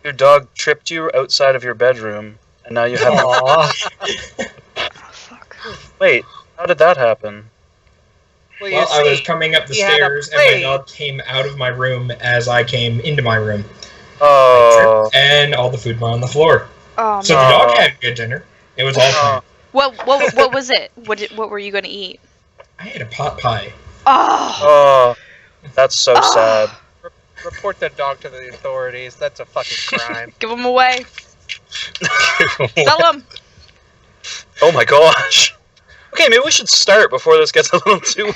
Your dog tripped you outside of your bedroom, and now you have... Aww. Oh, fuck. Wait, how did that happen? Well, I was coming up the stairs, and my dog came out of my room as I came into my room. Oh. And all the food went on the floor. Oh, So man. the dog had a good dinner. It was all planned. What was it? What were you gonna eat? I had a pot pie. Oh. That's so sad. Report that dog to the authorities. That's a fucking crime. Give him away. Sell him. Oh my gosh. Okay, maybe we should start before this gets a little too...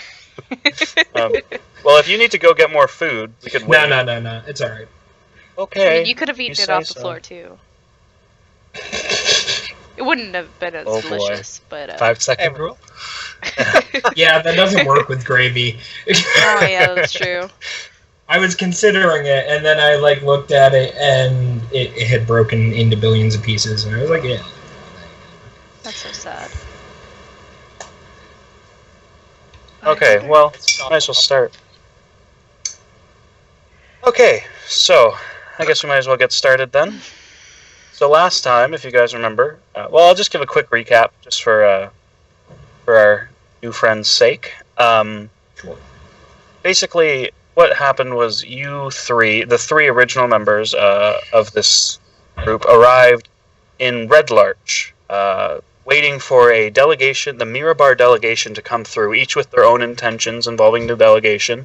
well, if you need to go get more food, we could wait. No. It's alright. Okay. I mean, you could have eaten it off the floor, too. It wouldn't have been as delicious, but... 5-second rule? Yeah, that doesn't work with gravy. Oh, yeah, that's true. I was considering it, and then I looked at it, and it had broken into billions of pieces, and I was like, yeah. That's so sad. Okay, well, might as well start. Okay, so I guess we might as well get started then. So last time, if you guys remember, well, I'll just give a quick recap just for our new friend's sake. Basically, what happened was the three original members of this group, arrived in Red Larch, waiting for a delegation, the Mirabar delegation, to come through, each with their own intentions involving the delegation.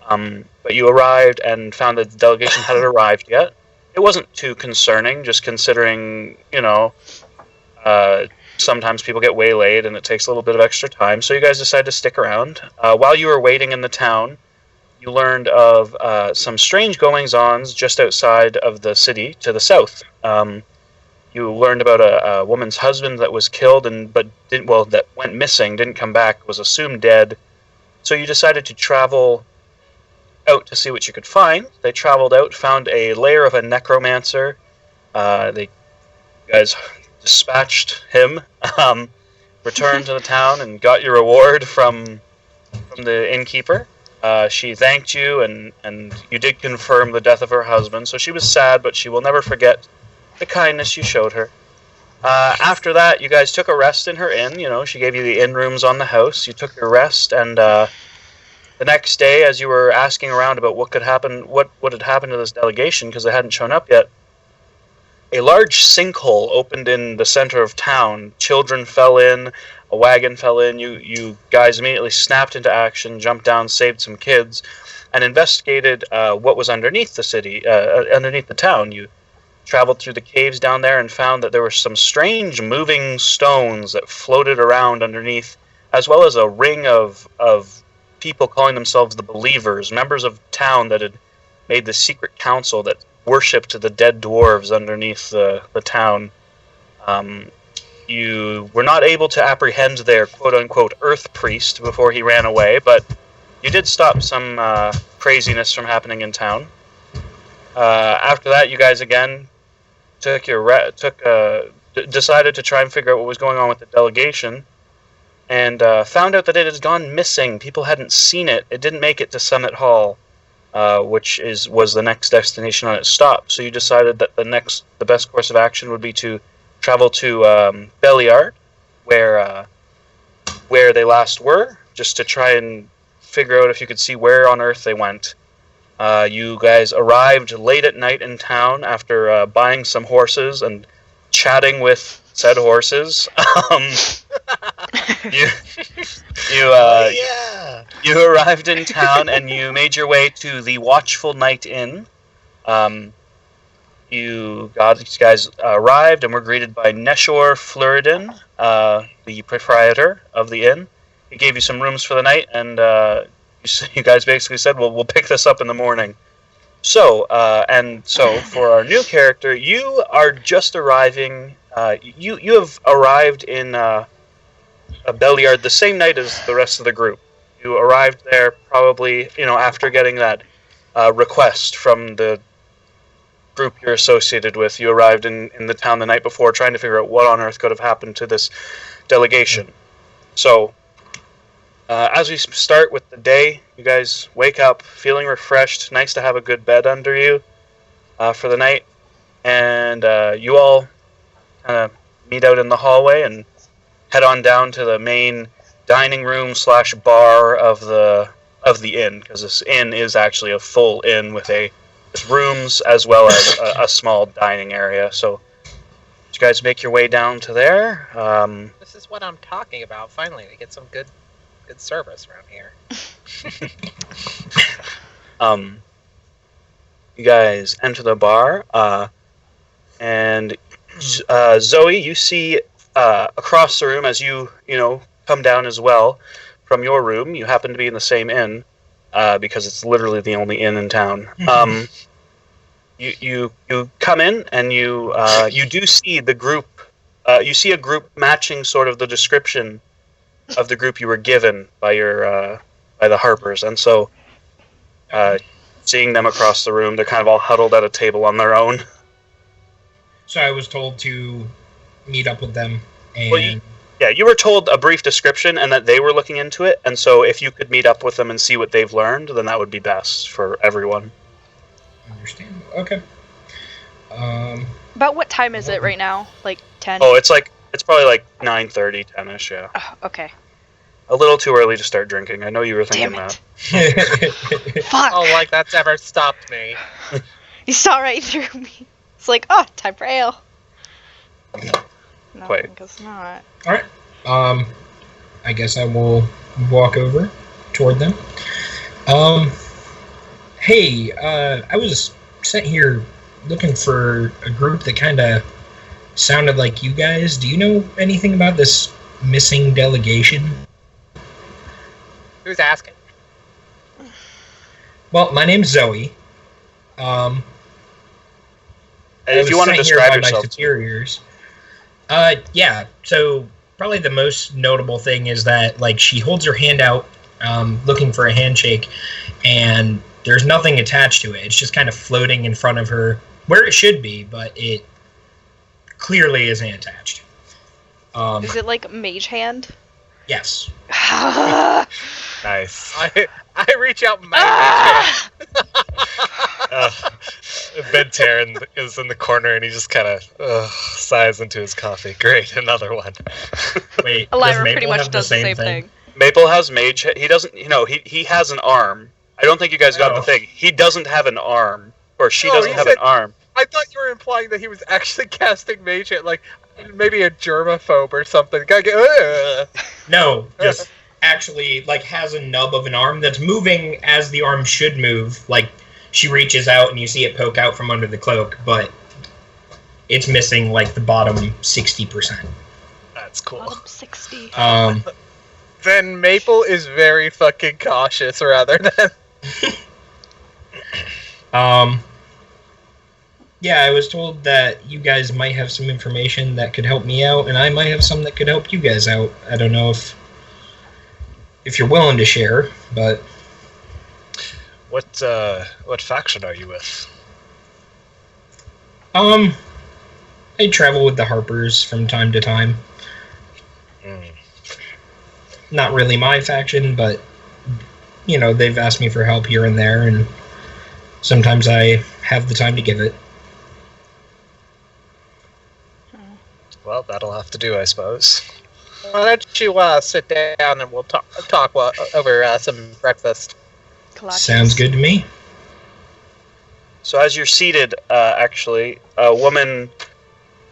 But you arrived and found that the delegation hadn't arrived yet. It wasn't too concerning, just considering, sometimes people get waylaid and it takes a little bit of extra time, so you guys decided to stick around. While you were waiting in the town, you learned of some strange goings-ons just outside of the city to the south. You learned about a woman's husband that was killed that went missing, didn't come back, was assumed dead. So you decided to travel out to see what you could find. They traveled out, found a lair of a necromancer. You guys dispatched him, returned to the town, and got your reward from the innkeeper. She thanked you, and you did confirm the death of her husband, so she was sad, but she will never forget the kindness you showed her. After that, you guys took a rest in her inn. She gave you the inn rooms on the house. You took your rest, and the next day, as you were asking around about what had happened to this delegation, because they hadn't shown up yet, a large sinkhole opened in the center of town. Children fell in, a wagon fell in. You guys immediately snapped into action, jumped down, saved some kids, and investigated what was underneath the city, underneath the town. You traveled through the caves down there and found that there were some strange moving stones that floated around underneath, as well as a ring of people calling themselves the Believers, members of town that had made the secret council that worshipped the dead dwarves underneath the town. You were not able to apprehend their quote-unquote earth priest before he ran away, but you did stop some craziness from happening in town. After that, you guys again decided to try and figure out what was going on with the delegation, and found out that it had gone missing. People hadn't seen it. It didn't make it to Summit Hall, which was the next destination on its stop. So you decided that the best course of action would be to travel to Belliard, where they last were, just to try and figure out if you could see where on Earth they went. You guys arrived late at night in town after buying some horses and chatting with said horses. You arrived in town and you made your way to the Watchful Night Inn. You guys arrived and were greeted by Neshor Fluridin, the proprietor of the inn. He gave you some rooms for the night, and you guys basically said, "Well, we'll pick this up in the morning." So for our new character, you are just arriving. You have arrived in Belliard the same night as the rest of the group. You arrived there probably, after getting that request from the group you're associated with. You arrived in the town the night before, trying to figure out what on earth could have happened to this delegation. So, as we start with the day, you guys wake up feeling refreshed. Nice to have a good bed under you for the night. and you all kind of meet out in the hallway and head on down to the main dining room / bar of the inn, because this inn is actually a full inn with rooms as well as a small dining area. So you guys make your way down to there. This is what I'm talking about. Finally, we get some good service around here. You guys enter the bar, and Zoe, you see across the room as you come down as well from your room. You happen to be in the same inn because it's literally the only inn in town. You come in and you do see the group. You see a group matching sort of the description of the group you were given by by the Harpers, and so seeing them across the room, they're kind of all huddled at a table on their own. So I was told to meet up with them, and well, you were told a brief description and that they were looking into it, and so if you could meet up with them and see what they've learned, then that would be best for everyone. Understandable. Okay. About what time is it right now? Like 10? Oh, it's probably like 9:30, 10ish, yeah. Oh, okay. A little too early to start drinking. I know you were thinking Damn that. it. Fuck! Oh, like that's ever stopped me. You saw right through me. It's like, oh, time for ale. No, Quite. I guess not. All right. I guess I will walk over toward them. Hey, I was sent here looking for a group that kind of sounded like you guys. Do you know anything about this missing delegation? Who's asking? Well, my name's Zoe. And if you want to describe yourself, my superiors. Yeah. So probably the most notable thing is that like she holds her hand out, looking for a handshake, and there's nothing attached to it. It's just kind of floating in front of her where it should be, but it clearly isn't attached. Is it like mage hand? Yes. Nice. I reach out my Ben Taryn is in the corner and he just kind of sighs into his coffee. Great, another one. Wait, Elira does pretty Maple much have does the same thing. Maple has mage. He doesn't. He has an arm. I don't think you guys got Oh. the thing. He doesn't have an arm, or she No, doesn't he have said- an arm. I thought you were implying that he was actually casting mage hand, like maybe a germaphobe or something. Gotta get. No, just actually like has a nub of an arm that's moving as the arm should move. Like she reaches out and you see it poke out from under the cloak, but it's missing like the bottom 60%. That's cool. Bottom 60. Then Maple is very fucking cautious, rather than. Yeah, I was told that you guys might have some information that could help me out, and I might have some that could help you guys out. I don't know if you're willing to share, but What faction are you with? I travel with the Harpers from time to time. Not really my faction, but they've asked me for help here and there, and sometimes I have the time to give it. Well, that'll have to do, I suppose. Why don't you sit down and we'll talk over some breakfast. Kolaches. Sounds good to me. So as you're seated, actually, a woman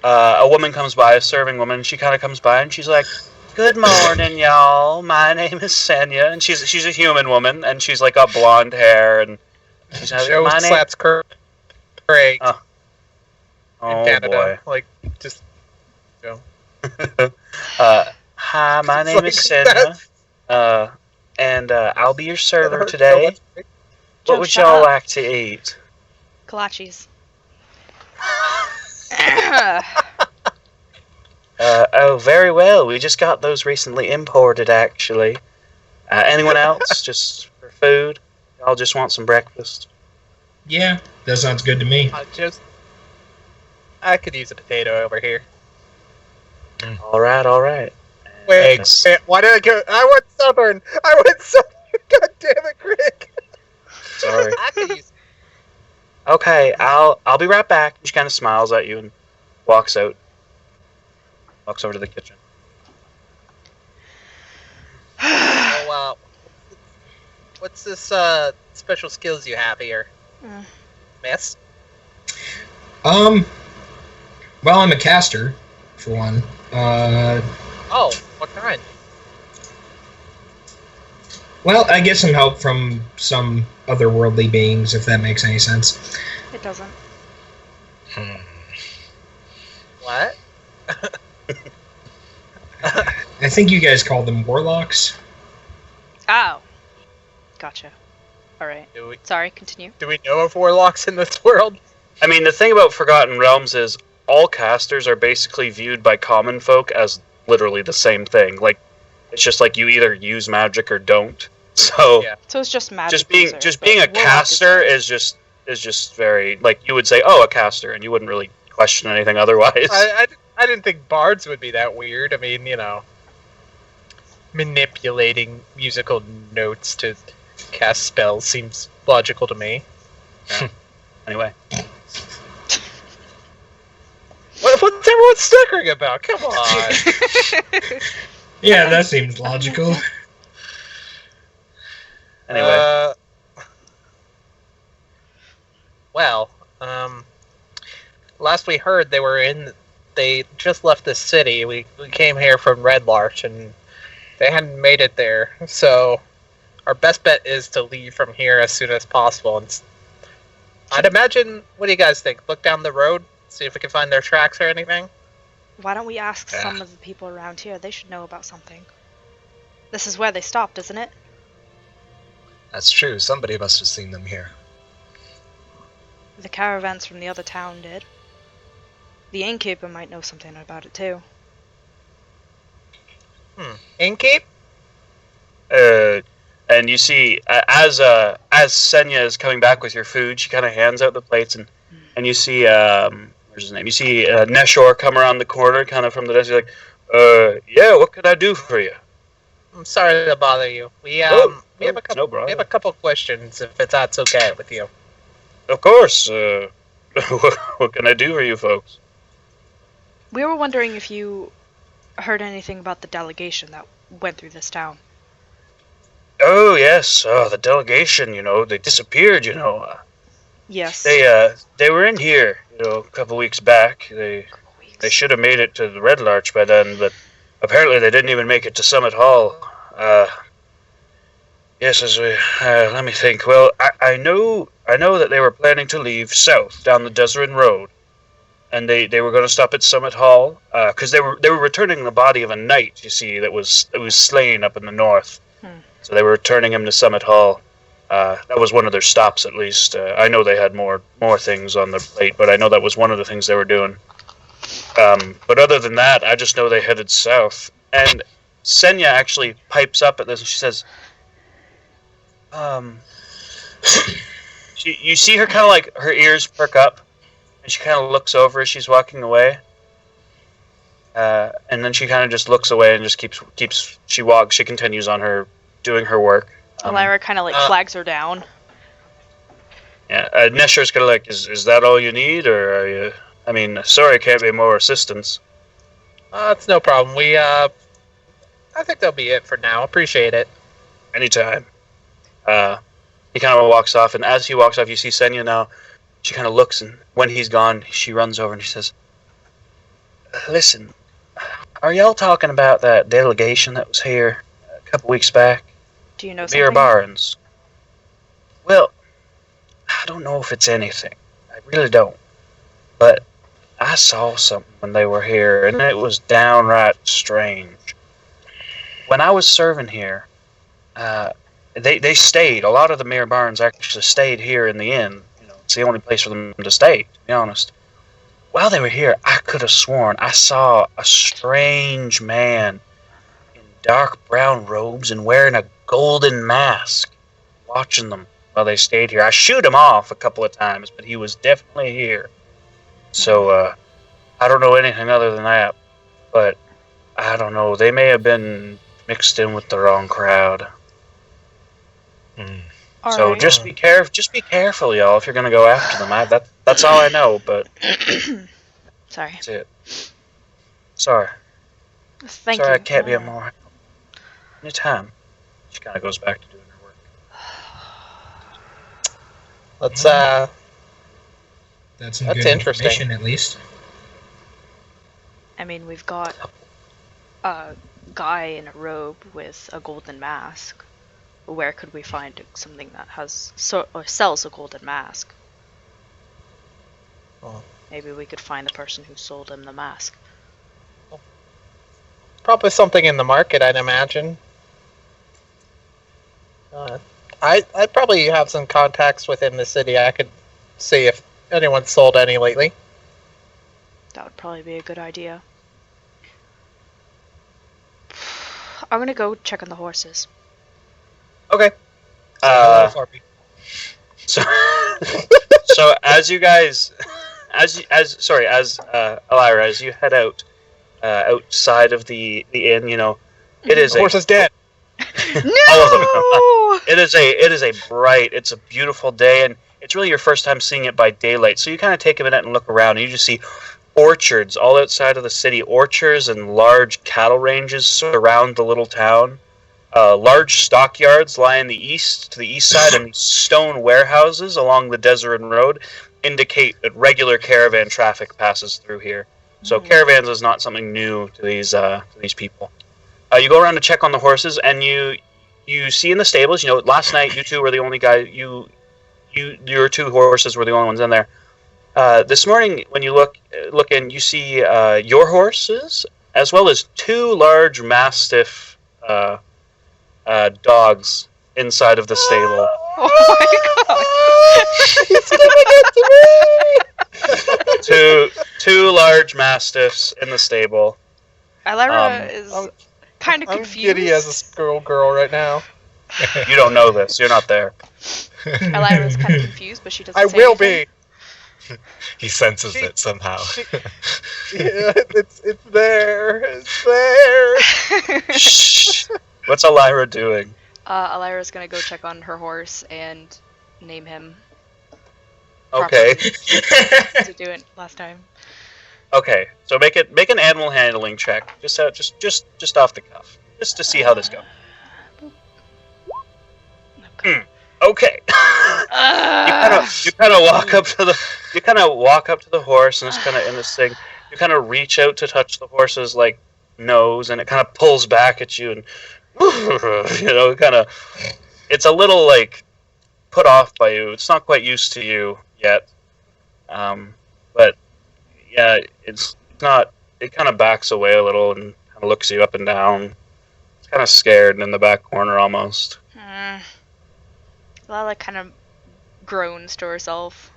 comes by, a serving woman. She kind of comes by and she's like, "Good morning, y'all. My name is Senya," and she's a human woman, and she's like got blonde hair, and she's Joe my name. slaps Craig in Oh Canada. boy. Like, just. Hi, my It's name like is Senya, and I'll be your server today. What would y'all like to eat? Kolaches. Oh, very well. We just got those recently imported, actually. Anyone else? Just for food? Y'all just want some breakfast? Yeah, that sounds good to me. I could use a potato over here. All right. Wait, Eggs. why did I go? I went southern. God damn it, Greg. Sorry. I could use. Okay, I'll be right back. She kind of smiles at you and walks out. Walks over to the kitchen. Oh, what's this special skills you have here, miss? Well, I'm a caster, for one. Oh, what kind? Well, I get some help from some otherworldly beings, if that makes any sense. It doesn't. What? I think you guys call them warlocks. Oh. Gotcha. Alright. Do we Sorry, continue. know of warlocks in this world? I mean, the thing about Forgotten Realms is all casters are basically viewed by common folk as literally the same thing. Like, it's just like you either use magic or don't. So, Yeah. So it's just magic. just being user, being a but warlock caster is is just very like you would say, oh, a caster, and you wouldn't really question anything otherwise. I didn't think bards would be that weird. I mean, you know, manipulating musical notes to cast spells seems logical to me. Anyway, What's everyone snickering about? Come on. Yeah, that seems logical. anyway, Well, last we heard, they just left the city. We came here from Red Larch, and they hadn't made it there. So our best bet is to leave from here as soon as possible. And I'd imagine, what do you guys think? Look down the road, see if we can find their tracks or anything? Why don't we ask some of the people around here? They should know about something. This is where they stopped, isn't it? That's true. Somebody must have seen them here. The caravans from the other town did. The innkeeper might know something about it too. Innkeep? and you see as Senya is coming back with your food, she kind of hands out the plates, and you see where's his name? You see Neshor come around the corner, kind of from the desk. He's like, yeah, what can I do for you? I'm sorry to bother you. We have a couple. No problem. We have a couple questions, if that's okay with you. Of course. What can I do for you folks? We were wondering if you heard anything about the delegation that went through this town. Oh yes, the delegation. They disappeared. Yes. They were in here. A couple weeks back. They should have made it to the Red Larch by then, but apparently they didn't even make it to Summit Hall. Yes, let me think. Well, I know that they were planning to leave south down the Desrin Road, and they were going to stop at Summit Hall because they were returning the body of a knight, you see, that was slain up in the north. So they were returning him to Summit Hall. That was one of their stops, at least. I know they had more things on their plate, but I know that was one of the things they were doing. But other than that, I just know they headed south. And Senya actually pipes up at this, and she says, you see her kind of like her ears perk up, and she kind of looks over as she's walking away, and then she kind of just looks away and just keeps. She continues on her doing her work. Elira kind of like flags her down. Yeah, Neshor's kind of like, is that all you need, or are you? I mean, sorry, can't be more assistance. It's no problem. I think that'll be it for now. Appreciate it. Anytime. He kind of walks off, and as he walks off, you see Senya now. She kind of looks, and when he's gone, she runs over and she says, "Listen, are y'all talking about that delegation that was here a couple weeks back? Do you know Beer something? Barons. Well, I don't know if it's anything. I really don't. But I saw something when they were here, and it was downright strange. When I was serving here, they stayed. A lot of the Mere Barons actually stayed here in the inn. It's the only place for them to stay, to be honest. While they were here, I could have sworn I saw a strange man in dark brown robes and wearing a golden mask, watching them while they stayed here. I shoot him off a couple of times, but he was definitely here. So, I don't know anything other than that, but I don't know. They may have been mixed in with the wrong crowd. So Alright. just be careful, y'all. If you're gonna go after them, that's all I know. But Sorry. that's it. Sorry, Thank sorry, you. I can't be a more. Anytime. She kind of goes back to doing her work. Let's That's some That's good interesting. information, at least. I mean, we've got a guy in a robe with a golden mask. Where could we find something that has or sells a golden mask? Oh. Maybe we could find the person who sold him the mask. probably something in the market, I'd imagine. I'd probably have some contacts within the city. I could see if anyone's sold any lately. That would probably be a good idea. I'm gonna go check on the horses. Okay. Hello, Farby. So, so as you guys, as Elira, as you head out, outside of the inn, you know, it is The horse is dead. all of them. It is a bright, it's a beautiful day, and it's really your first time seeing it by daylight. So you kind of take a minute and look around, and you just see orchards all outside of the city. Orchards and large cattle ranges surround the little town. Large stockyards lie to the east side, and these stone warehouses along the Deseret Road indicate that regular caravan traffic passes through here. So caravans is not something new to these people. You go around to check on the horses, and you see in the stables. You know, last night you two were the only guy. Your two horses were the only ones in there. This morning, when you look in, you see your horses as well as two large mastiff dogs inside of the stable. Oh my god! Two large mastiffs in the stable. Elira is kind of I'm confused. giddy as a schoolgirl right now. You don't know this. You're not there. Elira is kind of confused, but she doesn't. I say will anything. be. He senses it somehow. Yeah, it's there. It's there. Shh. What's Elira doing? Elira's gonna go check on her horse and name him. Okay. properly, as we do it last time. Okay. So make an animal handling check. Just off the cuff. Just to see how this goes. Okay. Okay. You kind of walk up to the horse, and it's kind of in this thing. You kind of reach out to touch the horse's like nose, and it kind of pulls back at you, and you know, it's a little like put off by you. It's not quite used to you yet, but yeah, it's not. It kind of backs away a little and kind of looks you up and down. It's kind of scared and in the back corner almost. Lala kind of groans to herself.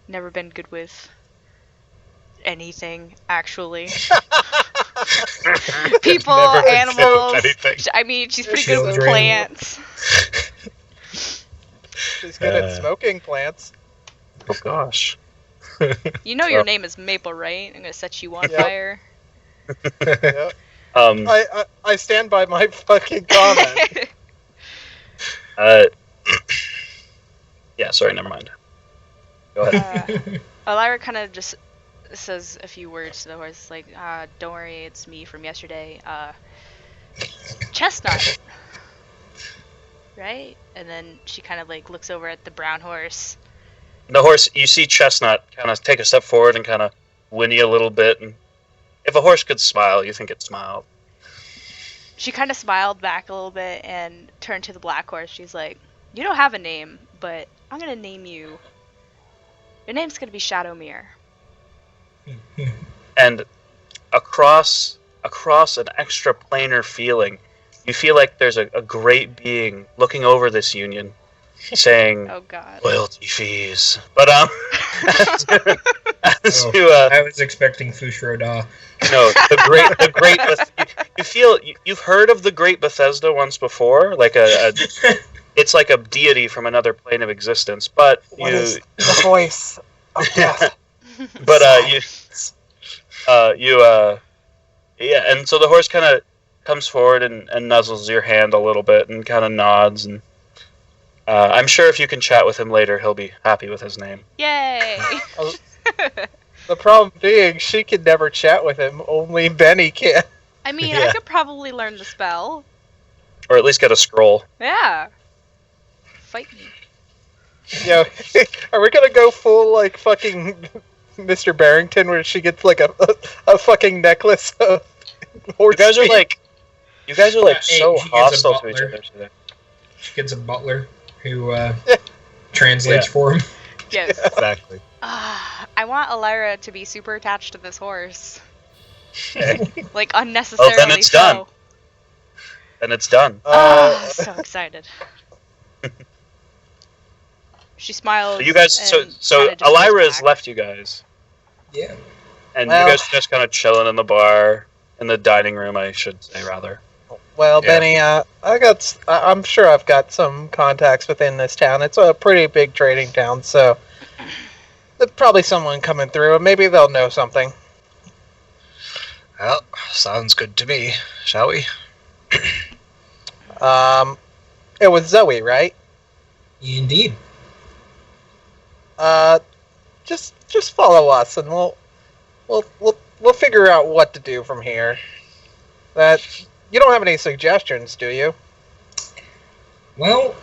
Never been good with anything, actually. People, Never been good with animals. anything. I mean, she's pretty good with Children. plants. She's good at smoking plants. Oh gosh. You know your name is Maple, right? I'm gonna set you on Yep. fire. Yeah. Um. I stand by my fucking comment. Yeah. Sorry. Never mind. Go ahead. Elira kind of just says a few words to the horse, like, don't worry, it's me from yesterday. Chestnut. Right? And then she kind of like looks over at the brown horse. The horse. You see Chestnut kind of take a step forward and kind of whinny a little bit. And if a horse could smile, you think it smiled. She kind of smiled back a little bit and turned to the black horse. She's like, you don't have a name, but I'm gonna name you. Your name's gonna be Shadowmere. And across an extra planar feeling, you feel like there's a great being looking over this union, saying Oh god. loyalty fees. But as Oh, you I was expecting Fushroda. no, the great you feel you've heard of the Great Bethesda once before, like it's like a deity from another plane of existence. But What is the voice of death? but yeah, and so the horse kind of comes forward and nuzzles your hand a little bit and kind of nods, and I'm sure if you can chat with him later, he'll be happy with his name. Yay! The problem being, she can never chat with him. Only Benny can. I mean, I Yeah. could probably learn the spell. Or at least get a scroll. Yeah. Fight me. Yo, are we gonna go full like fucking Mr. Barrington, where she gets like a fucking necklace of horse You guys are feet? like, Hey, so she gets a hostile to each butler. other today. She gets a butler who translates Yeah. for him. Yes. Exactly. I want Elira to be super attached to this horse. Okay. Like, unnecessarily it's so. done. And it's done. So excited. She smiles. So you guys, and so kinda just Elira goes has back. left you guys, Yeah. and Well- you guys are just kind of chilling in the bar, in the dining room, I should say rather. Well, Yeah. Benny, I'm sure I've got some contacts within this town. It's a pretty big trading town, so there's probably someone coming through, and maybe they'll know something. Well, sounds good to me. Shall we? It was Zoe, right? Indeed. Just follow us, and we'll figure out what to do from here. That you don't have any suggestions, do you? Well,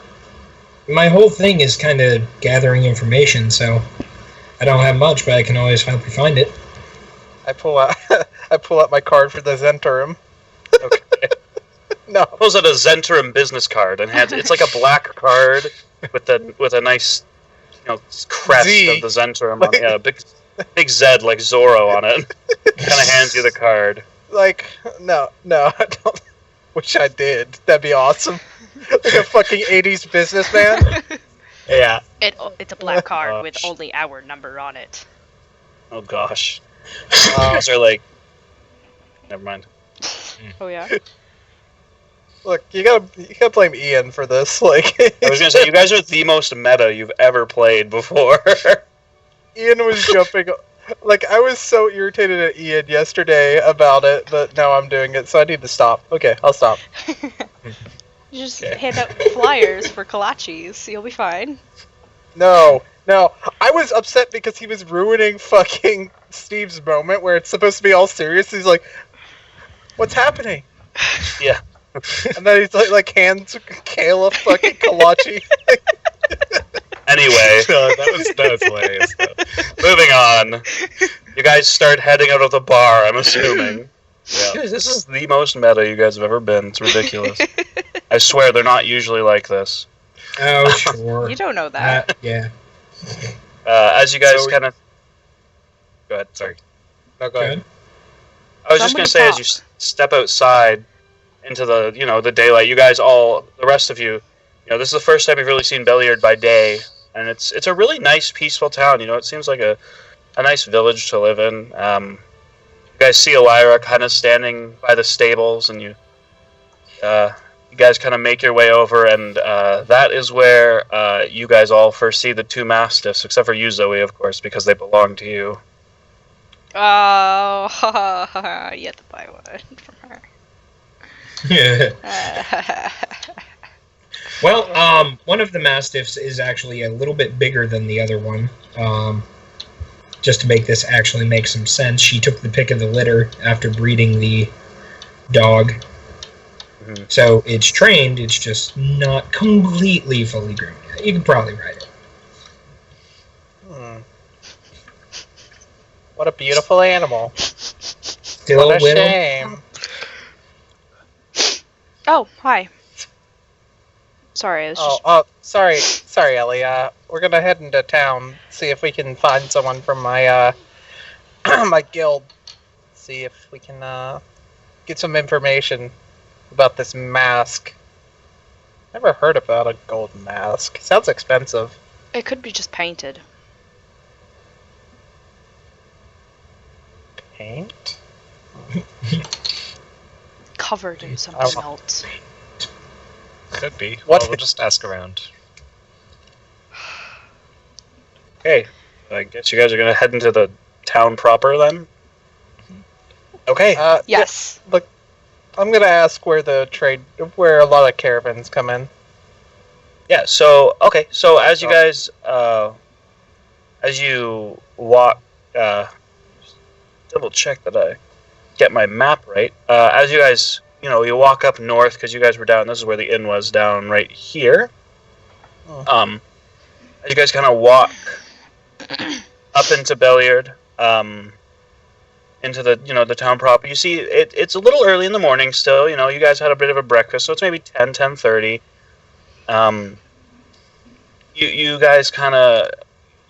my whole thing is kind of gathering information, so I don't have much, but I can always help you find it. I pull out my card for the Zentrum. Okay. No, Pulls out a Zentrum business card and hands. It's like a black card with a nice, crest Z. of the Zentrum on it. Yeah, big Z like Zorro on it. Kind of hands you the card. like no, I don't. Wish I did. That'd be awesome. Like a fucking 80s businessman. Yeah. It's a black card with Gosh. only our number on it. Oh gosh. You guys are like. Never mind. Oh yeah. Look, you gotta blame Ian for this. Like, I was gonna say you guys are the most meta you've ever played before. Ian was jumping. Like, I was so irritated at Ian yesterday about it, but now I'm doing it, so I need to stop. Okay, I'll stop. You just Okay. hand out flyers for kolaches. You'll be fine. No. I was upset because he was ruining fucking Steve's moment where it's supposed to be all serious. He's like, "What's happening?" Yeah. And then he's like hands Kayla fucking kolache. Anyway, that was hilarious. Though. moving on. You guys start heading out of the bar. I'm assuming. Yeah. Guys, this is the most meta you guys have ever been. It's ridiculous. I swear they're not usually like this. Oh, sure. You don't know that. Yeah. As you guys So- kind of. Go ahead. Sorry. No, go ahead. Good. I was just gonna Somebody say, as you step outside into the the daylight, you guys all, the rest of you, this is the first time you've really seen Belliard by day, and it's a really nice, peaceful town. It seems like a nice village to live in. You guys see Elira kind of standing by the stables, and you guys kind of make your way over, and that is where you guys all first see the two mastiffs, except for you, Zoe, of course, because they belong to you. Oh, you have to buy one from her. Well, one of the mastiffs is actually a little bit bigger than the other one. Just to make this actually make some sense, she took the pick of the litter after breeding the dog. Mhm. So it's trained, it's just not completely fully grown yet. You can probably ride it. Hmm. What a beautiful animal. Still What a will. shame. Oh, hi. Sorry, I was just. Sorry, Ellie. We're gonna head into town, see if we can find someone from my my guild. See if we can get some information about this mask. Never heard about a gold mask. Sounds expensive. It could be just painted. Paint? Covered in something Oh. else. Could be. What? Well, we'll just ask around. Okay, I guess you guys are gonna head into the town proper then. Okay. Yes. I'm gonna ask where a lot of caravans come in. Yeah. So as you guys, as you walk, just double check that I get my map right. As you guys, you walk up north because you guys were down. This is where the inn was, down right here. Oh. As you guys kind of walk up into Belliard, into the town proper, you see it's a little early in the morning still. You guys had a bit of a breakfast, so it's maybe 10:30. You guys kind of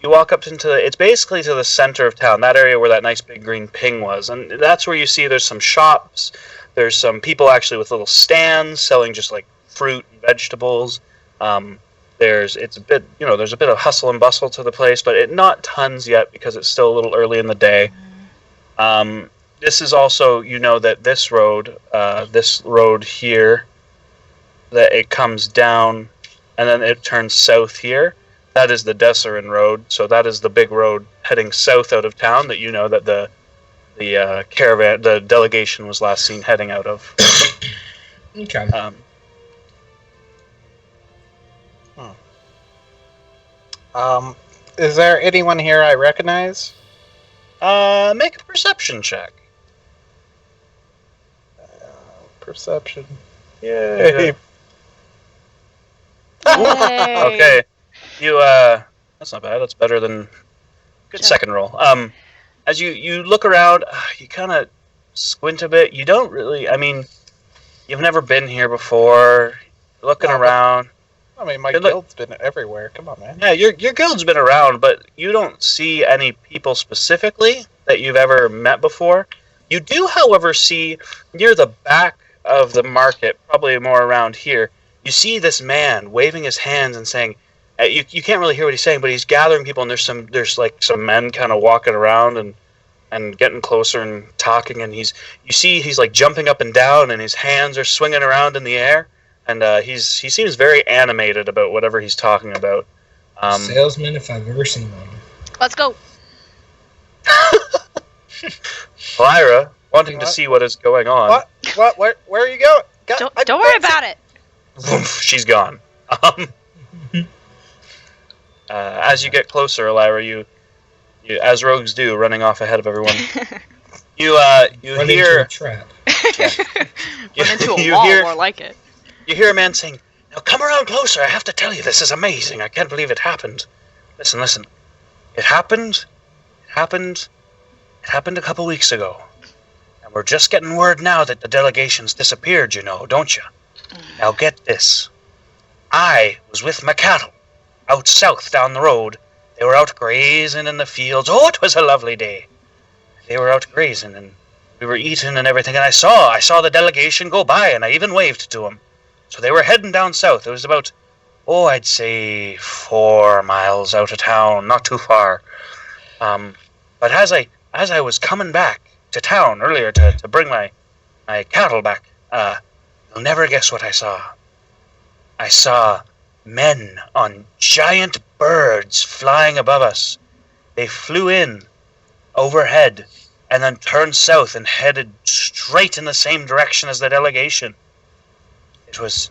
you walk up into it's basically to the center of town, that area where that nice big green ping was, and that's where you see there's some shops, there's some people actually with little stands selling just like fruit and vegetables. There's a bit of hustle and bustle to the place, but not tons yet because it's still a little early in the day. This is also that this road here, that it comes down and then it turns south here. That is the Desserin Road, so that is the big road heading south out of town that that the caravan, the delegation was last seen heading out of. Okay. Is there anyone here I recognize? Make a perception check. Perception. Yay. Yay. Okay. You that's not bad. That's better than good Yeah. second roll. As you look around, you kind of squint a bit. You don't really. I mean, you've never been here before. Looking No, but- around. I mean, my Good luck. guild's been everywhere. Come on, man. Yeah, your guild's been around, but you don't see any people specifically that you've ever met before. You do, however, see near the back of the market, probably more around here, you see this man waving his hands and saying, you can't really hear what he's saying, but he's gathering people, and there's like some men kind of walking around and getting closer and talking, and he's like jumping up and down, and his hands are swinging around in the air. And he seems very animated about whatever he's talking about. Salesman, if I've ever seen one. Let's go. Lyra, wanting to What? see what is going on. What? Where are you going? Don't worry about it. She's gone. As you get closer, Lyra, you as rogues do, running off ahead of everyone. You Run into a hear trap. Run into a you wall, hear- more like it. You hear a man saying, "Now come around closer. I have to tell you, this is amazing. I can't believe it happened. Listen. It happened a couple weeks ago. And we're just getting word now that the delegation's disappeared, don't you? Now get this. I was with my cattle out south down the road. They were out grazing in the fields. Oh, it was a lovely day. They were out grazing and we were eating and everything, and I saw the delegation go by, and I even waved to them. So they were heading down south. It was about, I'd say 4 miles out of town, not too far. But as I was coming back to town earlier to bring my cattle back, you'll never guess what I saw. I saw men on giant birds flying above us. They flew in overhead and then turned south and headed straight in the same direction as the delegation. It was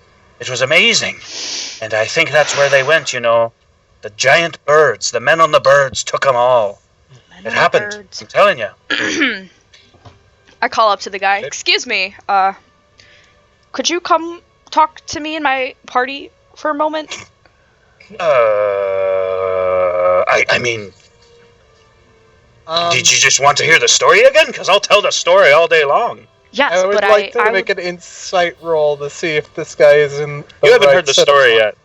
amazing, and I think that's where they went. The giant birds, the men on the birds took them all. It happened. Birds. I'm telling you. I call up to the guy. Excuse me. Could you come talk to me and my party for a moment? I mean, did you just want to hear the story again? Because I'll tell the story all day long. Yes, I would but like to I make an insight roll to see if this guy is in. You haven't heard the story yet.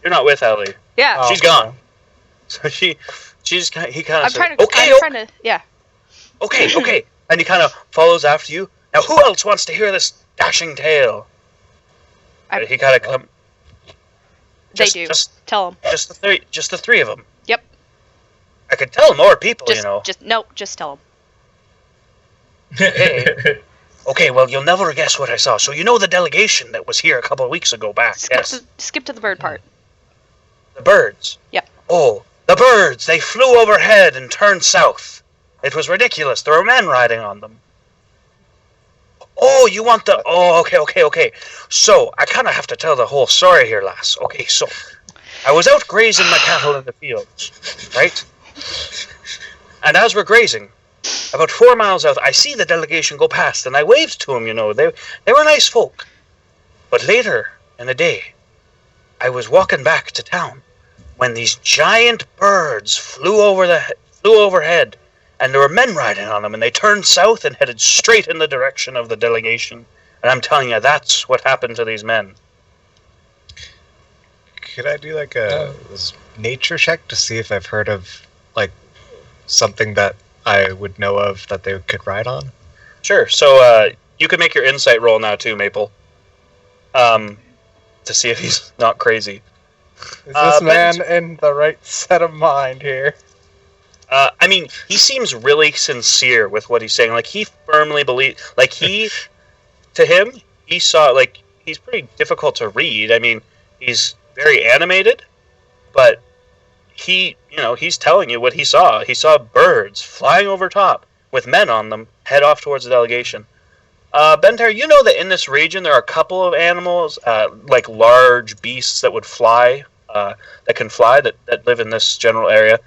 You're not with Ellie. Yeah. Oh, She's gone. So he kind of I'm says, trying to. okay, I'm trying to. Yeah. okay, and he kind of follows after you. Now, who else wants to hear this dashing tale? He kind of come. They do. Tell them. Just the three of them. Yep. I could tell more people, Just tell them. Okay, well, you'll never guess what I saw. So the delegation that was here a couple of weeks ago back. Skip to the bird part. The birds. Yep. Oh, the birds! They flew overhead and turned south. It was ridiculous. There were men riding on them. Oh, you want the... Oh, okay. So, I kind of have to tell the whole story here, lass. Okay, so, I was out grazing my cattle in the fields, right? And as we're grazing, about 4 miles out, I see the delegation go past, and I waved to them, They were nice folk. But later in the day, I was walking back to town when these giant birds flew overhead, and there were men riding on them, and they turned south and headed straight in the direction of the delegation. And I'm telling you, that's what happened to these men. Could I do like a nature check to see if I've heard of like something that I would know of that they could ride on? Sure. So you can make your insight roll now too, Maple. To see if he's not crazy. Is this man in the right set of mind here? I mean, he seems really sincere with what he's saying. Like, he firmly believes... Like, to him, he saw... Like, he's pretty difficult to read. I mean, he's very animated, but he's telling you what he saw. He saw birds flying over top with men on them head off towards the delegation. Bentar, you know that in this region there are a couple of animals, like large beasts that would fly, that can fly, that live in this general area.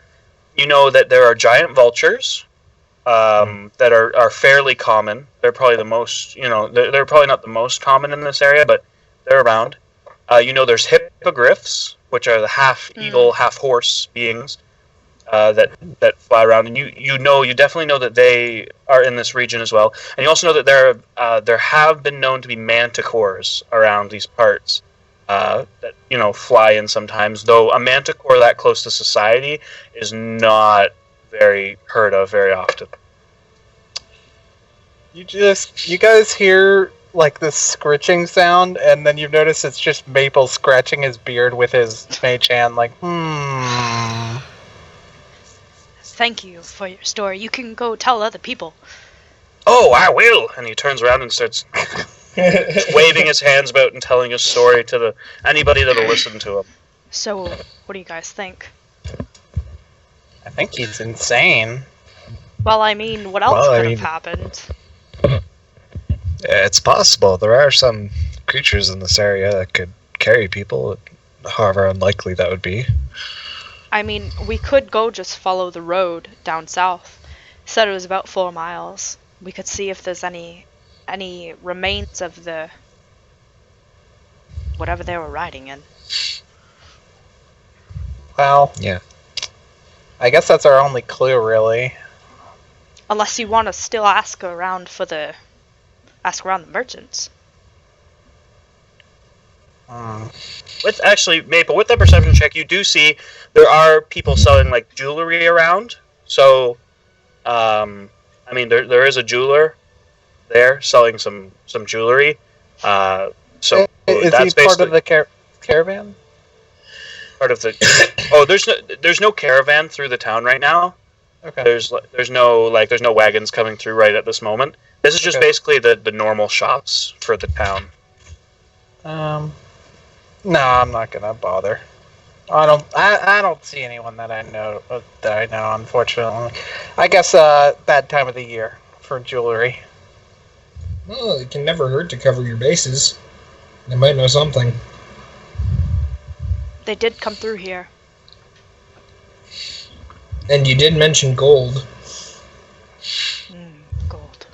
You know that there are giant vultures that are fairly common. They're probably the most, they're probably not the most common in this area, but they're around. There's hippogriffs, which are the half eagle, half horse beings that fly around, and you definitely know that they are in this region as well. And you also know that there have been known to be manticores around these parts that fly in sometimes. Though a manticore that close to society is not very heard of very often. You guys hear like this scritching sound, and then you notice it's just Maple scratching his beard with his mage hand, like, Thank you for your story. You can go tell other people. Oh, I will! And he turns around and starts waving his hands about and telling his story to anybody that'll listen to him. So, what do you guys think? I think he's insane. Well, I mean, what else could have happened? Yeah, it's possible. There are some creatures in this area that could carry people, however unlikely that would be. I mean, we could go just follow the road down south. Said it was about 4 miles. We could see if there's any remains of the whatever they were riding in. Well, yeah. I guess that's our only clue, really. Unless you want to still ask around the merchants. Maple, with that perception check, you do see there are people selling like jewelry around. So, there is a jeweler there selling some jewelry. So is that's he part of the caravan? Part of the. There's no caravan through the town right now. Okay. There's no wagons coming through right at this moment. This is just basically the normal shops for the town. No, I'm not gonna bother. I don't see anyone that I know. Unfortunately, I guess bad time of the year for jewelry. Well, it can never hurt to cover your bases. They might know something. They did come through here. And you did mention gold. Gold.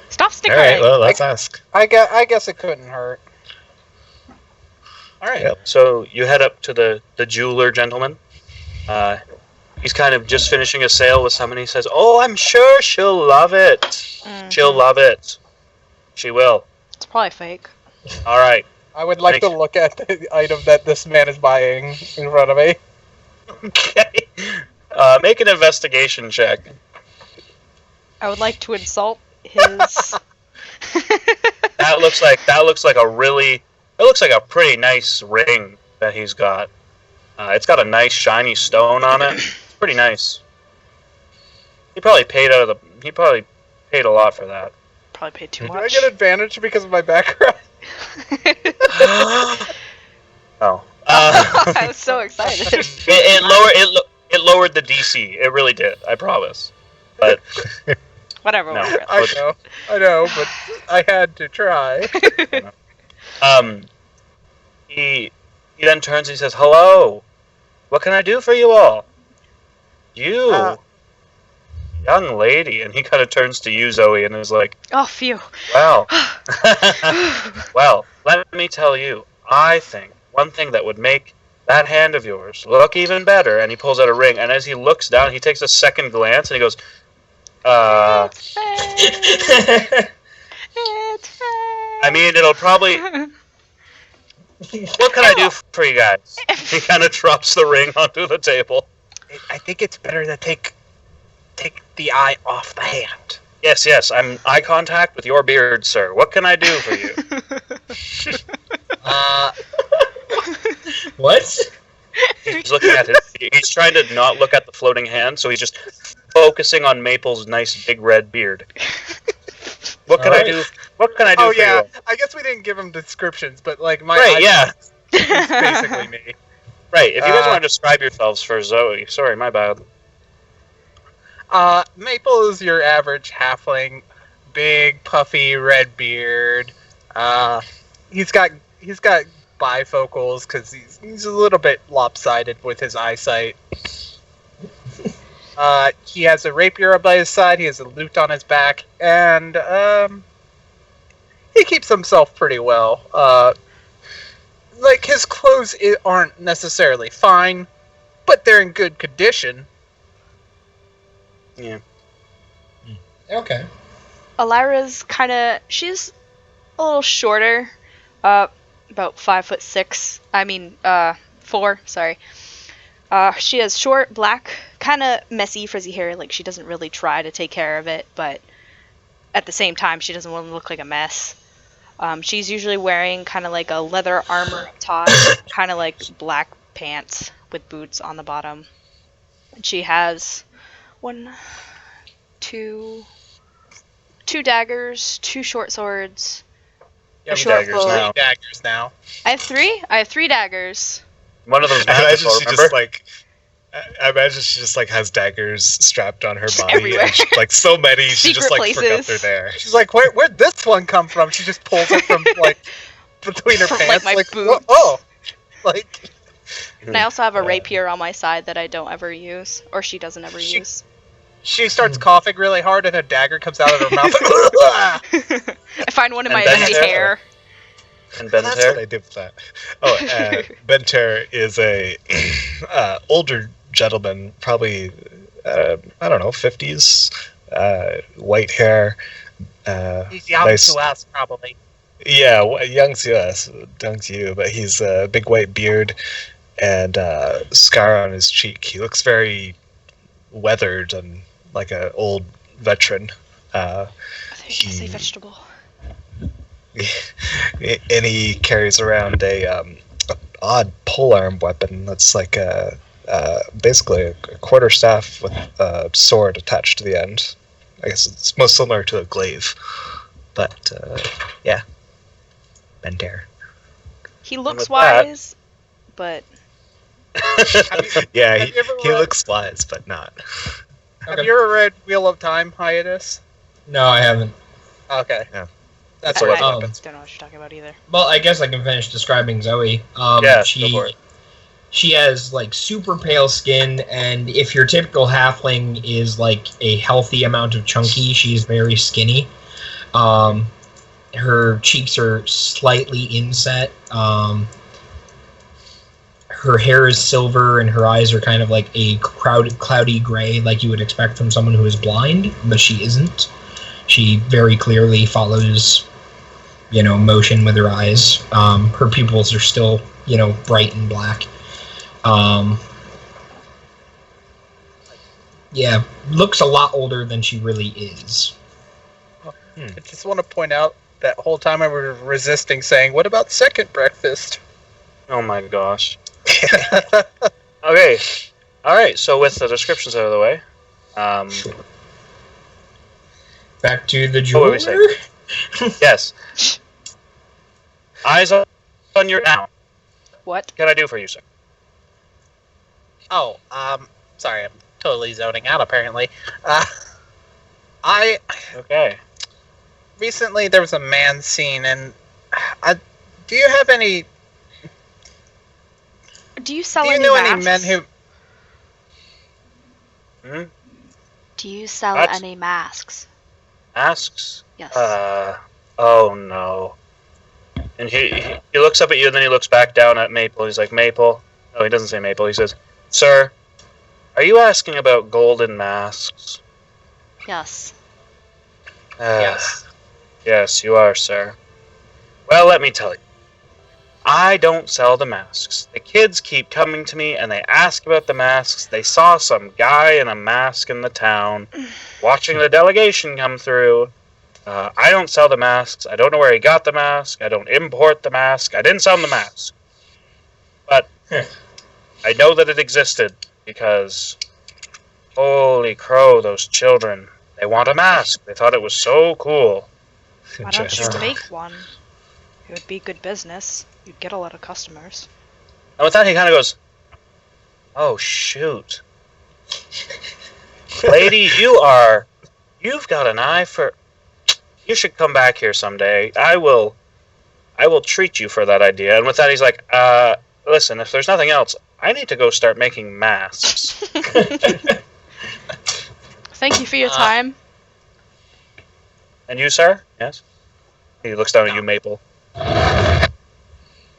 Stop snickering. Alright, well, let's ask. I guess it couldn't hurt. Alright, So you head up to the jeweler gentleman. He's kind of just finishing a sale with someone. He says, "Oh, I'm sure she'll love it. Mm-hmm. She'll love it. She will." It's probably fake. Alright. I would like to look at the item that this man is buying in front of me. Okay. Make an investigation check. I would like to insult his... That looks like a pretty nice ring that he's got. It's got a nice shiny stone on it. It's pretty nice. He probably paid a lot for that. Probably paid too Do much. I get advantage because of my background? Oh. I was so excited. It lowered the DC. It really did. I promise. But Whatever. No. whatever. I know, but I had to try. He then turns and he says, "Hello, what can I do for you all? You, Uh, young lady." And he kind of turns to you, Zoe, and is like, Oh, phew. "Well, well, let me tell you. I think one thing that would make that hand of yours look even better." And he pulls out a ring, and as he looks down, he takes a second glance, and he goes, It's fake. It's fake. I mean, it'll probably. What can I do for you guys?" He kind of drops the ring onto the table. I think it's better to take the eye off the hand. Yes, I'm eye contact with your beard, sir. What can I do for you? What? He's looking at it. He's trying to not look at the floating hand, so he's just focusing on Maple's nice big red beard. What can I do? What can I do Oh for yeah, you? I guess we didn't give him descriptions, but like my Right, eye yeah. is basically me. Right. If you guys Uh, want to describe yourselves for Zoe, sorry, my bad. Maple is your average halfling, big, puffy, red beard. He's got bifocals because he's a little bit lopsided with his eyesight. He has a rapier by his side. He has a lute on his back, and he keeps himself pretty well. Like his clothes aren't necessarily fine, but they're in good condition. Yeah. Okay. Elira's she's a little shorter, about 5'6". I mean, 4. Sorry. She has short, black, kind of messy, frizzy hair. Like she doesn't really try to take care of it, but at the same time, she doesn't want to look like a mess. She's usually wearing kind of like a leather armor up top, kind of like black pants with boots on the bottom. And she has 2 daggers, 2 short swords. Yeah, A short daggers bow. now. Daggers now. I have 3. I have 3 daggers. One of them's I imagine magical, she remember? just like. I imagine she just like has daggers strapped on her body, Everywhere. and like so many, she just Secret like forgot places. they're there. She's like, where'd this one come from? She just pulls it from like between her From, pants. like, my "Wha- boots." Oh, like And I also have a Yeah. rapier on my side that I don't ever use, or she doesn't ever use. she starts coughing really hard, and a dagger comes out of her mouth. I find one in And my Ben's empty hair. hair. And Ben's That's hair. what I did with that. Oh, Benter is a older gentleman, probably I don't know, 50s, white hair. He's young Nice. to us, probably. Yeah, young to us, young to you, but he's a big white beard and scar on his cheek. He looks very weathered and like an old veteran. I think you say He- vegetable. And he carries around a odd polearm weapon that's like basically a quarterstaff with a sword attached to the end. I guess it's most similar to a glaive, but yeah, Benter. He looks with that- wise, but Yeah, Have you ever he read- looks wise, but not. Have Okay. you ever read Wheel of Time, Hiatus? No, I haven't. Okay. Yeah. That's I what Um, happens. don't know what you're talking about either. Well, I guess I can finish describing Zoe. Yeah, go she for it. she has like super pale skin, and if your typical halfling is like a healthy amount of chunky, she's very skinny. Her cheeks are slightly inset. Her hair is silver, and her eyes are kind of like a cloudy gray, like you would expect from someone who is blind, but she isn't. She very clearly follows, motion with her eyes. Her pupils are still, bright and black. Yeah, looks a lot older than she really is. I just want to point out that whole time I was resisting saying, "What about second breakfast?" Oh my gosh. Okay. All right. So with the descriptions out of the way, Back to the What were we jeweler. saying? yes. Eyes on your now. What? What can I do for you, sir? Oh, sorry, I'm totally zoning out. Apparently, Okay. Recently there was a man scene, and do you have any? Do you sell Do you any know masks? any men who? Hmm? Do you sell What? any masks? Masks? Yes. Oh no. And he looks up at you, and then he looks back down at Maple. He's like, Maple. No, he doesn't say Maple. He says, Sir, are you asking about golden masks? Yes. Yes. Yes, you are, sir. Well, let me tell you. I don't sell the masks. The kids keep coming to me and they ask about the masks. They saw some guy in a mask in the town watching the delegation come through. I don't sell the masks. I don't know where he got the mask. I don't import the mask. I didn't sell him the mask. But I know that it existed because, holy crow, those children. They want a mask. They thought it was so cool. Why don't you Interesting. make one? It would be good business. You'd get a lot of customers. And with that, he kind of goes, oh, shoot. Lady, you've got an eye for... You should come back here someday. I will treat you for that idea. And with that, he's like, listen, if there's nothing else, I need to go start making masks. Thank you for your time. And you, sir? Yes? He looks down at you, Maple.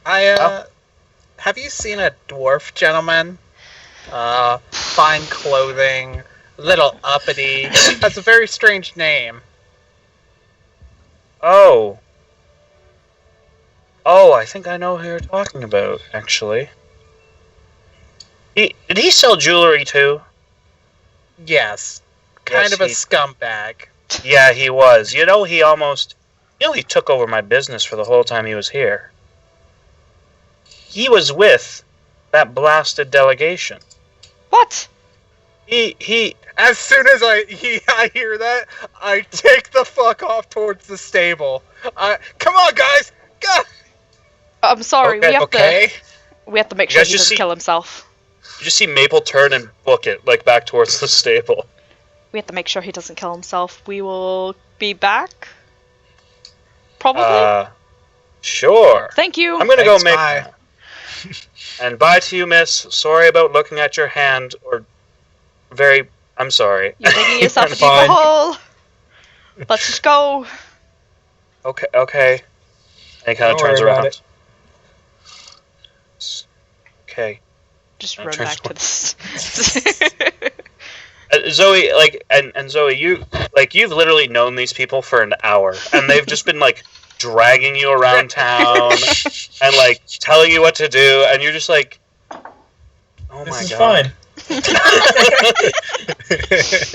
Have you seen a dwarf gentleman? Fine clothing, little uppity. Has a very strange name. Oh. Oh, I think I know who you're talking about, actually. Did he sell jewelry, too? Yes. Kind Yes, of a he- scumbag. Yeah, he was. You know, he took over my business for the whole time he was here. He was with that blasted delegation. What? He As soon as I hear that, I take the fuck off towards the stable. Come on, guys! Go! I'm sorry. Okay, We have to make You sure guys he just doesn't see- kill himself. You just see Maple turn and book it, like, back towards the stable. We have to make sure he doesn't kill himself. We will be back. Probably. Sure. Thank you. I'm gonna go Thanks, make... bye. And bye to you, miss. Sorry about looking at your hand, or... I'm sorry. You're digging yourself a deeper Fine. hole. Let's just go. Okay. And he kind Don't of turns worry about around. Okay. Just That run turns back to this. Zoe, and Zoe, you've literally known these people for an hour, and they've just been, dragging you around town, and, telling you what to do, and you're just like, oh This my is god. fine.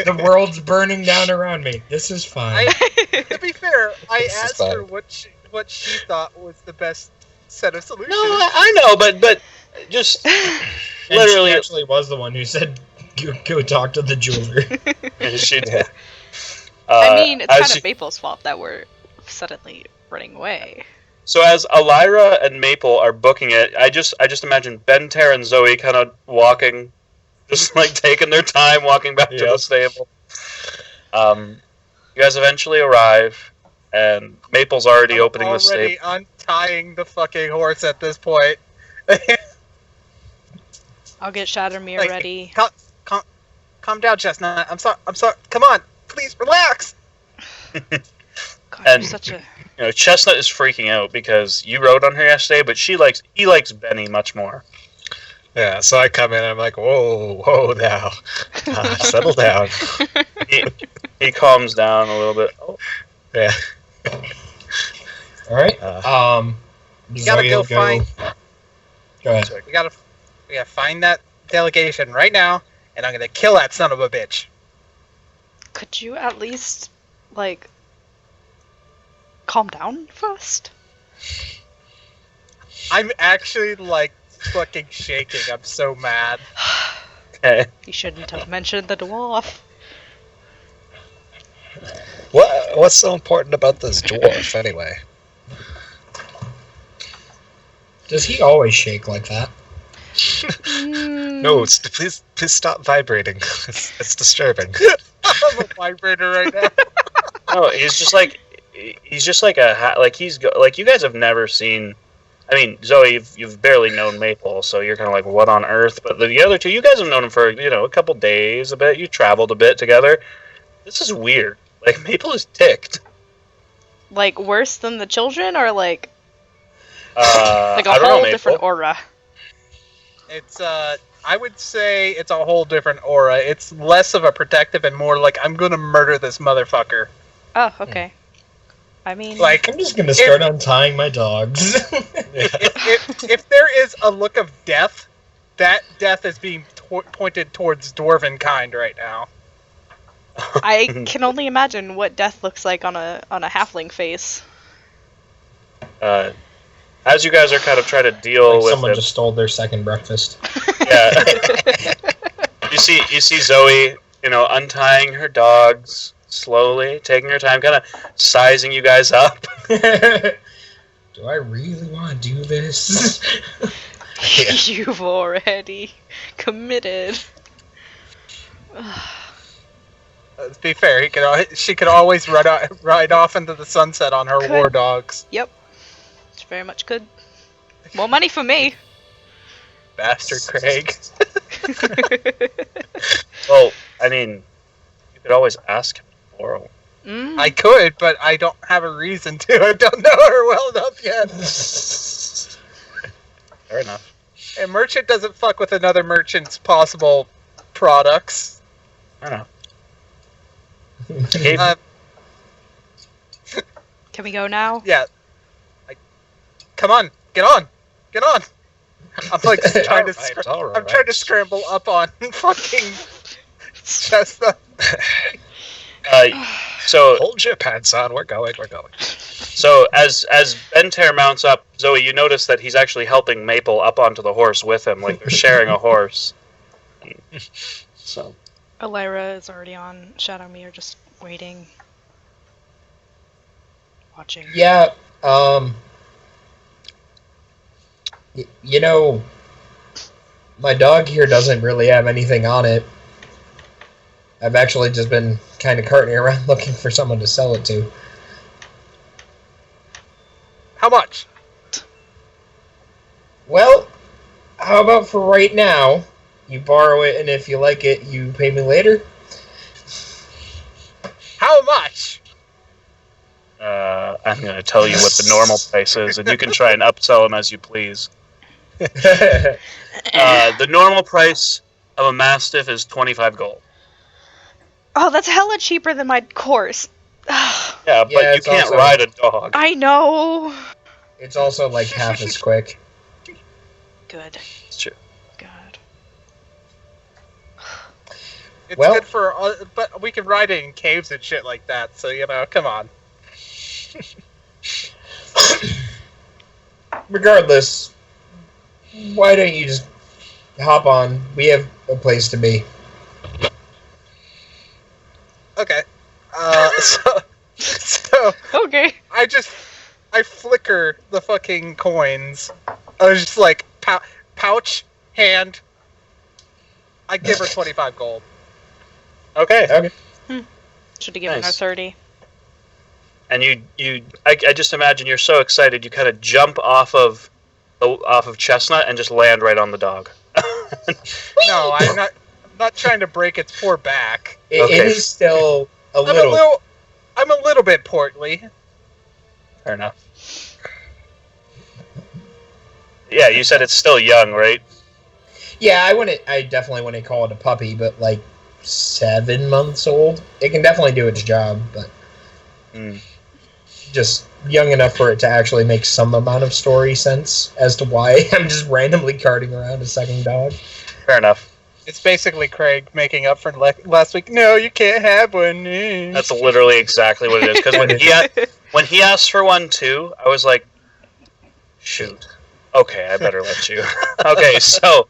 The world's burning down around me. This is fine. To be fair, I This is asked her fine. what she thought was the best set of solutions. No, I know, but just And literally, she actually was the one who said, go talk to the jeweler. she Yeah. I mean, it's as kind she- of Maple's fault that we're suddenly running away. So as Elira and Maple are booking it, I just imagine Ben, Tara, and Zoe kind of walking, just taking their time walking back to the Yep. stable. You guys eventually arrive, and Maple's already opening the stable. Already untying the fucking horse at this point. I'll get Shattermere Like, ready. Calm down, Chestnut. I'm sorry. Come on, please relax. God, and- you're such a... You know, Chestnut is freaking out because you rode on her yesterday, but he likes Benny much more. Yeah, so I come in and I'm like, whoa now. Settle down. He calms down a little bit. Oh, Yeah. All right. You gotta Zoe go will find. Go ahead. We gotta find that delegation right now, and I'm gonna kill that son of a bitch. Could you at least, calm down first? I'm actually fucking shaking. I'm so mad. okay. You shouldn't have mentioned the dwarf. What's so important about this dwarf anyway? Does he always shake like that? No, please stop vibrating. It's disturbing. I'm a vibrator right now. No, he's just like like you guys have never seen. I mean, Zoe, you've barely known Maple, so you're kind of like, what on earth? But the other two, you guys have known him for a couple days, a bit. You traveled a bit together. This is weird. Like Maple is ticked. Like worse than the children, or like I a don't know, whole Maple. different aura. It's I would say it's a whole different aura. It's less of a protective and more like I'm gonna murder this motherfucker. Oh, okay. I mean, Like I'm just gonna start untying my dogs. if there is a look of death, that death is being pointed towards dwarven kind right now. I can only imagine what death looks like on a halfling face. As you guys are kind of trying to deal Like with someone it, just stole their second breakfast. yeah. you see Zoe, untying her dogs slowly, taking her time, kind of sizing you guys up. Do I really want to do this? You've already committed. Let's be fair. She could always ride off into the sunset on her war dogs. Yep. It's very much good. More money for me. Bastard Craig. Well, I mean, you could always ask him to borrow. I could, but I don't have a reason to. I don't know her well enough yet. Fair enough. A merchant doesn't fuck with another merchant's possible products. I don't know. Can we go now? Yeah. Come on, get on. I'm like trying to. I'm trying to scramble up on fucking Chestnut. So Hold your pants on. We're going. So as Bentair mounts up, Zoe, you notice that he's actually helping Maple up onto the horse with him, like they're sharing a horse. So Elira is already on Shadow Me, or just waiting. Watching. Yeah, my dog here doesn't really have anything on it. I've actually just been kind of carting around looking for someone to sell it to. How much? Well, how about for right now, you borrow it, and if you like it, you pay me later? How much? I'm going to tell you what the normal price is, and you can try and upsell him as you please. The normal price of a Mastiff is 25 gold. Oh, that's hella cheaper than my course. Yeah, but Yeah, you it's can't also- ride a dog. I know. It's also like half as quick. Good. It's true. Good. It's Well- good for, but we can ride it in caves and shit like that. So come on. Regardless, why don't you just hop on? We have a place to be. Okay. So Okay. I flicker the fucking coins. I was just like pouch hand. I give her 25 gold. Okay. Should have given her Nice. 30. And I just imagine you're so excited, you kind of jump off of Chestnut and just land right on the dog. No, I'm not trying to break its poor back. It Okay. is still a little. I'm a little bit portly. Fair enough. Yeah, you said it's still young, right? Yeah, I definitely wouldn't call it a puppy, but like 7 months old. It can definitely do its job, but just young enough for it to actually make some amount of story sense as to why I'm just randomly carting around a second dog. Fair enough. It's basically Craig making up for last week. No, you can't have one. That's literally exactly what it is. Because when he asked for one too, I was like, shoot. Okay, I better let you. Okay, so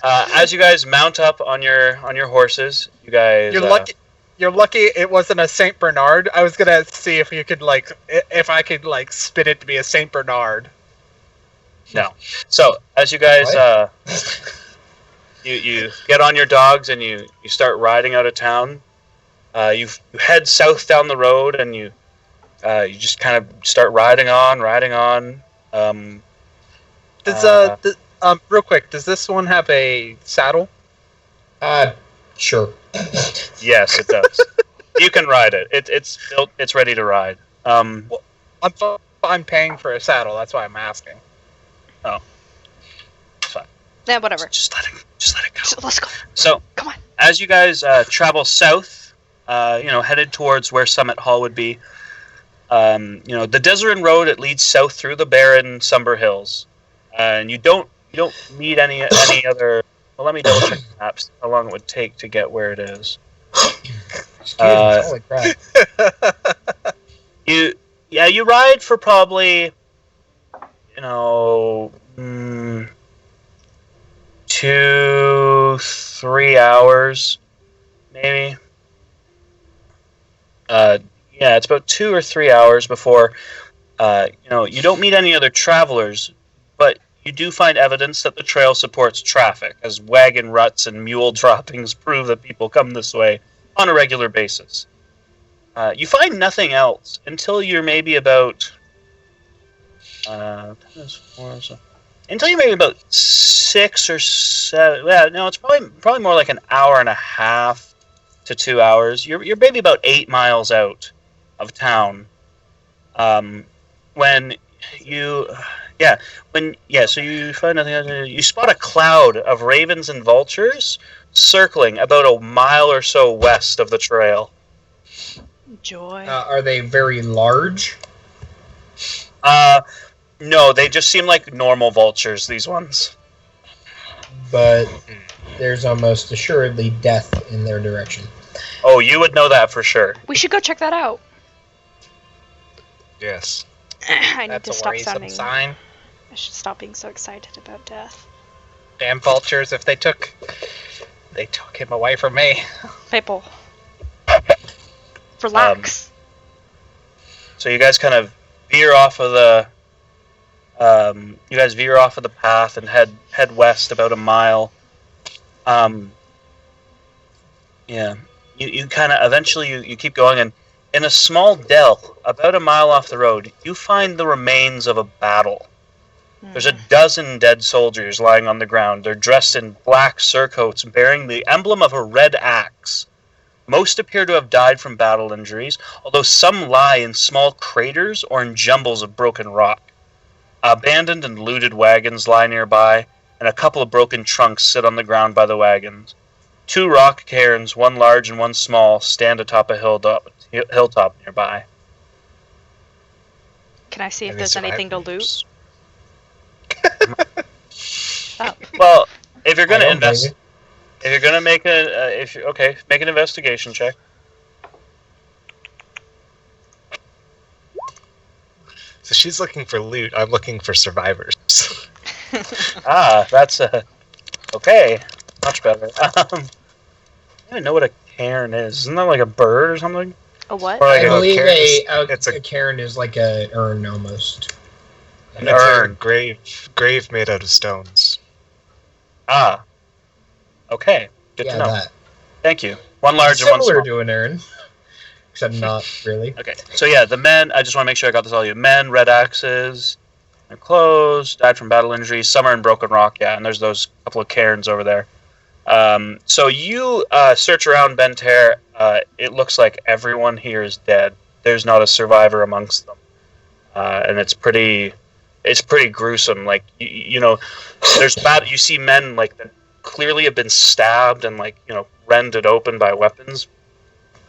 as you guys mount up on your horses, you guys. You're lucky. You're lucky it wasn't a Saint Bernard. I was gonna see if you could if I could spin it to be a Saint Bernard. No. So as you guys You get on your dogs and you start riding out of town. You head south down the road and you just kind of start riding on. Real quick, does this one have a saddle? Sure. Yes, it does. You can ride it. It's built. It's ready to ride. I'm paying for a saddle. That's why I'm asking. Yeah, whatever. Just let it go. Let's go. So, Come on. as you guys travel south, headed towards where Summit Hall would be, the Deseret Road, it leads south through the barren Sumber Hills, and you don't need any other. Well, let me double check the maps. How long it would take to get where it is? Holy crap. You ride for probably 2-3 hours, maybe. It's about 2 or 3 hours before you don't meet any other travelers, but you do find evidence that the trail supports traffic, as wagon ruts and mule droppings prove that people come this way on a regular basis. You find nothing else until you're maybe about until you're maybe about 6 or 7. Yeah, no, it's probably more like an hour and a half to 2 hours. You're maybe about 8 miles out of town. So you find nothing. You spot a cloud of ravens and vultures circling about a mile or so west of the trail. Joy. Are they very large? No, they just seem like normal vultures, these ones. But there's almost assuredly death in their direction. Oh, you would know that for sure. We should go check that out. Yes. I need That's to a stop worrisome sounding. sign. I should stop being so excited about death. Damn vultures! If they took him away from me. People, relax. So you guys kind of veer off of the. Path and head west about a mile. You kind of eventually you keep going, and in a small dell about a mile off the road, you find the remains of a battle. There's a dozen dead soldiers lying on the ground. They're dressed in black surcoats bearing the emblem of a red axe. Most appear to have died from battle injuries, although some lie in small craters or in jumbles of broken rock. Abandoned and looted wagons lie nearby, and a couple of broken trunks sit on the ground by the wagons. 2 rock cairns, one large and one small, stand atop a hilltop nearby. Can I see if Any there's anything to loot? survivors? Oh. Well, if you're going I to don't blame invest, if you're going to make make an investigation check. So she's looking for loot. I'm looking for survivors. That's okay. Much better. I don't even know what a cairn is. Isn't that like a bird or something? A what? Or like I believe it's a cairn is like a urn almost. An It's urn. a grave made out of stones. Okay. Good Yeah, to know. that. Thank you. One large and one Similar small. to an urn, except not really. Okay. So yeah, the men. I just want to make sure I got this all. You men, red axes, their clothes, died from battle injuries. Some are in broken rock. Yeah, and there's those couple of cairns over there. So you search around Bentaire. It looks like everyone here is dead. There's not a survivor amongst them, and it's pretty gruesome. Like there's you see men like that clearly have been stabbed and rended open by weapons.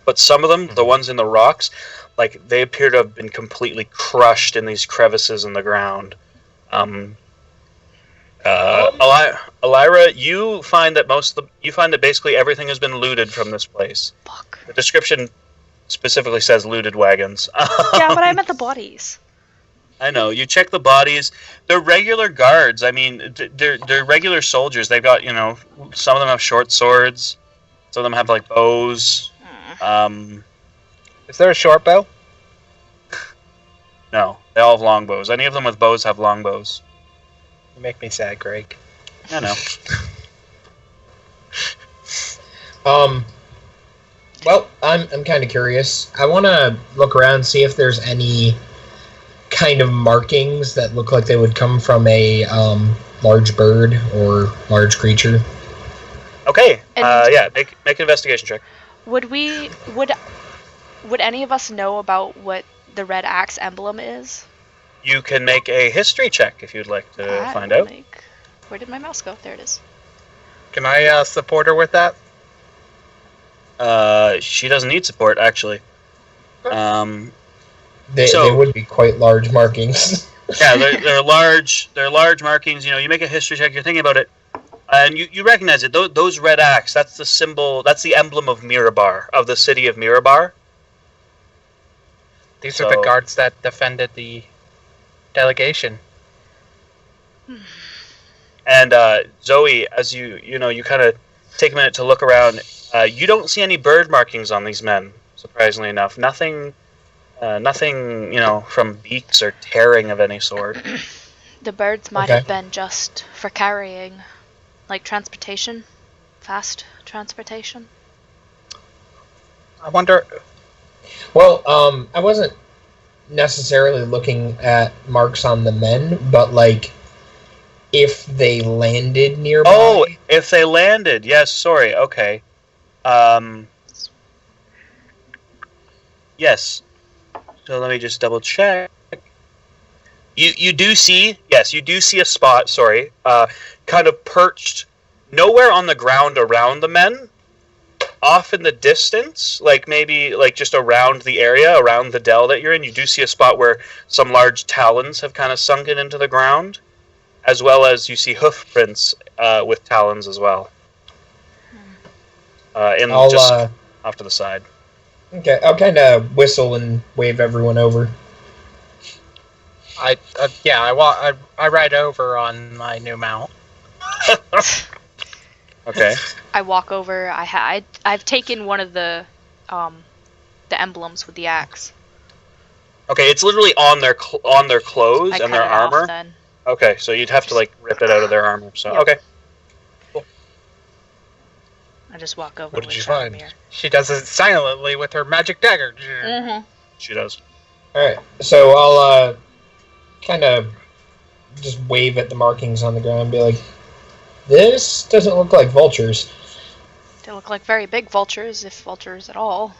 But some of them, the ones in the rocks, like they appear to have been completely crushed in these crevices in the ground. Elira, you find that basically everything has been looted from this place. Fuck. The description specifically says looted wagons. Yeah, but I meant the bodies. I know. You check the bodies. They're regular guards. I mean, they're regular soldiers. They've got, some of them have short swords. Some of them have like bows. Is there a short bow? No, they all have long bows. Any of them with bows have long bows. You make me sad, Greg. I know. Well, I'm kind of curious. I want to look around and see if there's any kind of markings that look like they would come from a large bird or large creature. Okay. And- Yeah. Make an investigation check. Would any of us know about what the red axe emblem is? You can make a history check if you'd like to I find will out. Where did my mouse go? There it is. Can I support her with that? She doesn't need support actually. They would be quite large markings. Yeah, they're large. They're large markings. You make a history check. You're thinking about it, and you recognize it. Those red axe. That's the symbol. That's the emblem of Mirabar, of the city of Mirabar. These are the guards that defended the delegation. And Zoe, as you kind of take a minute to look around, you don't see any bird markings on these men. Surprisingly enough, nothing, from beaks or tearing of any sort. The birds might have been just for carrying, like transportation, fast transportation. I wonder. Well, I wasn't necessarily looking at marks on the men, but like if they landed nearby. Oh, if they landed, yes. Sorry. Okay. Yes. So let me just double check. You do see a spot. Sorry, kind of perched nowhere on the ground around the men, off in the distance, like maybe like just around the area, around the dell that you're in. You do see a spot where some large talons have kind of sunken into the ground, as well as you see hoof prints with talons as well. Off to the side. Okay, I'll kind of whistle and wave everyone over. I ride over on my new mount. Okay. I walk over. I've taken one of the emblems with the axe. Okay, it's literally on their clothes I and cut their it off armor. then. Okay, so you'd have to like rip it out of their armor. So Yep. okay. I just walk over. What did with you find? Shadowmere. She does it silently with her magic dagger. Mm-hmm. She does. Alright, so I'll kind of just wave at the markings on the ground and be like, this doesn't look like vultures. They look like very big vultures, if vultures at all.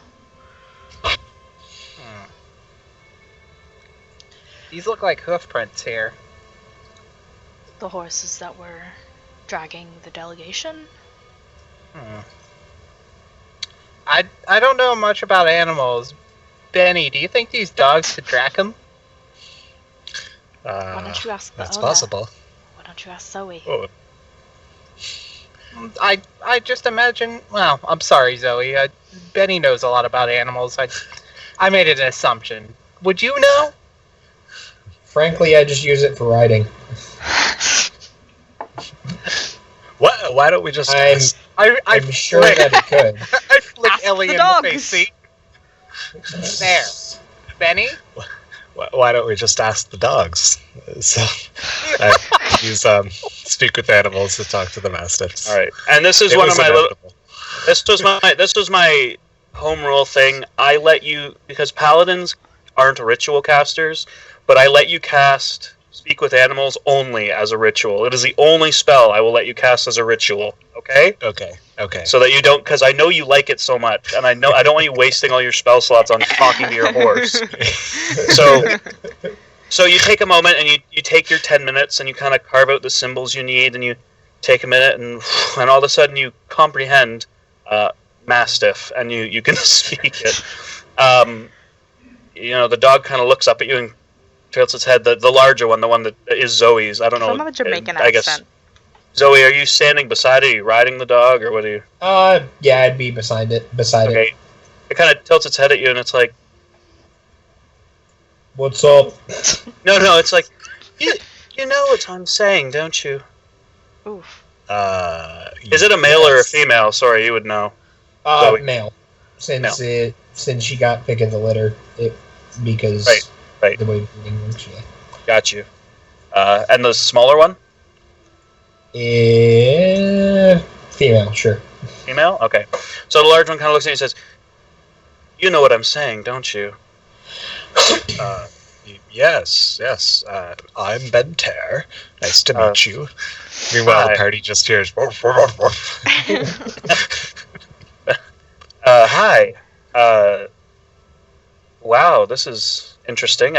These look like hoof prints here. The horses that were dragging the delegation. I don't know much about animals. Benny, do you think these dogs could track them? Why don't you ask That's Ona? possible. Why don't you ask Zoe? Oh, I just imagine. Well, I'm sorry, Zoe. Benny knows a lot about animals. I made an assumption. Would you know? Frankly, I just use it for riding. what? Why don't we just? I'm sure that it could. I flick Ask Ellie the in dogs. the face. See? There, Benny. Why don't we just ask the dogs? So I use speak with animals to talk to the mastiffs. All right, and this is It one was of my inevitable. This was my home rule thing. I let you, because paladins aren't ritual casters, but I let you cast speak with animals only as a ritual. It is the only spell I will let you cast as a ritual. Okay. Okay. So that you don't, because I know you like it so much, and I don't want you wasting all your spell slots on talking to your horse. So you take a moment and you take your 10 minutes and you kind of carve out the symbols you need, and you take a minute and all of a sudden you comprehend mastiff, and you can speak it. The dog kind of looks up at you and tilts its head. The larger one, the one that is Zoe's. I don't know. Some of a Jamaican I guess. accent. Zoe, are you standing beside it? Are you riding the dog, or what are you? Yeah, I'd be beside it. Okay. It kind of tilts its head at you, and it's like, What's up? no, it's like, you know what I'm saying, don't you? Oof. Is it a male or a female? Sorry, you would know. Zoe. Male. Since Male. since she got pick of the litter, because Right. the way breeding works. Yeah. Got you. And the smaller one? Female, sure. Female? Okay. So the large one kind of looks at you and says, "You know what I'm saying, don't you?" Yes. I'm Bentair. Nice to Uh, meet you. Meanwhile, hi. the party just hears. Woof, woof, woof. Hi. Wow, this is interesting.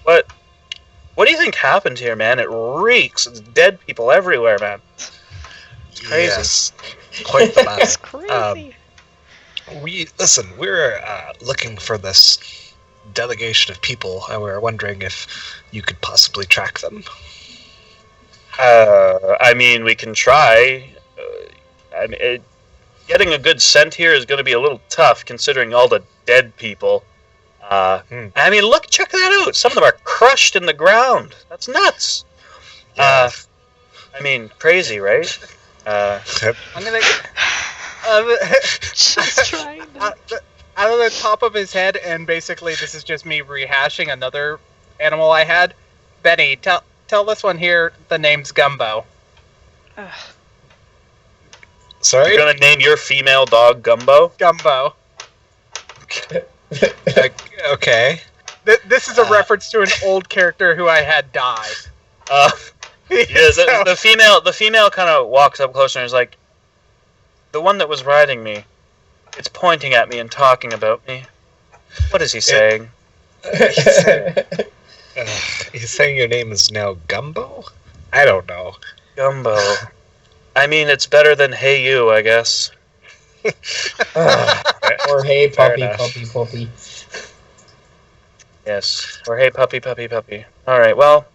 What do you think happened here, man? It reeks. It's dead people everywhere, man. It's crazy. Yes, quite the matter. It's crazy. We're looking for this delegation of people, and we were wondering if you could possibly track them. I mean, we can try. Getting a good scent here is going to be a little tough, considering all the dead people. I mean, check that out. Some of them are crushed in the ground. That's nuts. Yeah. I mean, crazy, right? I'm gonna Just trying to. out of the top of his head, and basically this is just me rehashing another animal I had. Benny, tell this one here the name's Gumbo. Ugh. Sorry. You're gonna name your female dog Gumbo? Gumbo. Okay. This is a reference to an old character who I had die. Yeah, So- the female kind of walks up closer and is like, "The one that was riding me, it's pointing at me and talking about me. What is he saying?" He's saying your name is now Gumbo? I don't know. Gumbo. I mean, it's better than "Hey you," I guess. Or hey, Fair puppy, enough. puppy. Yes. Or "Hey puppy, puppy, puppy." All right. Well,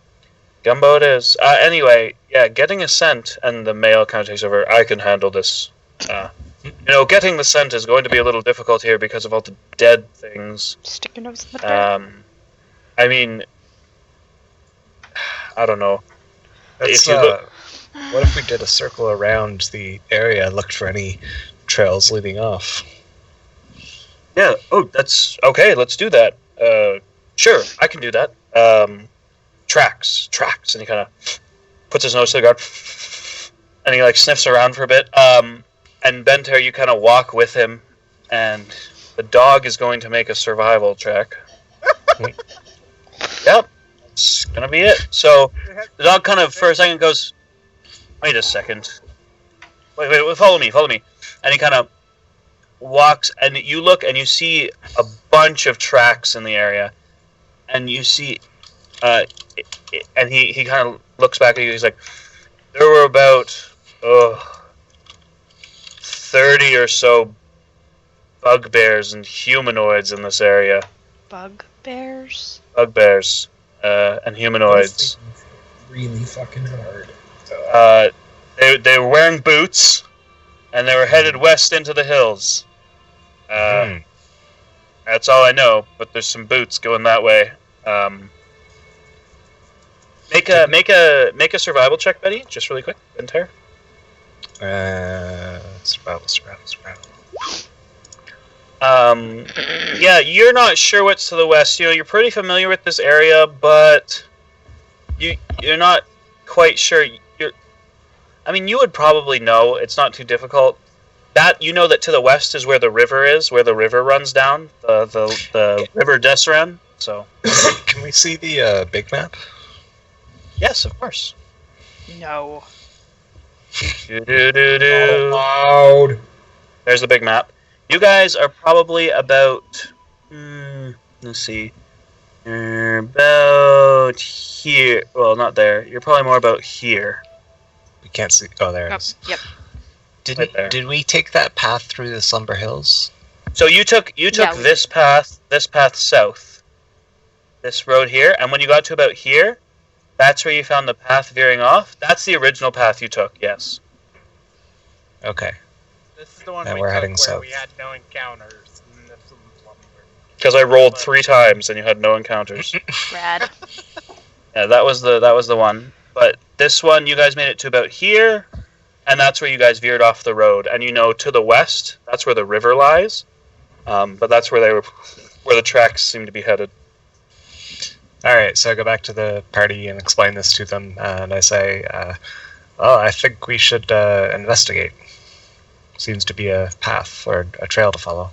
Gumbo it is. Anyway, yeah, getting a scent, and the male kind of takes over. I can handle this. Getting the scent is going to be a little difficult here because of all the dead things. Stick your nose in the dirt. I mean, I don't know. That's, If you look- what if we did a circle around the area and looked for any trails leading off? Yeah. Oh, that's okay. Let's do that. Sure, I can do that. Tracks, and he kind of puts his nose to the ground, and he like sniffs around for a bit. And Bentair, you kind of walk with him, and the dog is going to make a survival check. Yep, that's gonna be it. So the dog kind of for a second goes, "Wait a second. Wait, follow me. And he kind of walks, and you look and you see a bunch of tracks in the area, and you see, and he kind of looks back at you. He's like, "There were about 30 or so bugbears and humanoids in this area. Bugbears? Bugbears and humanoids. Really fucking hard. They were wearing boots, and they were headed west into the hills. That's all I know, but there's some boots going that way. Make a survival check, Betty, just really quick. Bentair. Survival. Yeah, you're not sure what's to the west. You're pretty familiar with this area, but you're not quite sure. You would probably know. It's not too difficult. That that to the west is where the river is, where the river runs down, the River Desran. So, Can we see the big map? yes, of course. No. Do-do-do-do. Loud. There's the big map. You guys are probably about. Let's see. You're about here. Well, not there. You're probably more about here. We can't see. Oh, there it Oh, is. yep. Right there. Did we take that path through the Slumber Hills? So you took Yeah, we this path south, this road here, and when you got to about here, that's where you found the path veering off. That's the original path you took. Yes. Okay. This is the one And we we're took heading where south. we had no encounters. And this was Slumber. Because I rolled 3 times and you had no encounters. Rad. Yeah, that was the one. But this one, you guys made it to about here, and that's where you guys veered off the road. And to the west, that's where the river lies. But that's where where the tracks seem to be headed. All right. So I go back to the party and explain this to them, and I say, Oh, I think we should investigate. Seems to be a path or a trail to follow.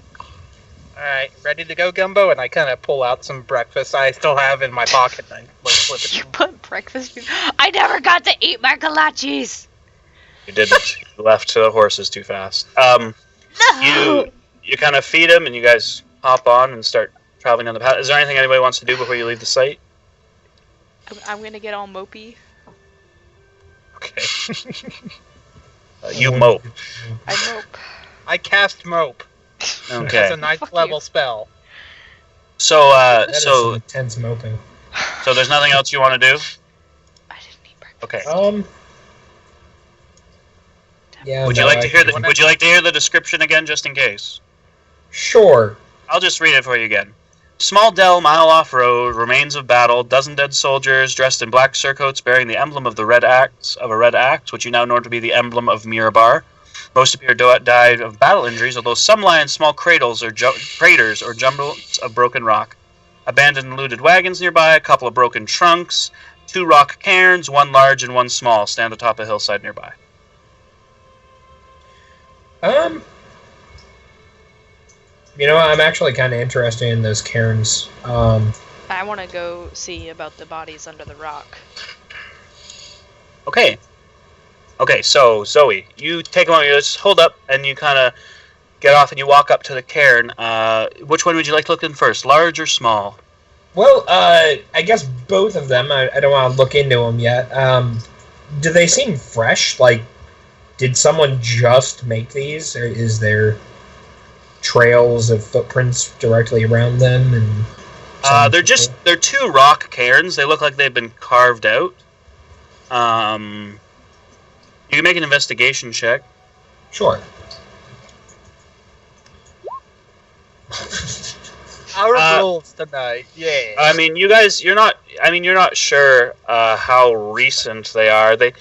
Alright, ready to go, Gumbo? And I kind of pull out some breakfast I still have in my pocket. And I flip it. You put breakfast food. I never got to eat my kolaches. You didn't. You left the horses too fast. No. You kind of feed them, and you guys hop on and start traveling down the path. Is there anything anybody wants to do before you leave the site? I'm gonna get all mopey. Okay. You mope. I mope. I cast Mope. Okay. That's a ninth Fuck level you. spell. So, That is some so intense moping. there's nothing else you want to do? I didn't eat breakfast. Okay. Yeah. Would you no, like to hear I- Would you like to hear the description again, just in case? Sure. I'll just read it for you again. Small dell, mile off road, remains of battle, dozen dead soldiers dressed in black surcoats bearing the emblem of a red axe, which you now know to be the emblem of Mirabar. Most appear died of battle injuries, although some lie in small craters or jumbles of broken rock. Abandoned and looted wagons nearby, a couple of broken trunks, 2 rock cairns, one large and one small, stand atop a hillside nearby. You know, I'm actually kind of interested in those cairns. I want to go see about the bodies under the rock. Okay. Okay, so Zoe, you take a moment, you just hold up, and you kind of get off and you walk up to the cairn. Which one would you like to look in first, large or small? Well, I guess both of them. I don't want to look into them yet. Do they seem fresh? Like, did someone just make these, or is there trails of footprints directly around them? And They're 2 rock cairns. They look like they've been carved out. You can make an investigation check. Sure. Our rules tonight, yeah. I mean, you're not sure how recent they are. They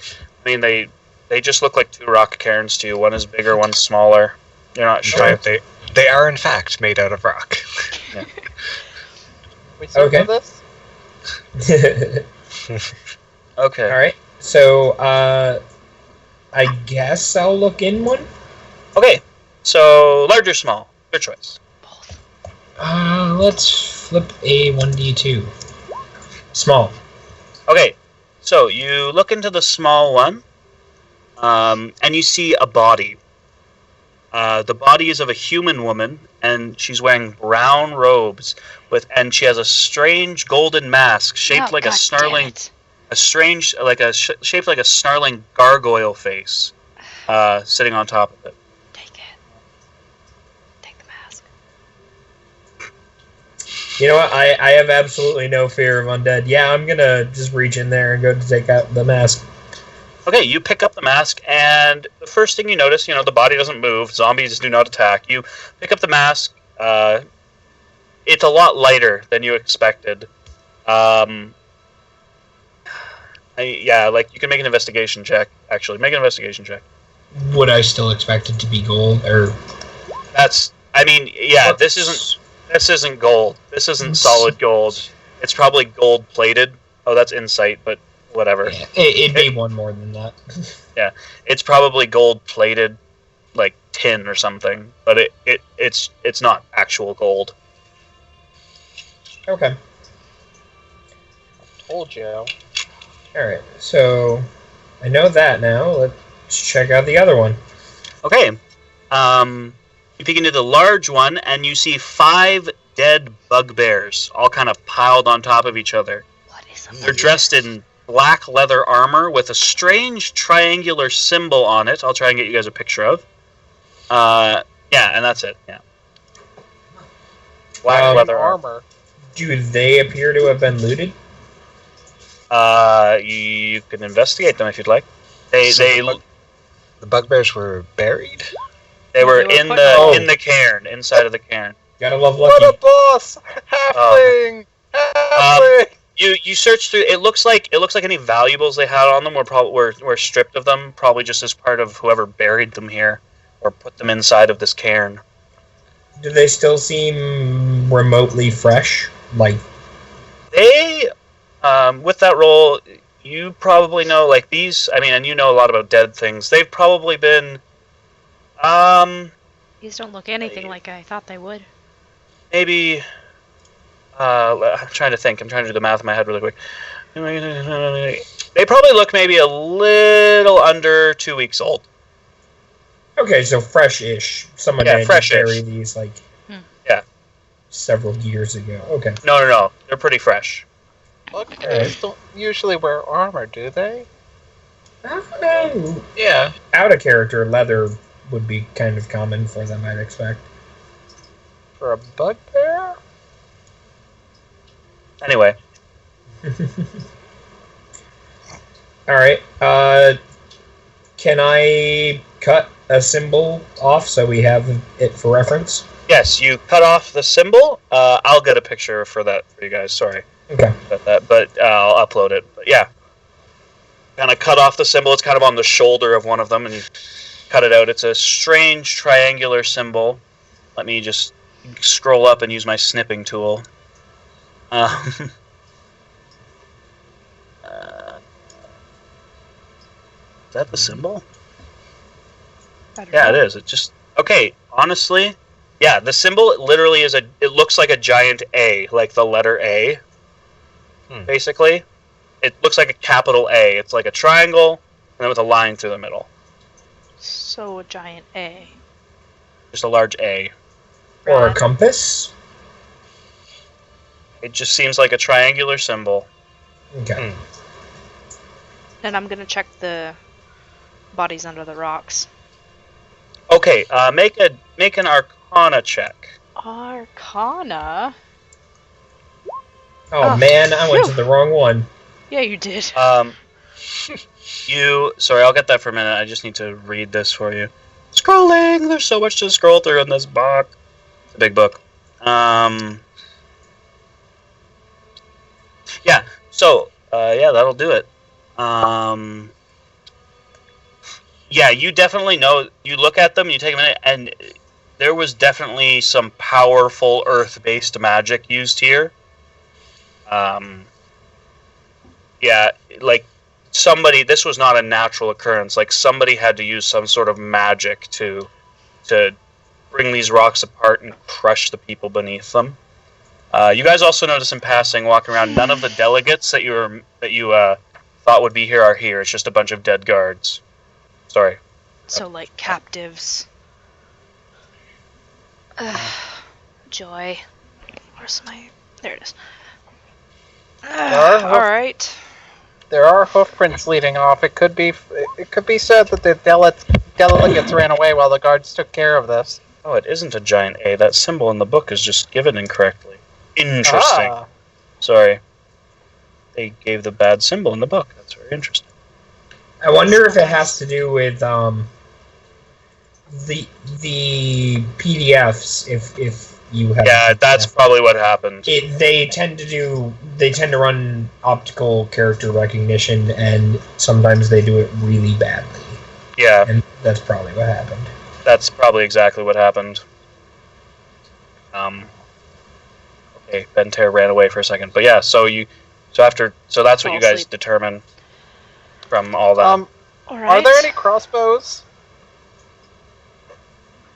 just look like 2 rock cairns to you. One is bigger, one's smaller. You're not sure. Okay. They are in fact made out of rock. We circle Okay. this? Okay. All right. So, I guess I'll look in one. Okay. So, large or small? Your choice. Let's flip a 1d2. Small. Okay. So, you look into the small one, and you see a body. The body is of a human woman, and she's wearing brown robes and she has a strange golden mask shaped like a snarling, shaped like a snarling gargoyle face, sitting on top of it. Take it. Take the mask. You know what? I have absolutely no fear of undead. Yeah, I'm gonna just reach in there and go to take out the mask. Okay, you pick up the mask, and the first thing you notice, the body doesn't move. Zombies do not attack. You pick up the mask. It's a lot lighter than you expected. You can make an investigation check. Actually, make an investigation check. Would I still expect it to be gold or? This isn't gold. This isn't solid gold. It's probably gold plated. Oh, that's insight, but whatever. Yeah, it'd be one more than that. Yeah, it's probably gold plated, like tin or something. But it's not actual gold. Okay. Told you. All right. So I know that now. Let's check out the other one. Okay. You peek into the large one, and you see 5 dead bugbears, all kind of piled on top of each other. What is They're dressed in black leather armor with a strange triangular symbol on it. I'll try and get you guys a picture of. And that's it. Yeah. Black leather armor. Do they appear to have been looted? You can investigate them if you'd like. The bugbears were buried? They were They were in put- the in the cairn, inside of the cairn. Gotta love What lucky. a boss! Halfling! Halfling! You search through. It looks like any valuables they had on them were stripped of them, probably just as part of whoever buried them here or put them inside of this cairn. Do they still seem remotely fresh? Like, They, with that roll, you probably know, like, these, I mean, and you know a lot about dead things. They've probably been, These don't look anything like I thought they would. maybe, I'm trying to think. I'm trying to do the math in my head really quick. They probably look maybe a little under 2 weeks old. Okay, so fresh-ish. Someone Yeah, had fresh-ish. buried these like Yeah. several years ago. Okay. No. They're pretty fresh. Bugbears don't usually wear armor, do they? Yeah. Out of character, leather would be kind of common for them, I'd expect. For a bugbear? Anyway, All right. Can I cut a symbol off so we have it for reference? yes, you cut off the symbol. I'll get a picture for that for you guys. Sorry Okay. about that, but I'll upload it. But yeah, kind of cut off the symbol. It's kind of on the shoulder of one of them, and you cut it out. It's a strange triangular symbol. Let me just scroll up and use my snipping tool. Is that the symbol? I don't Yeah, know. it is. It just okay. Honestly, yeah, the symbol literally is it looks like a giant A, like the letter A. Basically, it looks like a capital A. It's like a triangle, and then with a line through the middle. So a giant A. Just a large A. Or a Right. compass? It just seems like a triangular symbol. Okay. And I'm gonna check the bodies under the rocks. Okay, make an Arcana check. Arcana? Oh, Oh, man, I went to phew. the wrong one. Yeah, you did. Sorry, I'll get that for a minute. I just need to read this for you. Scrolling. There's so much to scroll through in this book. It's a big book. Yeah. So, yeah, that'll do it. Yeah, you definitely know. You look at them, you take a minute, and there was definitely some powerful Earth-based magic used here. Yeah, like somebody. This was not a natural occurrence. Like somebody had to use some sort of magic to bring these rocks apart and crush the people beneath them. You guys also notice in passing, walking around, none of the delegates that you thought would be here are here. It's just a bunch of dead guards. Sorry. So, like, captives. Joy. Where's my... There it is. are- Alright. There are hoof prints leading off. It could be said that the delegates ran away while the guards took care of this. Oh, it isn't a giant A. That symbol in the book is just given incorrectly. Interesting. Ah, Sorry. They gave the bad symbol in the book. That's very interesting. I wonder if it has to do with the PDFs. If you have Yeah, that's probably what happened. they tend to run optical character recognition, and sometimes they do it really badly, Yeah, and that's probably what happened. that's probably exactly what happened. Okay, Bentair ran away for a second. But yeah, so that's what Fall you guys asleep. determine from all that. Alright. are there any crossbows?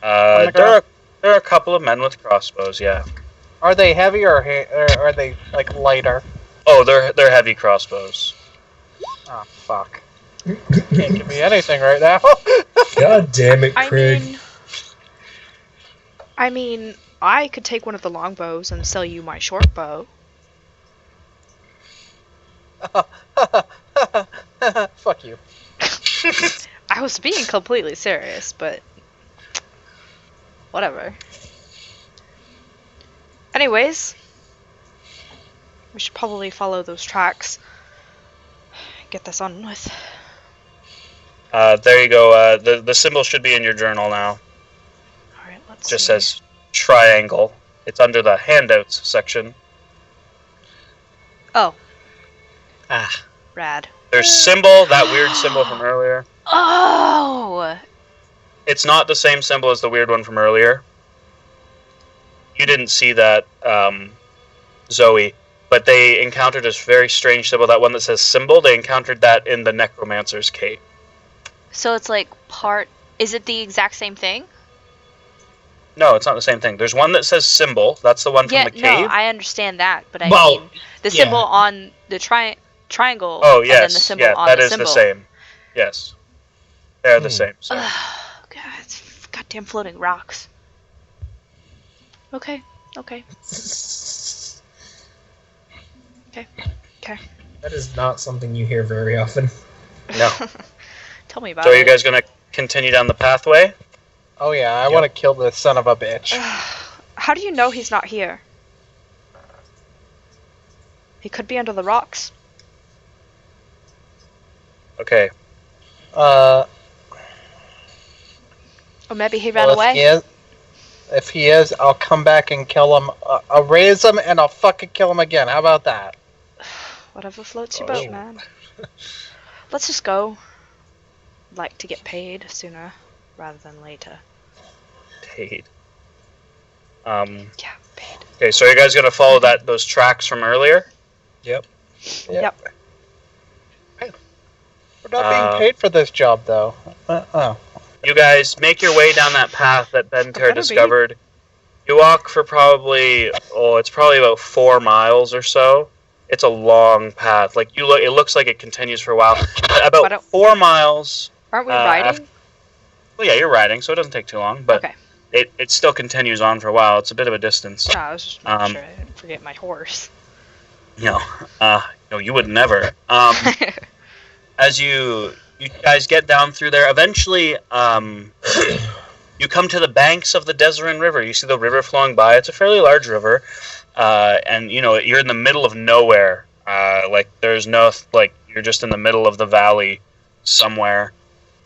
on the There are a couple of men with crossbows, yeah. Are they heavy or are they like lighter? Oh, they're heavy crossbows. Oh fuck! Can't give me anything right now. God damn it, Craig. I mean, I could take one of the longbows and sell you my short bow. Fuck you. I was being completely serious, but whatever. Anyways, we should probably follow those tracks. Get this on with. There you go. The symbol should be in your journal now. Alright, let's It just see. says triangle. It's under the handouts section. Oh, Ah. rad. There's symbol, that weird symbol from earlier. Oh! It's not the same symbol as the weird one from earlier. You didn't see that, Zoe, but but they encountered a very strange symbol. That one that says symbol, they encountered that in the necromancer's cave. So it's like part. Is it the exact same thing? No, it's not the same thing. There's one that says symbol. That's the one from Yeah, the cave. no, I understand that, but I Well, mean the yeah. symbol on the triangle. Oh, And then the yes. symbol Yeah, on that the is symbol. the same. Yes. They're the same. So. Oh, God, it's goddamn floating rocks. Okay. That is not something you hear very often. No. Tell me about So are it. you guys going to continue down the pathway? Oh yeah, I Yep. want to kill this son of a bitch. How do you know he's not here? He could be under the rocks. Okay. Well, Or maybe he ran if away. if he is, I'll come back and kill him. I'll raise him and I'll fucking kill him again. How about that? Whatever floats your Oh. boat, man. Let's just go. I'd like to get paid sooner rather than later. Paid. Yeah, paid. Okay, so are you guys going to follow those tracks from earlier? Yep. We're not being paid for this job, though. Oh. You guys make your way down that path that better Bentair be. discovered. You walk for probably, it's probably about 4 miles or so. It's a long path. Like it looks like it continues for a while. But Why about don't- 4 miles. Aren't we Uh, riding? Well, yeah, you're riding, so it doesn't take too long. But Okay. it still continues on for a while. It's a bit of a distance. No, I was just making um, sure I didn't forget my horse. No, you would never. As you guys get down through there, eventually, you come to the banks of the Deseret River. You see the river flowing by. It's a fairly large river, and you're in the middle of nowhere. There's no you're just in the middle of the valley somewhere.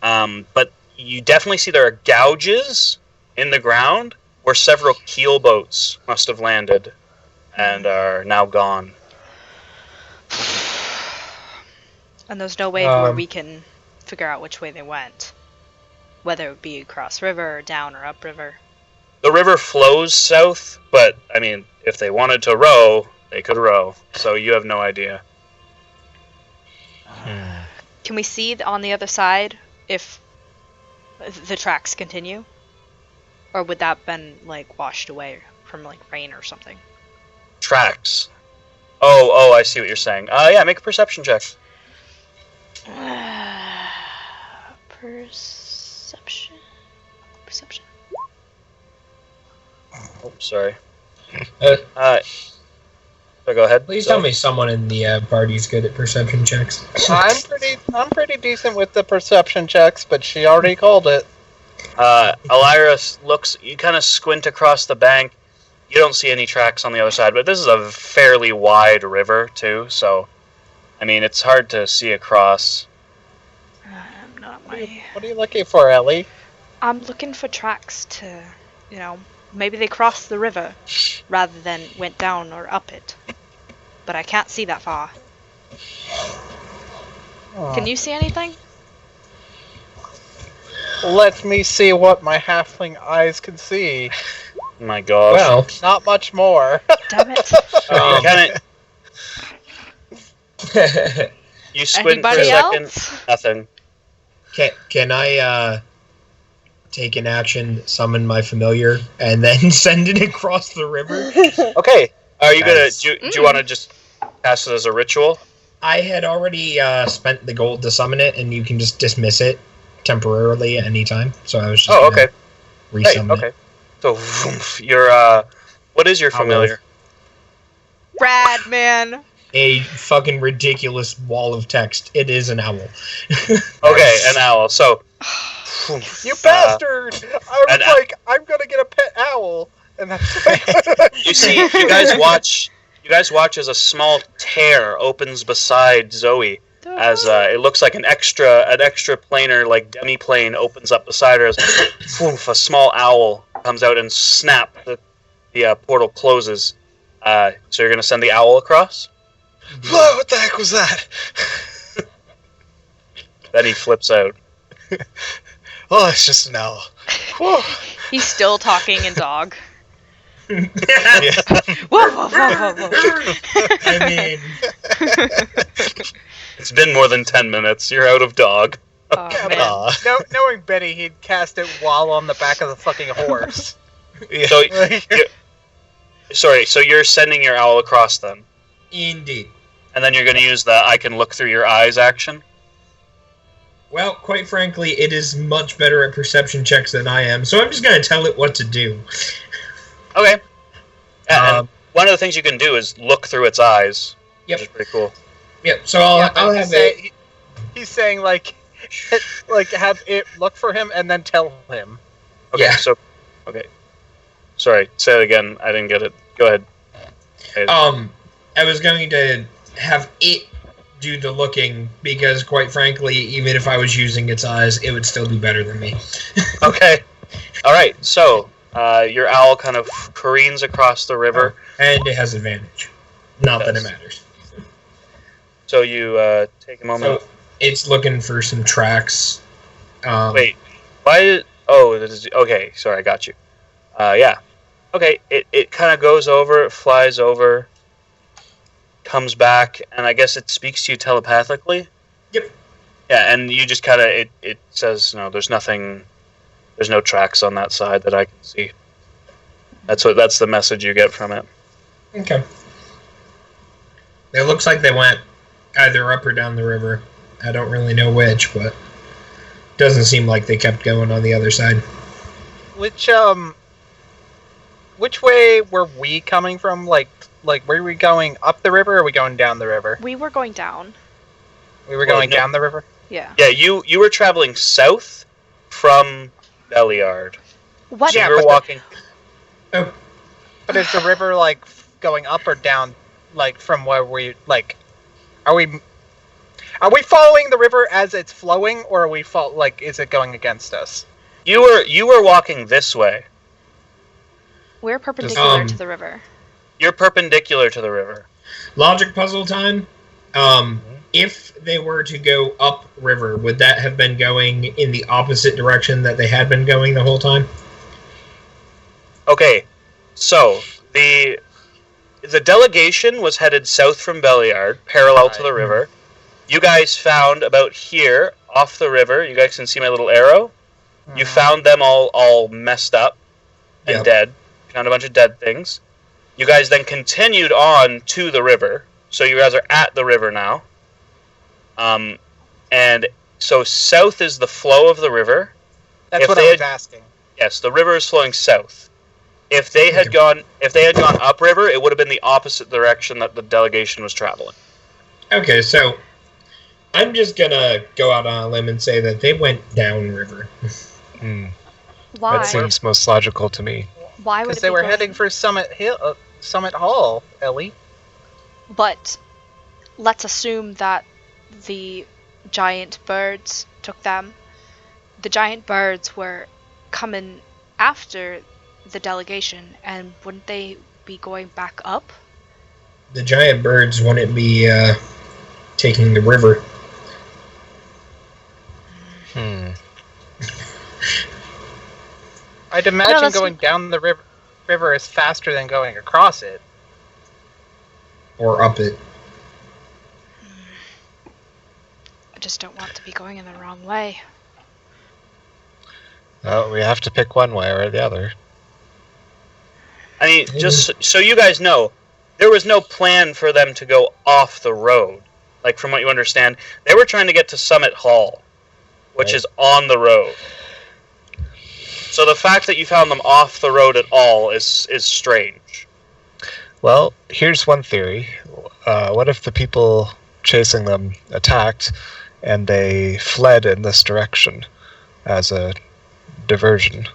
But you definitely see there are gouges in the ground where several keel boats must have landed and are now gone. And there's no way where Um, we can figure out which way they went. Whether it would be across river, or down, or upriver. The river flows south, but I mean, if they wanted to row, they could row. So you have no idea. Can we see on the other side if the tracks continue? Or would that been washed away from rain or something? Tracks. Oh, I see what you're saying. Yeah, make a perception check. Perception. Oh, sorry. Uh, So go ahead. Please So- tell me someone in the party's good at perception checks. I'm pretty decent with the perception checks, but she already called it. Elira looks. You kind of squint across the bank. You don't see any tracks on the other side, but this is a fairly wide river too. So, I mean, it's hard to see across. Not What my. are you looking for, Ellie? I'm looking for tracks to, maybe they crossed the river rather than went down or up it. But I can't see that far. Can you see anything? Let me see what my halfling eyes can see. My gosh. Well, Not much more. Damn it. You kind of you squint for a Anybody second. else? Nothing. can I take an action, summon my familiar, and then send it across the river? Okay. Are you gonna? Nice. Do you want to just cast it as a ritual? I had already spent the gold to summon it, and you can just dismiss it temporarily at any time. So I was just Oh, gonna okay. Hey, resummon okay. it. So you're what is your I will. familiar? Brad, man. A fucking ridiculous wall of text. It is an owl. Okay, an owl. So You bastard! I and- was like, I'm gonna get a pet owl, and that's you see, you guys watch as a small tear opens beside Zoe. As it looks like an extra planar demi-plane opens up beside her as a small owl comes out and snap the portal closes. So you're gonna send the owl across? Whoa, what the heck was that? Then he flips out. Oh, it's just an owl. Whew. He's still talking in dog. Yeah. Whoa, whoa, whoa, whoa, whoa. I mean, It's been more than 10 minutes. You're out of dog. Oh, Yeah, man. Knowing Betty, he'd cast it while on the back of the fucking horse. Yeah. So, Like, sorry, so you're sending your owl across then? indeed. And then you're going to use the I can look through your eyes action? Well, quite frankly, it is much better at perception checks than I am, so I'm just going to tell it what to do. Okay. And Um, one of the things you can do is look through its eyes, Yep. which is pretty cool. Yep, so I'll have it. He's saying like have it look for him and then tell him. Okay, Yeah. so... Okay. Sorry, say it again. I didn't get it. Go ahead. Okay. I was going to have it do the looking because, quite frankly, even if I was using its eyes, it would still do better than me. Okay. All right. So your owl kind of careens across the river. And it has advantage. Not that it Yes. matters. So you take a moment. So it's looking for some tracks. Wait. Why did? Oh, this is, okay. Sorry, I got you. Yeah. Okay. It kind of goes over. It flies over. Comes back, and I guess it speaks to you telepathically. Yep. Yeah, and you just kind of it says there's nothing. There's no tracks on that side that I can see. That's the message you get from it. Okay. It looks like they went either up or down the river. I don't really know which, but doesn't seem like they kept going on the other side. Which way were we coming from? Like were we going up the river or were we going down the river? We were going down. We were Well, going no. down the river? Yeah. Yeah, you were traveling south from Belliard. What? So Yeah, you were but walking. But is the river like going up or down like from where we like are we following the river as it's flowing or are we is it going against us? You were walking this way. We're perpendicular Um, to the river. You're perpendicular to the river. Logic puzzle time. If they were to go up river, would that have been going in the opposite direction that they had been going the whole time? Okay, so the delegation was headed south from Belliard, parallel to the river. You guys found about here off the river. You guys can see my little arrow. You found them all messed up and Yep. dead. Found a bunch of dead things. You guys then continued on to the river. So you guys are at the river now. And so south is the flow of the river. That's If what they I was had- asking. Yes, the river is flowing south. If they had gone upriver, it would have been the opposite direction that the delegation was traveling. Okay, so I'm just gonna go out on a limb and say that they went down river. Why? That seems most logical to me. Why would Because it they be were going- heading for Summit Hall, Ellie. But let's assume that the giant birds took them. The giant birds were coming after the delegation, and wouldn't they be going back up? The giant birds wouldn't be taking the river. I'd imagine that's- going down the river is faster than going across it. Or up it. I just don't want to be going in the wrong way. Well, we have to pick one way or the other. I mean, just so you guys know, there was no plan for them to go off the road. Like, from what you understand, they were trying to get to Summit Hall, which Right. is on the road. So the fact that you found them off the road at all is strange. Well, here's one theory. What if the people chasing them attacked and they fled in this direction as a diversion?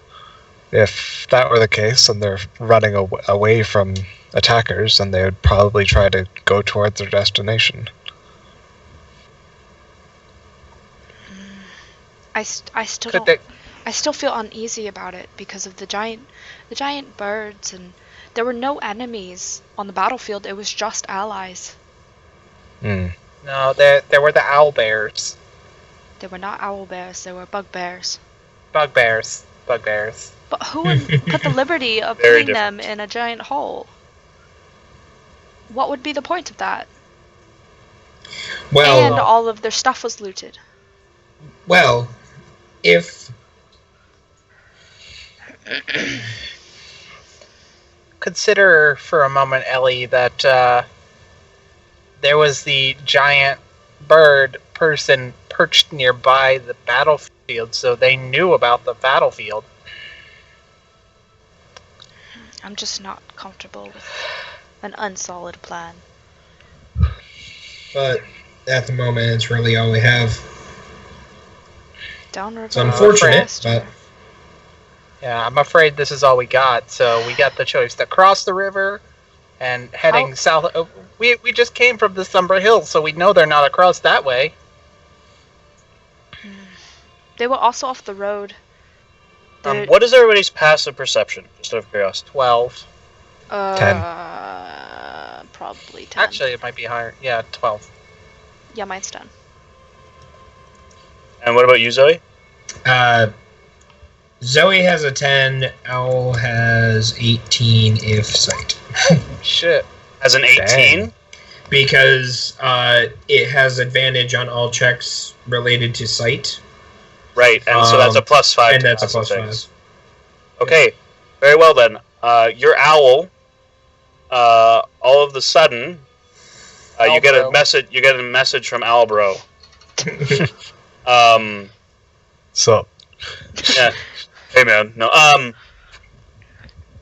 If that were the case and they're running away from attackers, then they would probably try to go towards their destination. I still Could don't. they? I still feel uneasy about it because of the giant birds, and there were no enemies on the battlefield. It was just allies. No, there were the owl bears, They were not owl bears. They were bugbears. bugbears. bugbears. But who would put the liberty of Very putting them in a giant hole? What would be the point of that? Well, And all of their stuff was looted. well, if Consider for a moment, Ellie, that there was the giant bird person perched nearby the battlefield, so they knew about the battlefield. I'm just not comfortable with an unsolid plan. but at the moment, it's really all we have. Downriver. It's unfortunate, faster. but Yeah, I'm afraid this is all we got. So we got the choice to cross the river and heading south. We just came from the Sombra Hills, so we know they're not across that way. They were also off the road. They're- What is everybody's passive perception? Just out of curiosity. 12. 10. Probably 10. Actually, it might be higher. Yeah, 12. Yeah, mine's 10. And what about you, Zoe? Zoe has a 10. Owl has 18 if sight. Shit. As an 18? Dang. Because it has advantage on all checks related to sight. Right, and so that's a +5. And to that's a passive +5. things. Okay, very well then. Your owl, all of the sudden, you get a Owlbro. message. You get a message from Owlbro. So, Yeah. Hey man, no.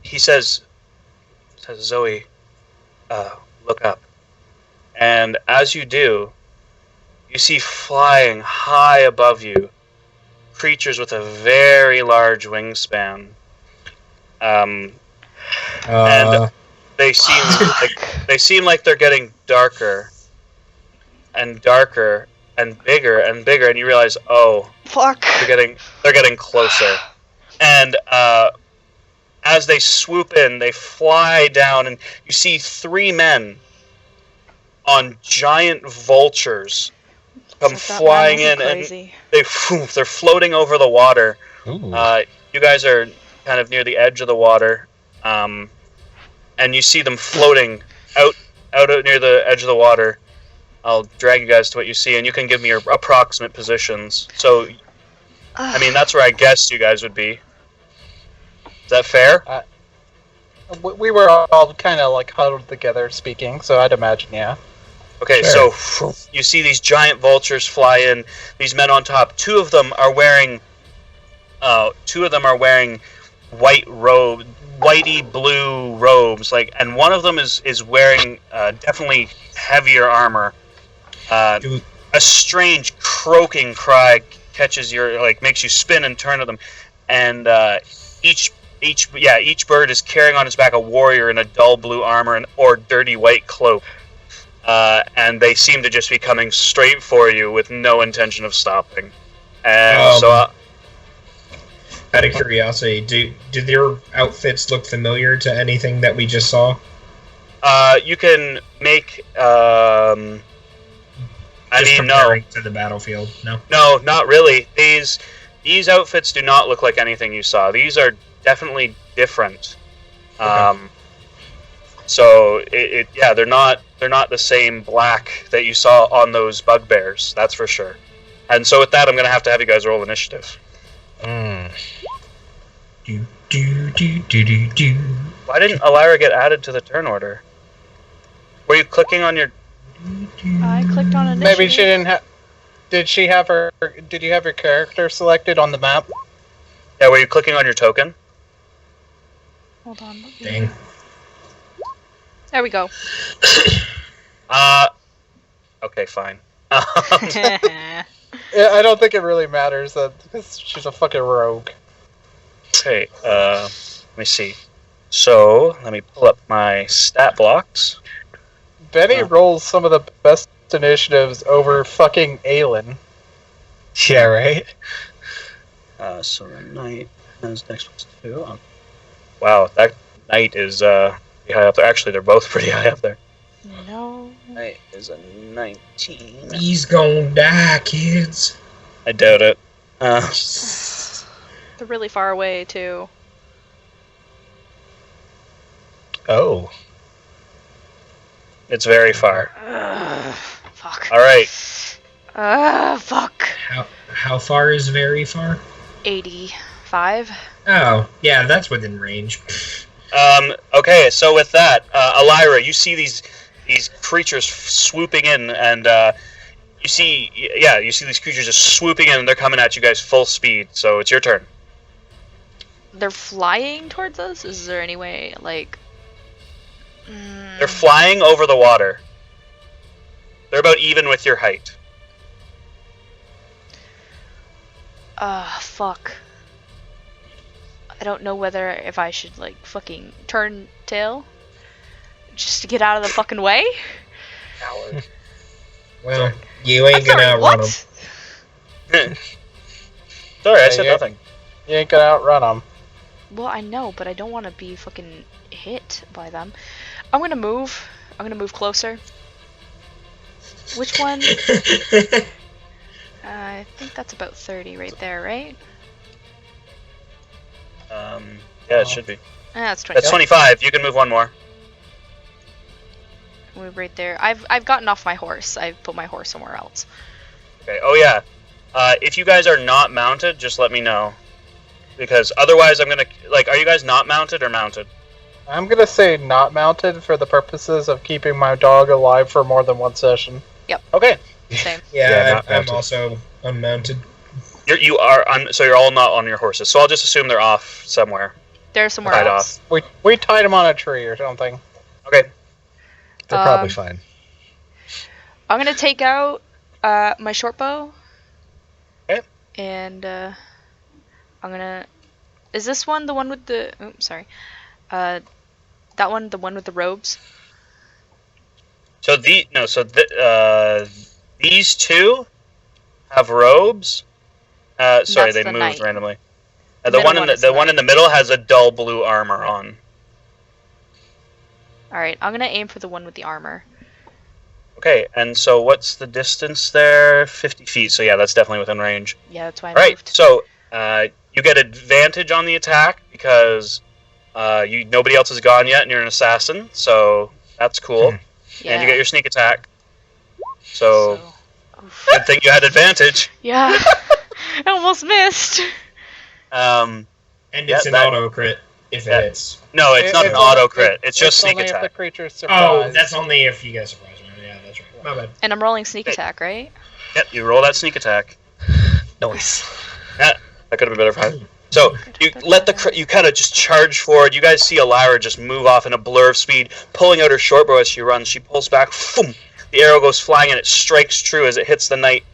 He says, Zoe, look up, and as you do, you see flying high above you creatures with a very large wingspan. And they seem like they're getting darker and darker and bigger, and you realize, oh, Fuck. they're getting closer. And as they swoop in, they fly down, and you see 3 men on giant vultures come Except that flying man in, wasn't and crazy. they're floating over the water. ooh. You guys are kind of near the edge of the water, and you see them floating out near the edge of the water. I'll drag you guys to what you see, and you can give me your approximate positions. So, I mean, that's where I guess you guys would be. Is that fair? We were all kind of like huddled together speaking, so I'd imagine, yeah. Okay, Sure. so you see these giant vultures fly in. These men on top. Two of them are wearing whitey blue robes. And one of them is wearing definitely heavier armor. A strange croaking cry catches makes you spin and turn to them, and each bird is carrying on its back a warrior in a dull blue armor or dirty white cloak. And they seem to just be coming straight for you with no intention of stopping. And out of curiosity, do their outfits look familiar to anything that we just saw? you can make. Comparing to the battlefield. No, not really. These outfits do not look like anything you saw. These are definitely different. Okay. So they're not the same black that you saw on those bugbears. That's for sure. And so with that, I'm gonna have you guys roll initiative. Mm. Do. Why didn't Elira get added to the turn order? Were you clicking on your? I clicked on initiative. Maybe she didn't have. Did you have your character selected on the map? Yeah, were you clicking on your token? Hold on. Dang. There we go. Okay, fine. Yeah, I don't think it really matters because she's a fucking rogue. Okay, let me see. So, let me pull up my stat blocks. Benny rolls some of the best initiatives over fucking Aelin. Yeah, right? So the knight has next plus 2. Wow, that knight is pretty high up there. Actually, they're both pretty high up there. No. Knight is a 19. He's gonna die, kids. I doubt it. They're They're really far away too. Oh. It's very far. Fuck. All right. Fuck. How far is very far? 85. Oh, yeah, that's within range. Okay, so with that, Elira, you see these creatures swooping in, and you see these creatures just swooping in, and they're coming at you guys full speed. So it's your turn. They're flying towards us? Is there any way, like... They're flying over the water. They're about even with your height. Fuck. I don't know whether if I should, like, fucking turn tail just to get out of the fucking way. Coward. Well, you ain't I'm sorry, gonna outrun what? them. Sorry, I said nothing. You ain't gonna outrun them. Well, I know, but I don't want to be fucking hit by them. I'm gonna move. I'm gonna move closer. Which one? I think that's about 30 right there, right? Yeah, it should be. That's 20. That's 25. You can move one more. Move right there. I've gotten off my horse. I've put my horse somewhere else. Okay. Oh yeah. If you guys are not mounted, just let me know. Because otherwise, I'm gonna are you guys not mounted or mounted? I'm gonna say not mounted for the purposes of keeping my dog alive for more than one session. Okay. Same. Yeah, not I'm mounted. also unmounted. You are so you're all not on your horses. So I'll just assume they're off somewhere. They're somewhere Tied else. We tied him on a tree or something. Okay. They're probably fine. I'm gonna take out my short bow. Okay. And I'm gonna. Is this one the one with the? Oops, sorry. That one, the one with the robes. So these two have robes. Sorry, That's they the moved knight. randomly. The The middle one in one the is the one in the middle has a dull blue armor on. All right, I'm gonna aim for the one with the armor. Okay, and so what's the distance there? 50 feet. So yeah, that's definitely within range. Yeah, that's why I All right, moved. so you get advantage on the attack because nobody else has gone yet, and you're an assassin. So that's cool. Yeah. And you get your sneak attack. So Oof. good thing you had advantage. Yeah. I almost missed. Um, And Yeah, it's an that- auto crit if that- it hits. No, it's not an auto crit. It's just sneak only if the attack. creature's Oh, surprised. that's only if you get surprised. Yeah, that's right. My bad. And I'm rolling sneak Okay. attack, right? Yep, you roll that sneak attack. Nice. That could have been better for him. So you let you kind of just charge forward. You guys see Elira just move off in a blur of speed, pulling out her short bow as she runs. She pulls back. Boom! The arrow goes flying and it strikes true as it hits the knight.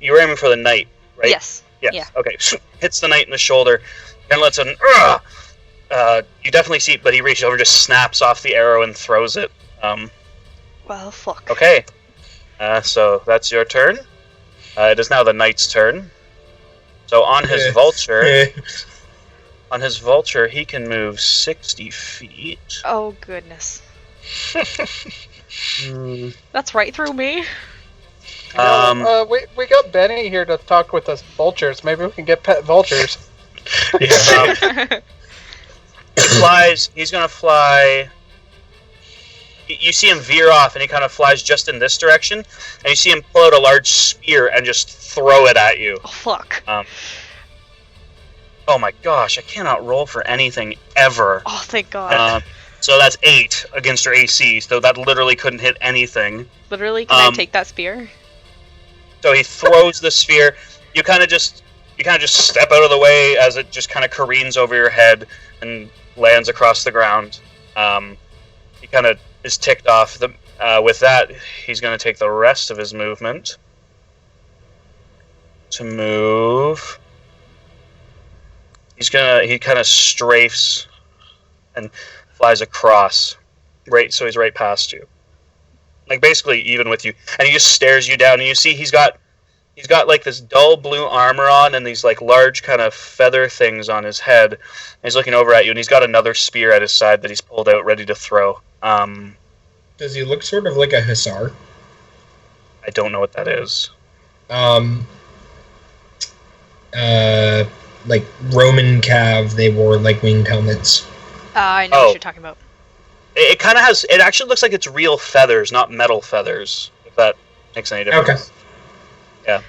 You were aiming for the knight, right? Yes. Yes. Yeah. Okay. Hits the knight in the shoulder, and lets an. You definitely see, but he reaches over, just snaps off the arrow and throws it. Well, fuck. Okay. So that's your turn. It is now the knight's turn. So on his Yeah. vulture, he can move 60 feet. Oh goodness. That's right through me. We got Benny here to talk with us vultures. Maybe we can get pet vultures. He flies. He's gonna fly. You see him veer off, and he kind of flies just in this direction. And you see him pull out a large spear and just throw it at you. Oh fuck. Oh my gosh! I cannot roll for anything ever. Oh thank God. So that's 8 against your AC. So that literally couldn't hit anything. Literally, can I take that spear? So he throws the sphere. You kind of just step out of the way as it just kind of careens over your head and lands across the ground. He kind of is ticked off. With that, he's going to take the rest of his movement to move. He kind of strafes and flies across. Right, so he's right past you. Like basically even with you, and he just stares you down, and you see he's got like this dull blue armor on and these like large kind of feather things on his head. And he's looking over at you, and he's got another spear at his side that he's pulled out ready to throw. Does he look sort of like a hussar? I don't know what that is. like Roman cav, they wore like winged helmets. I know what you're talking about. It kind of has. It actually looks like it's real feathers, not metal feathers. If that makes any difference. Okay.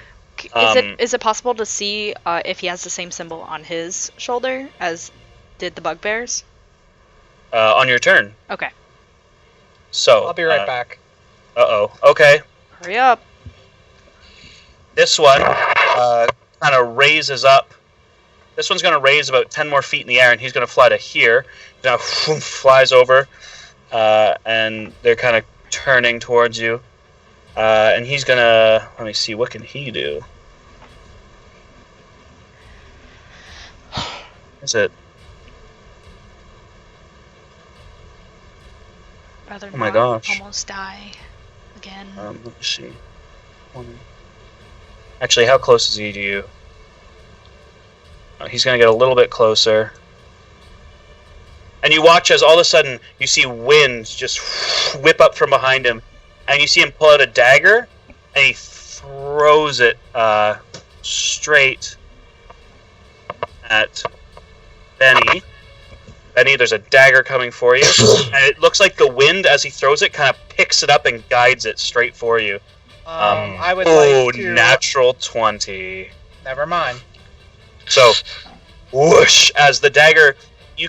Yeah. Is it possible to see if he has the same symbol on his shoulder as did the bugbears? On your turn. Okay. So I'll be right back. Okay. Hurry up. This one kind of raises up. This one's going to raise about 10 more feet in the air, and he's going to fly to here. Now flies over, and they're kind of turning towards you. And he's going to... Let me see. What can he do? Is it... Rather Oh my not gosh. almost die again. Let me see. Actually, how close is he to you? He's going to get a little bit closer. And you watch as all of a sudden you see wind just whip up from behind him. And you see him pull out a dagger. And he throws it straight at Benny. Benny, there's a dagger coming for you. And it looks like the wind, as he throws it, kind of picks it up and guides it straight for you. I would like to... natural 20. Never mind. So, whoosh, as the dagger, you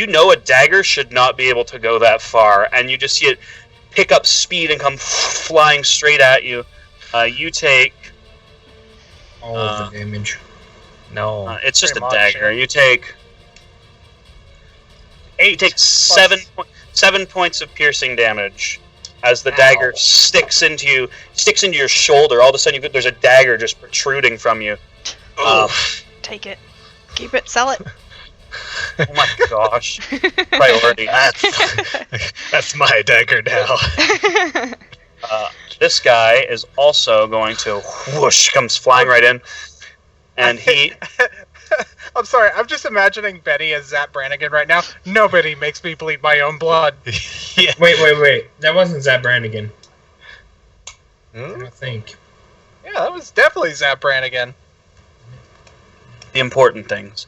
know a dagger should not be able to go that far, and you just see it pick up speed and come flying straight at you. You take... All of the damage. No. It's just a Pretty much, dagger. yeah. You take... You take seven points of piercing damage as the dagger sticks into your shoulder. All of a sudden, there's a dagger just protruding from you. Take it. Keep it. Sell it. Oh my gosh. Priority. That's my dagger now. This guy is also going to whoosh, comes flying right in. And he... I'm sorry, I'm just imagining Betty as Zap Brannigan right now. Nobody makes me bleed my own blood. Yeah. Wait. That wasn't Zap Brannigan. I Hmm? don't think. Yeah, that was definitely Zap Brannigan. The important things.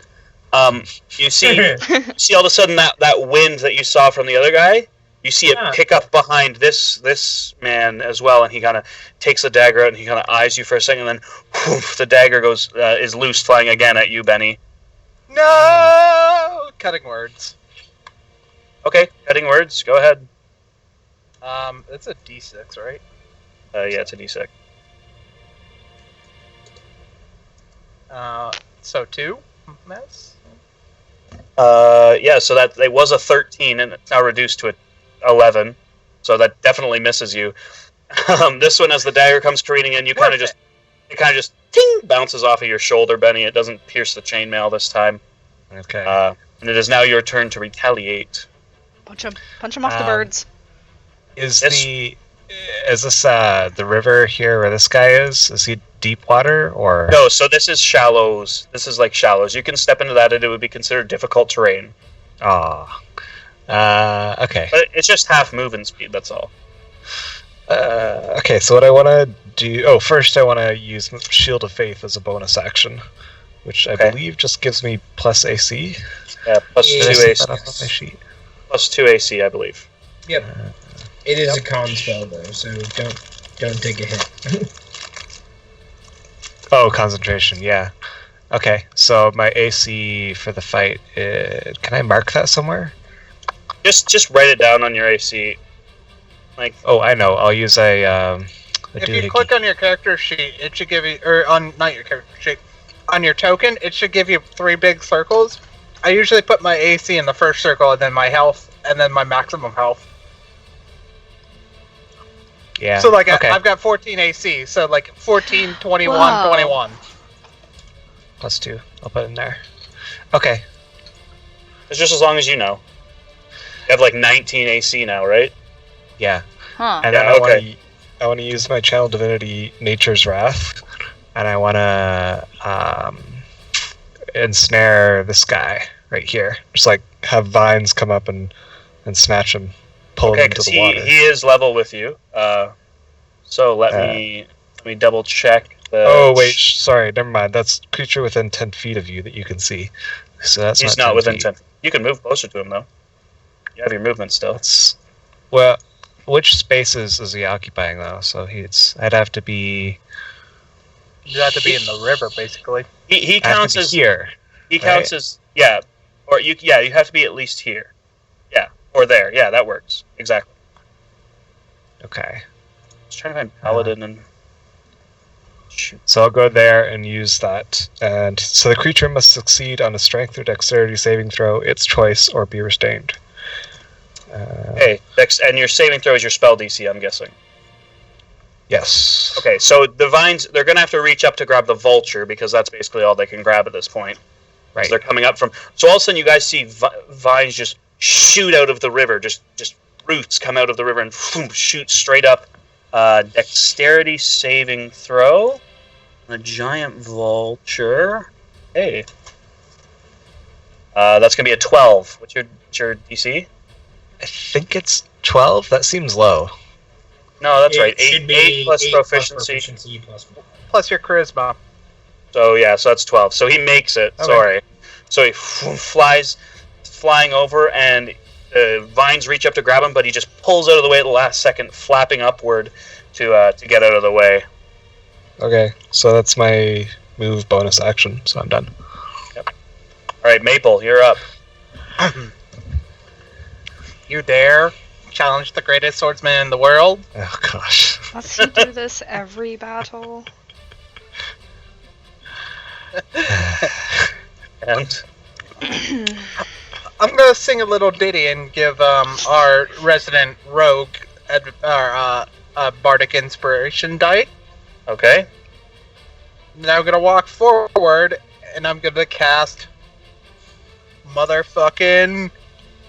You see all of a sudden that wind that you saw from the other guy, you see it pick up behind this man as well, and he kind of takes the dagger out and he kind of eyes you for a second, and then whoosh, the dagger is loose, flying again at you, Benny. No! Cutting words. Okay, cutting words. Go ahead. It's a D6, right? Yeah, it's a D6. So 2? That's... Yeah, so that it was a 13 and it's now reduced to a 11, so that definitely misses you. This one, as the dagger comes careening in, it kind of just ting, bounces off of your shoulder, Benny. It doesn't pierce the chainmail this time. Okay. And it is now your turn to retaliate. Punch him off the birds. Is this the river here where this guy is? Is he deep water or No, so this is shallows. This is like shallows. You can step into that and it would be considered difficult terrain. Okay. But it's just half movement speed, that's all. Okay, so what I want to do... Oh, first I want to use Shield of Faith as a bonus action, which I believe just gives me plus AC. Yeah, plus Yeah. 2 Did I set AC. that up on my sheet? Plus 2 AC, I believe. Yep. It is a con spell though, so don't take a hit. Oh, concentration, yeah. Okay, so my AC for the fight, can I mark that somewhere? Just write it down on your AC. Like, Oh, I know. I'll use a If you click on your character sheet, it should give you... Or not your character sheet. On your token, it should give you 3 big circles. I usually put my AC in the first circle, and then my health, and then my maximum health. Yeah. So, like, okay. I've got 14 AC, so, like, 14, 21, Wow. 21. Plus 2. I'll put it in there. Okay. it's just as long as you know. You have like 19 AC now, right? Yeah. Huh. And Yeah, then I want to use my Channel Divinity Nature's Wrath, and I want to ensnare this guy right here. Just like have vines come up and snatch him, pull him Okay, into because the water. he is level with you. So let me double check Oh wait, sorry, never mind. That's creature within 10 feet of you that you can see. So that's he's not not within feet. 10. You can move closer to him though. You have your movement still. That's well. Which spaces is he occupying though? So I'd have to be. You have to be in the river, basically. He I have counts to be as here. He counts as or you have to be at least here, or there. Yeah, that works exactly. Okay. I was trying to find paladin and shoot. So I'll go there and use that. And so the creature must succeed on a strength or dexterity saving throw, its choice, or be restrained. Okay, and your saving throw is your spell DC, I'm guessing. Yes. Okay, so the vines, they're going to have to reach up to grab the vulture because that's basically all they can grab at this point. Right. So they're coming up from. So all of a sudden, you guys see vines just shoot out of the river, just roots come out of the river and shoot straight up. Dexterity saving throw. A giant vulture. Hey. That's going to be a 12. What's your DC? I think it's 12. That seems low. No, that's right. Should 8, be 8 plus 8 proficiency. Plus your charisma. So that's 12. So he makes it. Okay. Sorry. So he flies flying over, and vines reach up to grab him, but he just pulls out of the way at the last second, flapping upward to get out of the way. Okay, so that's my move bonus action, so I'm done. Yep. All right, Maple, you're up. You dare challenge the greatest swordsman in the world? Oh gosh. Does he do this every battle? And I'm gonna sing a little ditty and give our resident rogue bardic inspiration die. okay. Now I'm gonna walk forward and I'm gonna cast motherfucking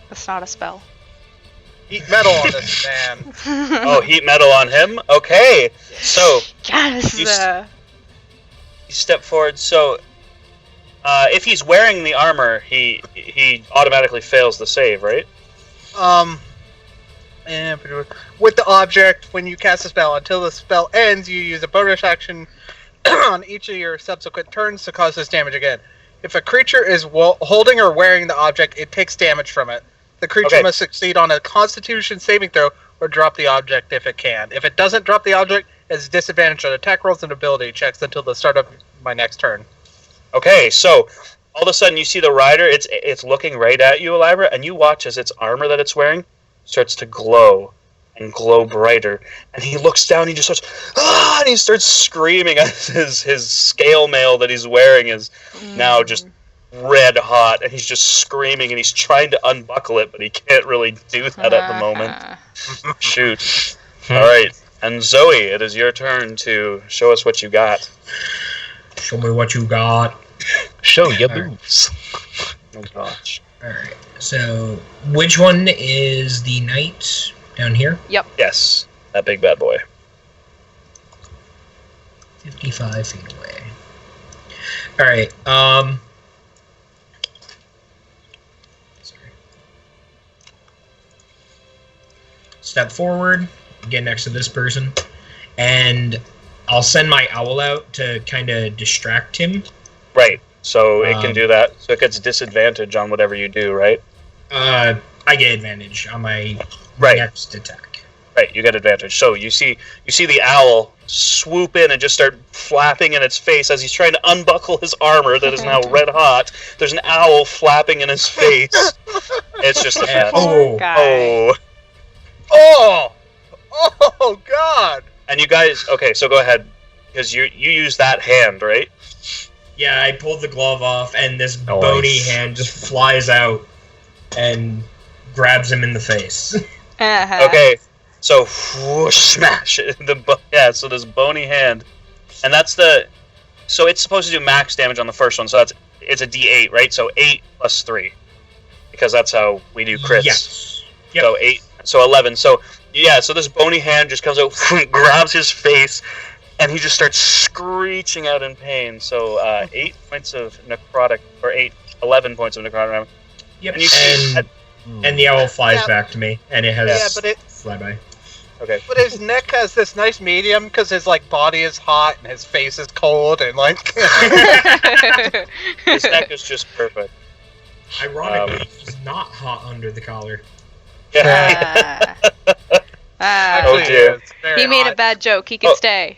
That's not a spell. heat metal on this man. Oh, heat metal on him. Okay. So Yes! You step forward. So if he's wearing the armor, he automatically fails the save, right? And with the object, when you cast a spell, until the spell ends, you use a bonus action on each of your subsequent turns to cause this damage again. If a creature is holding or wearing the object, it takes damage from it. The creature must succeed on a Constitution saving throw or drop the object if it can. If it doesn't drop the object, it has disadvantage on attack rolls and ability checks until the start of my next turn. Okay, so all of a sudden you see the rider. It's looking right at you, Elibra, and you watch as its armor that it's wearing starts to glow and glow brighter. And he looks down. He just starts, and he starts screaming as his scale mail that he's wearing is now just red hot, and he's just screaming, and he's trying to unbuckle it, but he can't really do that at the moment. Shoot. All right, and Zoe, it is your turn to show us what you got. Show me what you got. Show your Alright. moves. Oh gosh. Alright, so which one is the knight down here? Yes, that big bad boy. 55 feet away. Alright, sorry. Step forward, get next to this person, and I'll send my owl out to kind of distract him. Right. So it can do that. So it gets disadvantage on whatever you do, right? I get advantage on my Right. next attack. Right. You get advantage. So you see the owl swoop in and just start flapping in its face as he's trying to unbuckle his armor that is now red hot. There's an owl flapping in his face. It's just a mess. Oh. Guy. Oh. Oh God! And you guys, okay, so go ahead, because you use that hand, right? Yeah, I pulled the glove off, and this Nice. bony hand just flies out and grabs him in the face. Okay, so whoosh, smash. So this bony hand, and so it's supposed to do max damage on the first one. So it's a D8, right? So 8 plus 3, because that's how we do crits. Yes. Yep. So 8, so 11. So yeah, so this bony hand just comes out, grabs his face, and he just starts screeching out in pain. So 8 points of necrotic, or 11 points of necrotic damage. Yep. And you see And the owl flies Yeah. back to me, and it has Yeah, but flyby. Okay. But his neck has this nice medium because his like body is hot and his face is cold and like. His neck is just perfect. Ironically, he's not hot under the collar. Yeah. Ah. Oh, dear. it's very He made a hot. bad joke. He can Oh. stay.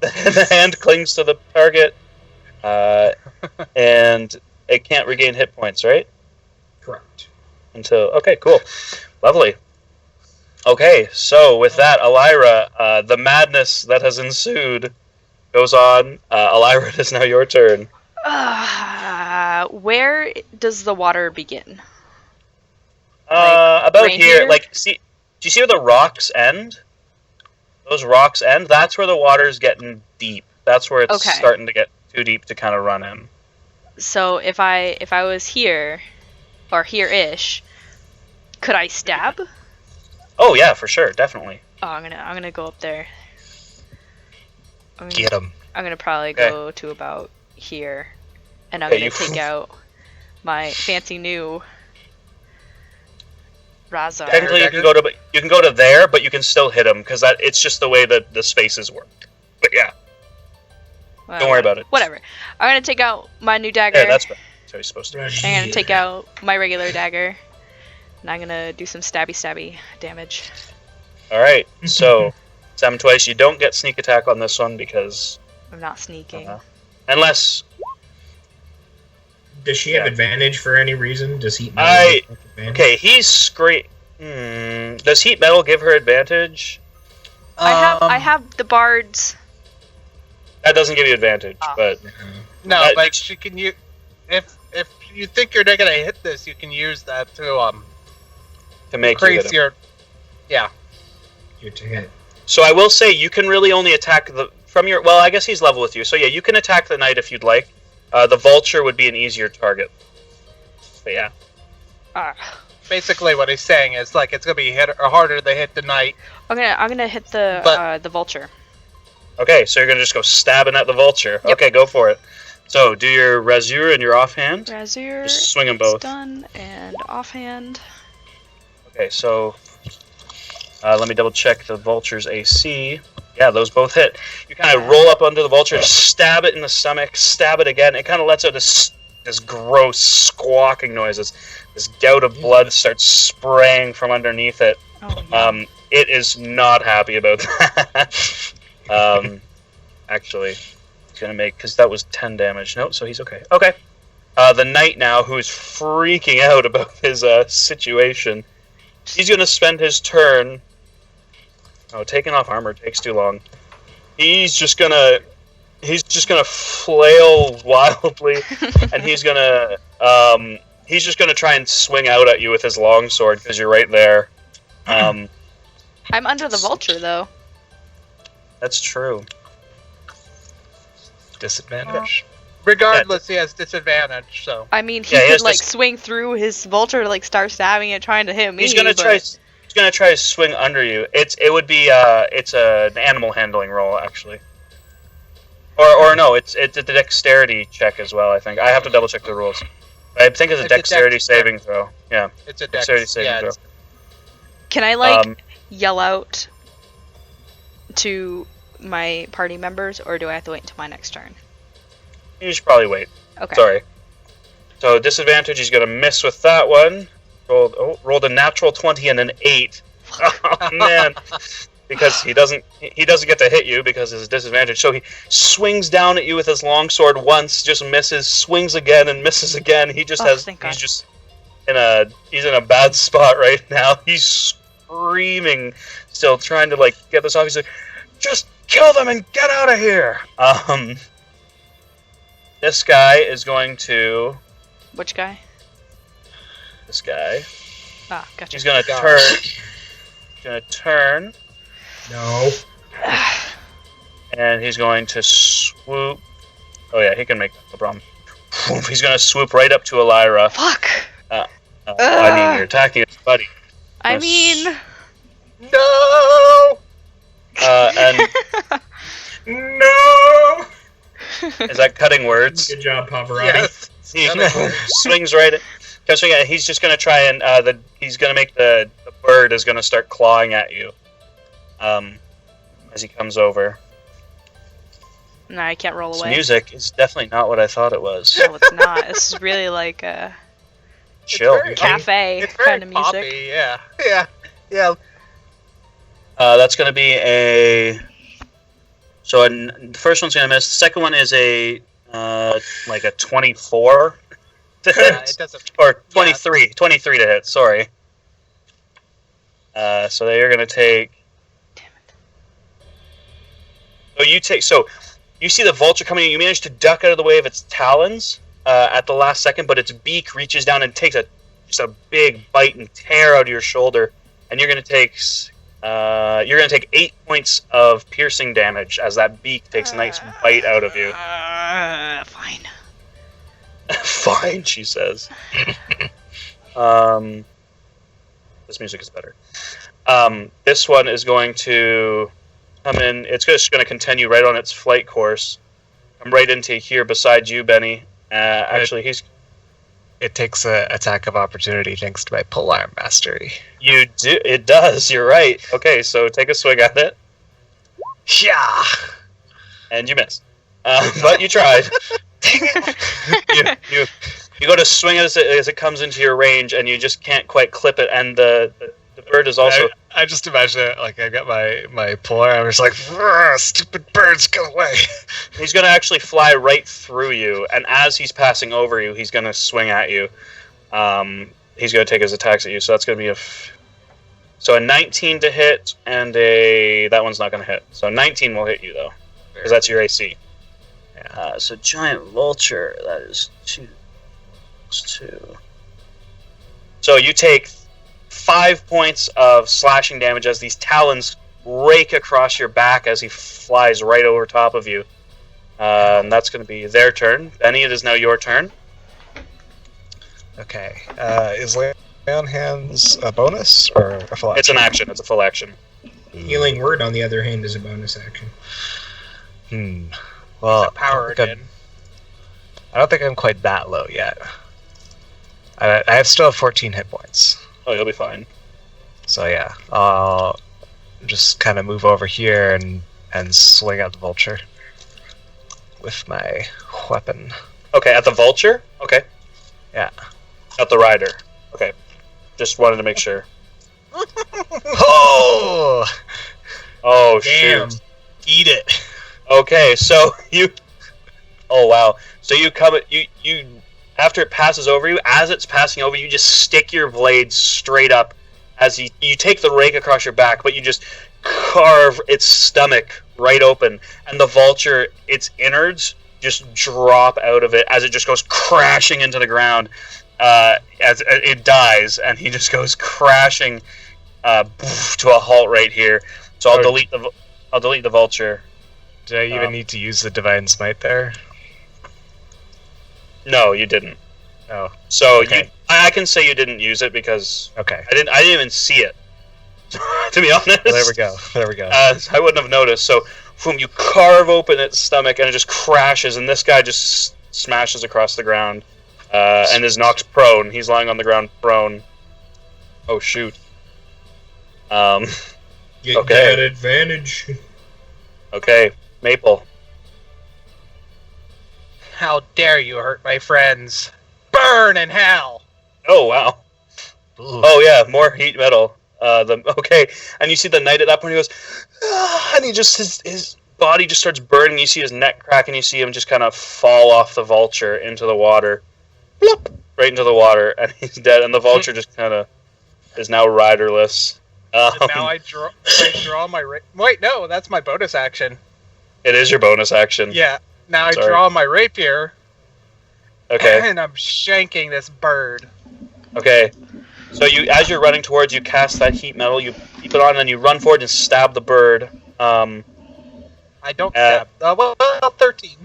The hand clings to the target, and it can't regain hit points, right? Correct. Until okay, cool, lovely. Okay, so with that, Elira, the madness that has ensued goes on. Elira, it is now your turn. Where does the water begin? About right here, here? like, see, do you see where the rocks end? Those rocks end. That's where the water's getting deep. That's where it's Okay. starting to get too deep to kind of run in. So if I was here, or here-ish, could I stab? Oh yeah, for sure, definitely. Oh, I'm gonna go up there. Get him. I'm gonna probably Okay. go to about here, and I'm Okay, gonna you- take out my fancy new Razar. Technically, you can go to there, but you can still hit him because it's just the way that the spaces work. But yeah, Well, don't worry about it. Whatever. I'm gonna take out my new dagger. Yeah, that's how you're supposed to. I'm gonna take out my regular dagger, and I'm gonna do some stabby damage. All right, so 7 twice. You don't get sneak attack on this one because I'm not sneaking. unless Does she have Yeah. advantage for any reason? Does heat I- metal have advantage? okay, he's great. Does heat metal give her advantage? I have the bards. That doesn't give you advantage, Ah. but No, that- but she can use if you think you're not gonna hit this, you can use that to to make you hit increase him. your. You're to hit. So I will say you can really only attack from your. Well, I guess he's level with you, so yeah, you can attack the knight if you'd like. The vulture would be an easier target. But yeah, Ah. Basically, what he's saying is like it's gonna be harder to hit the knight. I'm gonna hit the But- the vulture. okay, so you're gonna just go stabbing at the vulture. Yep. Okay, go for it. So do your razure and your offhand. Razor. Just swing them both. Stun and offhand. Okay, so let me double check the vulture's AC. Yeah, those both hit. You kind of roll up under the vulture, stab it in the stomach, stab it again. It kind of lets out this gross squawking noise. This gout of blood starts spraying from underneath it. Oh, yeah. It is not happy about that. Actually, it's gonna make because that was 10 damage. No, so he's okay. Okay. The knight now, who's freaking out about his situation, he's gonna spend his turn. Oh, taking off armor takes too long. He's just gonna flail wildly, and he's just gonna try and swing out at you with his longsword because you're right there. I'm under the vulture though. That's true. Disadvantage. Regardless, he has disadvantage. So I mean, he Yeah, he could has like this- swing through his vulture to like start stabbing it, trying to hit me. He's gonna but- try. He's gonna try to swing under you. It's an animal handling roll actually. Or no, it's a dexterity check as well. I think I have to double check the rules. I think it's a It's a dexterity dex- saving throw. Yeah, it's a dex. dexterity saving Yeah, throw. it's- Can I like Um, yell out to my party members, or do I have to wait until my next turn? You should probably wait. Okay. Sorry. So disadvantage. He's gonna miss with that one. Rolled a natural 20 and an 8. Oh man. Because he doesn't get to hit you because of his disadvantage. So he swings down at you with his longsword once, just misses, swings again and misses again. He just Oh, thank God. he's just he's in a bad spot right now. He's screaming, still trying to like get this off. He's like, just kill them and get out of here. This guy is going to. Which guy? This guy. Ah, gotcha. He's gonna God. turn. He's gonna turn. No. And he's going to swoop. Oh yeah, he can make that no problem. He's going to swoop right up to Elira. Fuck. I mean, you're attacking his buddy. I Yes. mean. No. And No. is that cutting words? Good job, Pavarotti. Yes. He Cutting swings right. He's just going to try and he's going to make the bird is going to start clawing at you. as he comes over. No, I can't roll This away. music is definitely not what I thought it was. No, it's not. This is really like a Chill. very- cafe It's very kind of music. poppy, yeah. That's going to be a. So the first one's going to miss. The second one is a like a 24 to hit, It doesn't. or 23, 23 to hit. Sorry. So you're going to take. So you see the vulture coming in. You manage to duck out of the way of its talons at the last second, but its beak reaches down and takes just a big bite and tear out of your shoulder, and you're going to take 8 points of piercing damage as that beak takes a nice bite out of you. Fine. Fine, she says. This music is better. This one is going to come in. It's just going to continue right on its flight course. Come right into here beside you, Benny. Actually, It takes a attack of opportunity thanks to my polearm mastery. you do. It does. You're right. Okay, so take a swing at it, Yeah. and you miss. But you tried. you go to swing as it comes into your range, and you just can't quite clip it. And the bird is also. I just imagine it like I got my polearm. I'm just like, stupid birds, go away. He's going to actually fly right through you, and as he's passing over you, he's going to swing at you. He's going to take his attacks at you, so that's going to be a 19 to hit, and that one's not going to hit. So 19 will hit you, though, because that's your AC. Yeah. So giant vulture, that is 2 plus 2. So you take 5 points of slashing damage as these talons rake across your back as he flies right over top of you. And that's going to be their turn. Benny, it is now your turn. Okay. Is lay on hands a bonus or a full action? It's an action. It's a full action. Healing Word, on the other hand, is a bonus action. Well, Power again. I don't think I'm quite that low yet. I still have 14 hit points. Oh, you'll be fine. So yeah, I'll just kind of move over here and swing at the vulture with my weapon. Okay, at the vulture? Okay. Yeah. At the rider. Okay. Just wanted to make sure. Oh! Oh, Damn. shoot. Eat it! Okay, so you... Oh, wow. So you come... You after it passes over you, as it's passing over you, just stick your blade straight up as you take the rake across your back, but you just carve its stomach right open, and the vulture, its innards, just drop out of it as it just goes crashing into the ground. As it dies, and he just goes crashing to a halt right here. So I'll delete the vulture. Did I even need to use the divine smite there? No, you didn't. Oh, So okay. I can say you didn't use it because Okay. I didn't even see it. To be honest. Well, there we go. There we go. I wouldn't have noticed. So, boom, you carve open its stomach, and it just crashes, and this guy just smashes across the ground, and is knocked prone. He's lying on the ground prone. Oh shoot. You Okay. got advantage. Okay, Maple. How dare you hurt my friends? Burn in hell! Oh wow. Oh yeah, more heat metal. Okay, and you see the knight at that point. He goes, and he just his body just starts burning. You see his neck crack, and you see him just kind of fall off the vulture into the water, bloop, right into the water, and he's dead. And the vulture just kind of is now riderless. And now I draw my... Wait, no, that's my bonus action. It is your bonus action. Yeah, now Sorry. I draw my rapier, Okay. and I'm shanking this bird. Okay. So as you're running towards, you cast that heat metal. You keep it on, and then you run forward and stab the bird. I don't stab. Well, 13.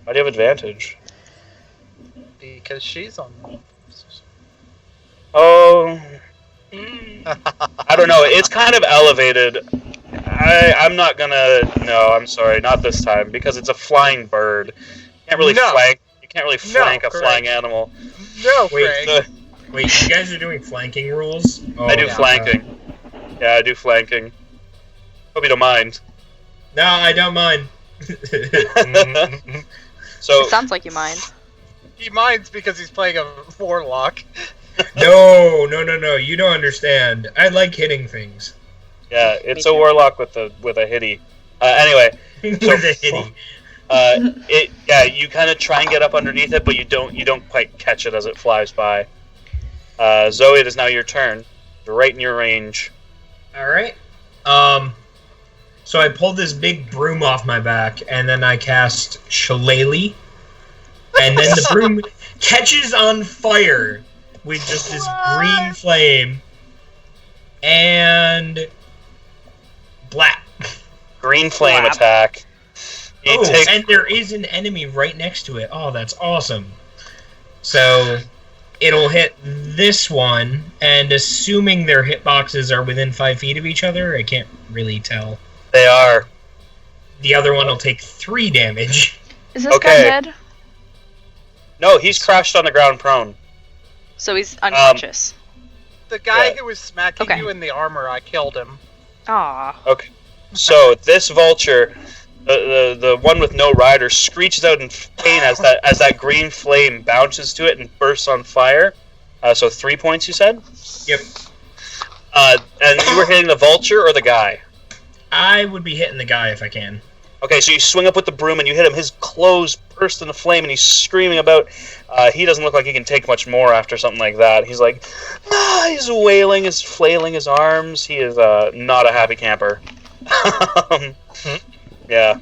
Why do you have advantage? Because she's on... Oh, I don't know. It's kind of elevated. I'm not gonna. No, I'm sorry, not this time because it's a flying bird. You can't really No. flank. You can't really flank a correct. flying animal. No, Wait, Craig. So Wait, you guys are doing flanking rules? Oh, I do yeah. flanking. Yeah, I do flanking. Hope you don't mind. No, I don't mind. So It sounds like you mind. He minds because he's playing a warlock. No. You don't understand. I like hitting things. yeah, it's a too. warlock with a hitty. Anyway, With a hitty. you kind of try and get up underneath it, but you don't quite catch it as it flies by. Zoe, it is now your turn. You're right in your range. All right. So I pulled this big broom off my back, and then I cast Shillelagh, and then the broom catches on fire with just this green flame, and black. Green flame Blap. attack. You Oh, take- and there is an enemy right next to it. Oh, that's awesome. So it'll hit this one, and assuming their hitboxes are within 5 feet of each other, I can't really tell. They are. The other one will take 3 damage. Is this Okay. guy dead? No, he's crashed on the ground prone. So he's unconscious. The guy Yeah. who was smacking Okay. you in the armor, I killed him. Aw. Okay. So this vulture, the one with no rider, screeches out in pain as that green flame bounces to it and bursts on fire. So 3 points, you said? Yep. And you were hitting the vulture or the guy? I would be hitting the guy if I can. Okay, so you swing up with the broom and you hit him. His clothes burst into flame and he's screaming about. He doesn't look like he can take much more after something like that. He's like, he's wailing, he's flailing his arms. He is not a happy camper. Yeah.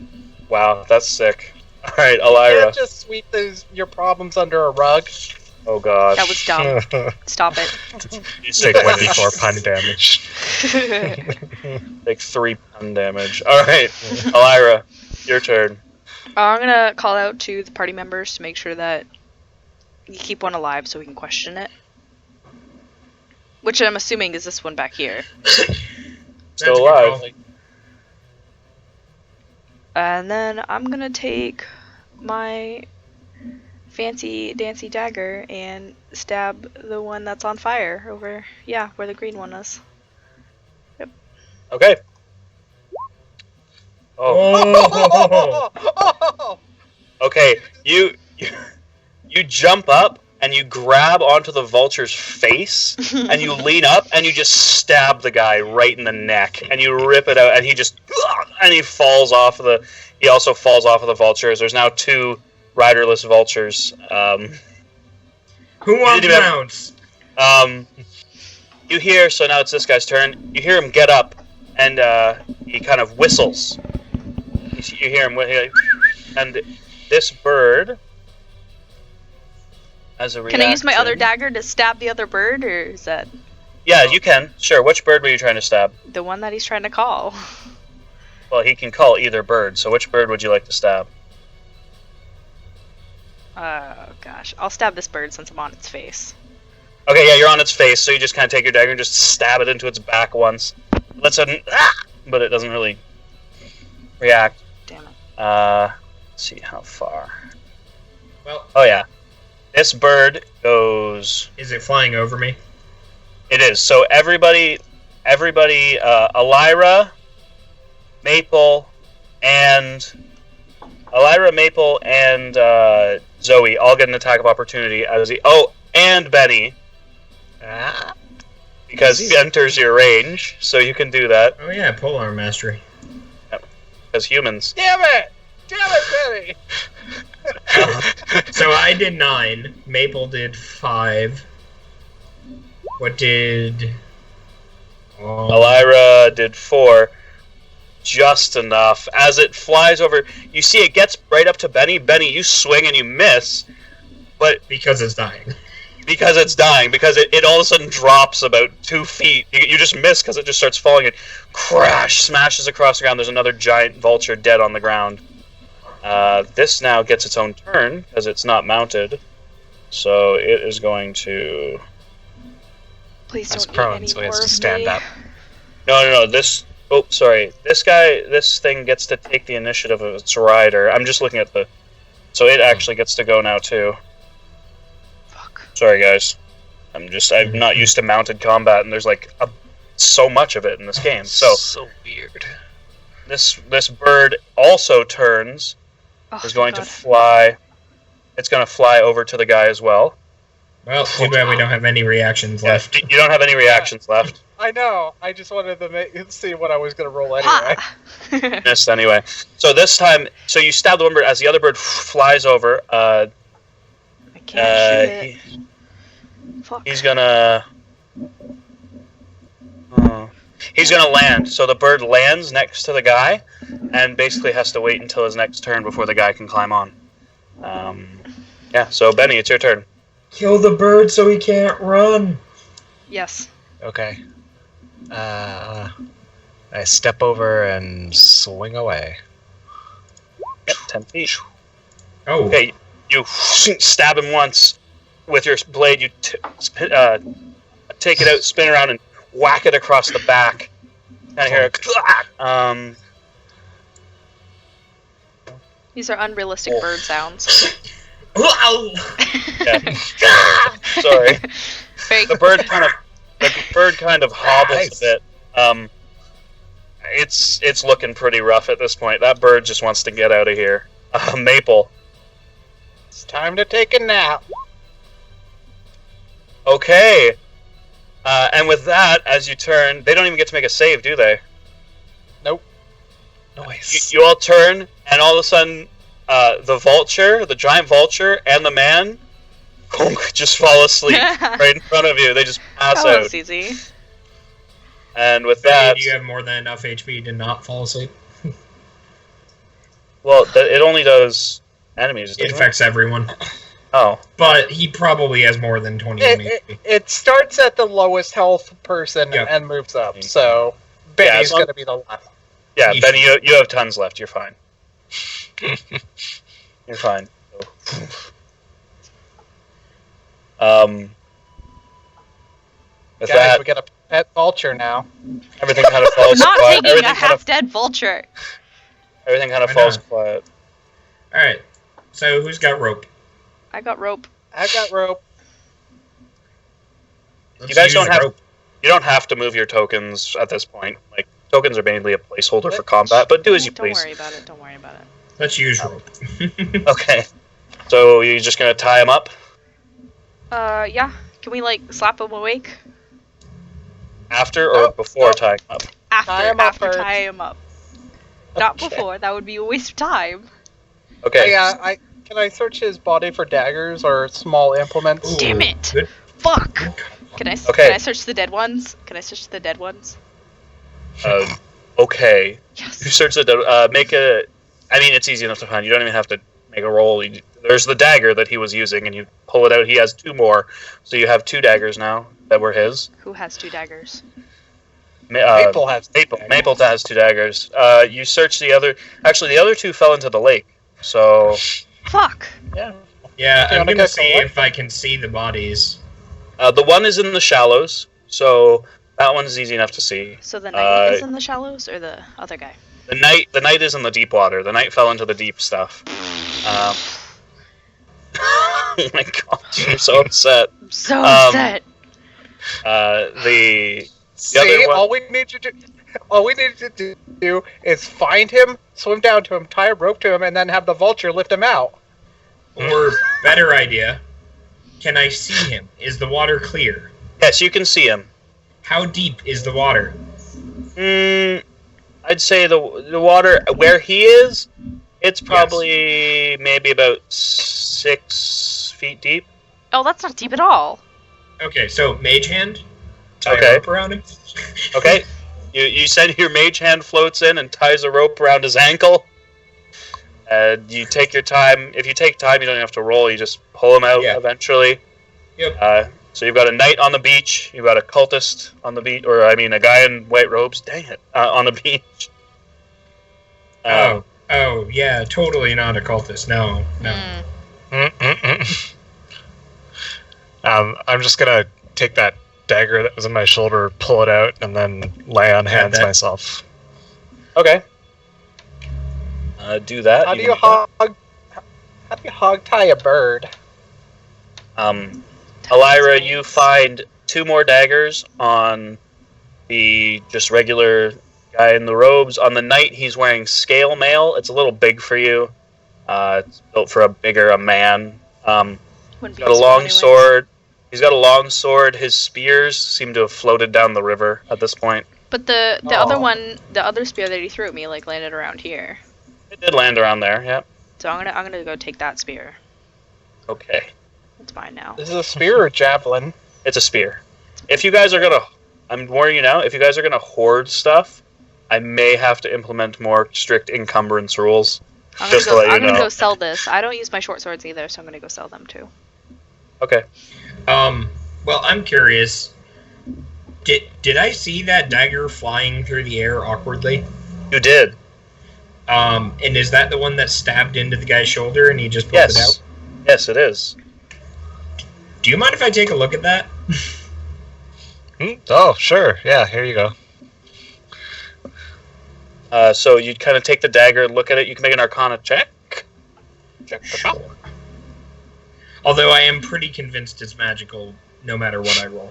Wow, that's sick. All right, You Elira. can't just sweep your problems under a rug. Oh gosh. That was dumb. Stop it. You Take take 1d4 pun damage. Take 3 pun damage. All right, Elira, your turn. I'm gonna call out to the party members to make sure that you keep one alive so we can question it. Which I'm assuming is this one back here. Still That's a good alive. roll. And then I'm gonna take my fancy dancy dagger and stab the one that's on fire over, where the green one is. Okay. Oh, Oh. okay. You jump up and you grab onto the vulture's face and you lean up and you just stab the guy right in the neck and you rip it out and he falls off of the. He also falls off of the vultures. There's now 2 riderless vultures. Who wants didn't even- mounts? You hear, so now it's this guy's turn. You hear him get up, and he kind of whistles. You hear him, and this bird, as a reaction. Can I use my other dagger to stab the other bird, or is that Yeah, you can. Sure. Which bird were you trying to stab? the one that he's trying to call? Well, he can call either bird. So which bird would you like to stab? Oh gosh, I'll stab this bird since I'm on its face. Okay, yeah, you're on its face, so you just kind of take your dagger and just stab it into its back once. Let's but it doesn't really react. Damn it. Let's see how far. Well, Oh yeah, this bird goes. is it flying over me? It is. So everybody, Elira, Maple, and Zoe all get an attack of opportunity and Benny, because he enters your range, so you can do that Oh yeah, polearm mastery. as humans. Damn it! Benny! So I did 9. Maple did 5. What did? Elira did 4. Just enough. As it flies over, you see it gets right up to Benny. Benny, you swing and you miss, but Because it's dying. because it's dying, because it all of a sudden drops about 2 feet. You just miss because it just starts falling and crash, smashes across the ground. There's another giant vulture dead on the ground. This now gets its own turn because it's not mounted. So it is going to... Please He's don't eat prone, any so he more has to of stand me. up. No, this... Oh, sorry. This thing gets to take the initiative of its rider. I'm just looking at the... So it actually gets to go now, too. Fuck. Sorry, guys. I'm not used to mounted combat, and there's like so much of it in this game. So weird. this bird also turns. Oh, Is going God. to fly. It's going to fly over to the guy as well. Well, too bad we don't have any reactions Yeah, left. you don't have any reactions left. I know. I just wanted to see what I was going to roll anyway. Ha! Missed anyway. So this time, you stab the one bird as the other bird flies over. I can't shoot it. Fuck. He's gonna. He's gonna land. So the bird lands next to the guy, and basically has to wait until his next turn before the guy can climb on. Yeah. So Benny, it's your turn. Kill the bird so he can't run. Yes. Okay. I step over and swing away. Yep, 10 feet. Oh. Okay, you stab him once with your blade. You take it out, spin around, and whack it across the back. Kind of hear it. These are unrealistic bird sounds. Yeah. Sorry. Fake. The bird kind of hobbles a bit. It's looking pretty rough at this point. That bird just wants to get out of here. Maple. It's time to take a nap. Okay. And with that, as you turn, they don't even get to make a save, do they? Nope. Nice. You all turn, and all of a sudden, the giant vulture, and the man just fall asleep right in front of you. They just pass That out. was easy. And with that, Do you have more than enough HP to not fall asleep? well, it only does enemies. It doesn't affects everyone. Oh, But he probably has more than 20 HP. It starts at the lowest health person Yep. and moves up. So Benny's as long- going to be the last. yeah, You Benny, you have tons left. You're fine. You're fine. With Guys, that, we got a pet vulture now. everything kind of falls Not quiet. taking a half-dead vulture. Everything kind of Why falls not? quiet. Alright. So who's got rope? I got rope. I've got rope. Let's guys use don't have- rope. You don't have to move your tokens at this point. Like, tokens are mainly a placeholder for combat, but do as you Don't please. worry about it. Don't worry about it. Let's use rope. Okay. So you're just gonna tie him up? Yeah. Can we slap him awake? After or Nope, before nope. tying him up? After. Tie him up After first. tie him up. Not Okay. before. That would be a waste of time. Okay. Can I search his body for daggers or small implements? Ooh, Damn it. Good. Fuck. Can I? Okay. Can I search the dead ones? Can I search the dead ones? Okay. You Yes. search the make a. I mean, it's easy enough to find. You don't even have to make a roll. There's the dagger that he was using, and you pull it out. He has 2 more, so you have 2 daggers now that were his. Who has 2 daggers? Maple has Maple has 2 daggers. You search the other. Actually, the other 2 fell into the lake. So Fuck. yeah. Yeah, You I'm wanna gonna go see collect? if I can see the bodies. The one is in the shallows, so that one's easy enough to see. So the knight is Uh, in the shallows, or the other guy? The knight is in the deep water. The knight fell into the deep stuff. Oh my god, you're so upset. I'm so um, upset. The See, other one, all we need to do is find him, swim down to him, tie a rope to him, and then have the vulture lift him out. Or, better idea, can I see him? Is the water clear? yes, you can see him. How deep is the water? I'd say the water where he is, it's probably maybe about 6 feet deep. Oh, that's not deep at all. Okay, so mage hand. Tie Okay. a rope around him. Okay, you said your mage hand floats in and ties a rope around his ankle. You take your time. If you take time, you don't have to roll. You just pull him out Yeah. eventually. Yep. So you've got a knight on the beach. You've got a cultist on the beach, or I mean, a guy in white robes. Dang it, on the beach. Oh, yeah, totally not a cultist. No. I'm just gonna take that dagger that was in my shoulder, pull it out, and then lay on hands that- myself. Okay. Do that. How do you hog tie a bird? Elira, you find 2 more daggers on the just regular guy in the robes. On the knight, he's wearing scale mail. It's a little big for you. It's built for a man. Wouldn't He's be got a useful long anyways. sword. He's got a long sword. His spears seem to have floated down the river at this point. But the Oh. other one, the other spear that he threw at me, like landed around here. It did land around there. Yeah. So I'm gonna go take that spear. Okay. It's mine now. This is a spear or javelin? It's a spear. If you guys are gonna, I'm warning you now. If you guys are gonna hoard stuff, I may have to implement more strict encumbrance rules. Just to let you I'm gonna know. go sell this. I don't use my short swords either, so I'm gonna go sell them too. Okay. Well, I'm curious. Did I see that dagger flying through the air awkwardly? You did. And is that the one that stabbed into the guy's shoulder and he just pulled it out? Yes. Yes, it is. Do you mind if I take a look at that? Oh, sure. Yeah, here you go. So you kind of take the dagger and look at it. You can make an Arcana check. Check the power. Although I am pretty convinced it's magical, no matter what I roll.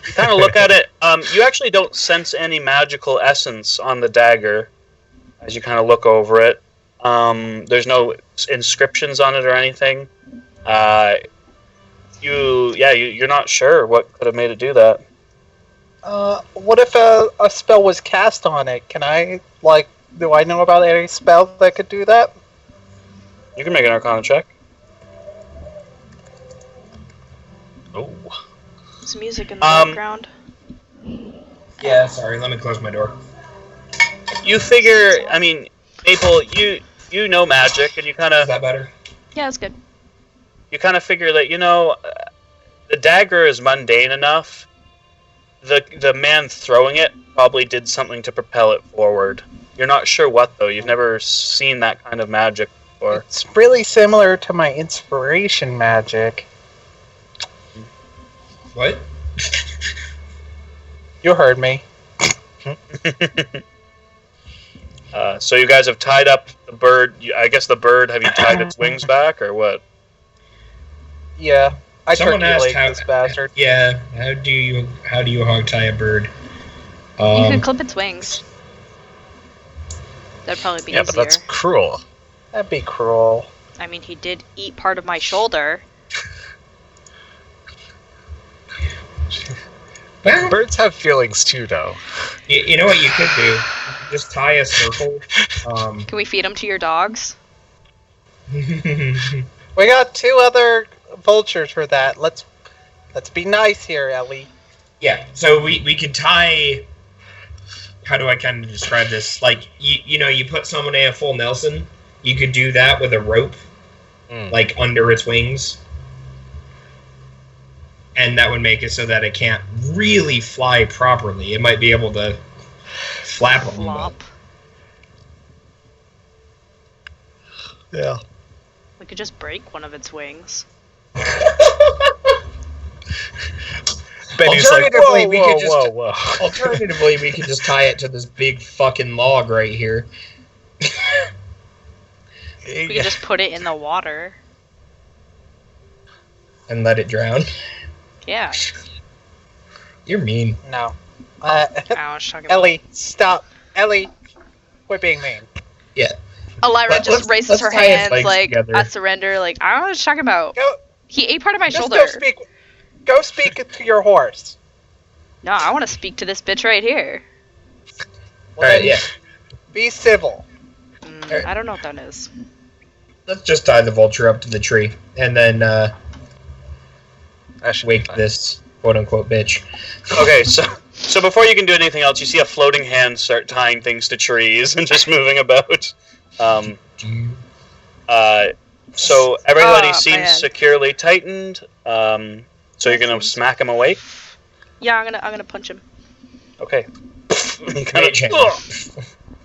You kind of look at it. You actually don't sense any magical essence on the dagger as you kind of look over it. There's no inscriptions on it or anything. You're not sure what could have made it do that. What if a spell was cast on it? Can I, do I know about any spell that could do that? You can make an Arcana check. Oh. There's music in the Um, background. Yeah, sorry, let me close my door. You figure, I mean, Maple, you know magic, and you kind Is of that better? Yeah, it's good. figure that the dagger is mundane enough. The man throwing it probably did something to propel it forward. You're not sure what though. You've never seen that kind of magic before. It's really similar to my inspiration magic. What? You heard me. So you guys have tied up the bird. I guess the bird. Have you tied its wings back or what? Yeah, I Someone asked turkey how. this bastard. Yeah, how do you hog tie a bird? You could clip its wings. That'd probably be Yeah, easier. but that's cruel. That'd be cruel. I mean, he did eat part of my shoulder. Well, Birds have feelings too, though. you know what you could do? You could just tie a circle. Can we feed them to your dogs? We got 2 other vultures for that. Let's be nice here, Ellie. Yeah, so we could tie. How do I kind of describe this? Like you put someone in a full Nelson. You could do that with a rope, like under its wings, and that would make it so that it can't really fly properly. It might be able to flap them. Flop. Yeah. We could just break one of its wings. Benny's like, Alternatively, whoa, we whoa, could just- whoa, whoa. Alternatively, we could just tie it to this big fucking log right here. We could just put it in the water. And let it drown. Yeah. You're mean. No. I was talking about. Ellie, stop. Ellie, quit being mean. Yeah. Elira Let's- just raises let's her tie its hands legs like, together. I surrender. Like, I don't know what you're talking about. Go, He ate part of my just shoulder. Go speak to your horse. No, I want to speak to this bitch right here. Well, Alright, then yeah. Be civil. I don't know what that is. Let's just tie the vulture up to the tree. And then That should be wake fine. this quote-unquote bitch. Okay, so before you can do anything else, you see a floating hand start tying things to trees and just moving about. So everybody Oh, seems man. securely tightened. So you're gonna smack him awake. Yeah, I'm gonna punch him. Okay. He kinda- Mage hand. Ugh.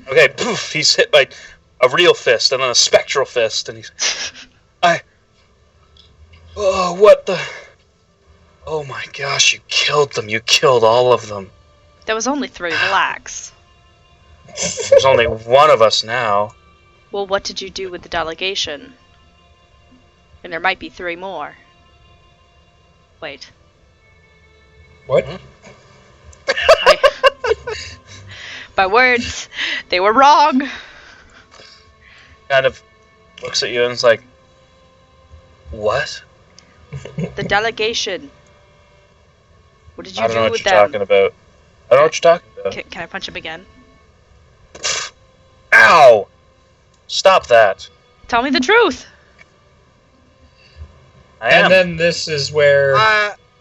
Okay. Poof. He's hit by a real fist and then a spectral fist, and he's. Oh, what the? Oh my gosh! You killed them. You killed all of them. There was only 3. Relax. There's only one of us now. Well, what did you do with the delegation? And there might be 3 more. Wait. What? My words, they were wrong. Kind of looks at you and is like, what? The delegation. What did you I don't know do what with you're them? talking about. I don't know what you're talking about. Can I punch him again? Ow! Stop that. Tell me the truth. I am. And then this is where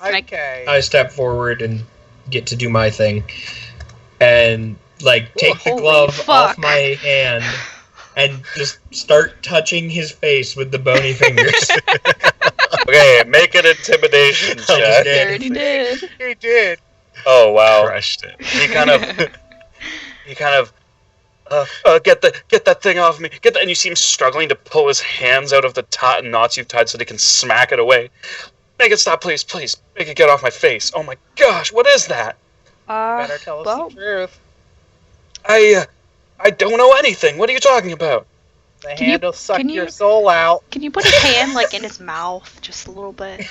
Okay. I step forward and get to do my thing. And, like, take the Holy glove fuck. off my hand and just start touching his face with the bony fingers. Okay, make an intimidation I just check. did. You already did. He did. Oh wow. Crushed it. He kind of get that thing off me. Get that, and you see him struggling to pull his hands out of the knots you've tied so that he can smack it away. Make it stop, please, please. Make it get off my face. Oh my gosh, what is that? Better tell us well, the truth. I don't know anything. What are you talking about? The Can you- hand will suck can you- your soul out. can you put his hand like in his mouth just a little bit?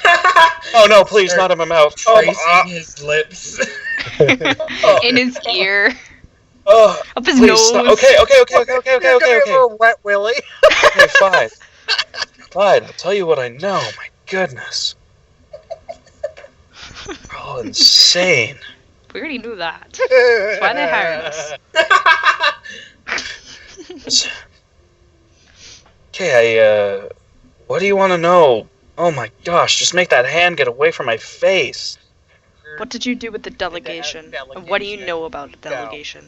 Oh no, please, not in my mouth. Tracing his lips. In his ear, Oh, up his please nose. stop. Okay. You're gonna have a wet willy. Okay, fine. Fine, I'll tell you what I know. My goodness. You're all insane. We already knew that. That's why they hired us. Okay, what do you want to know? Oh my gosh, just make that hand get away from my face. What did you do with the delegation? And what do you know about the delegation?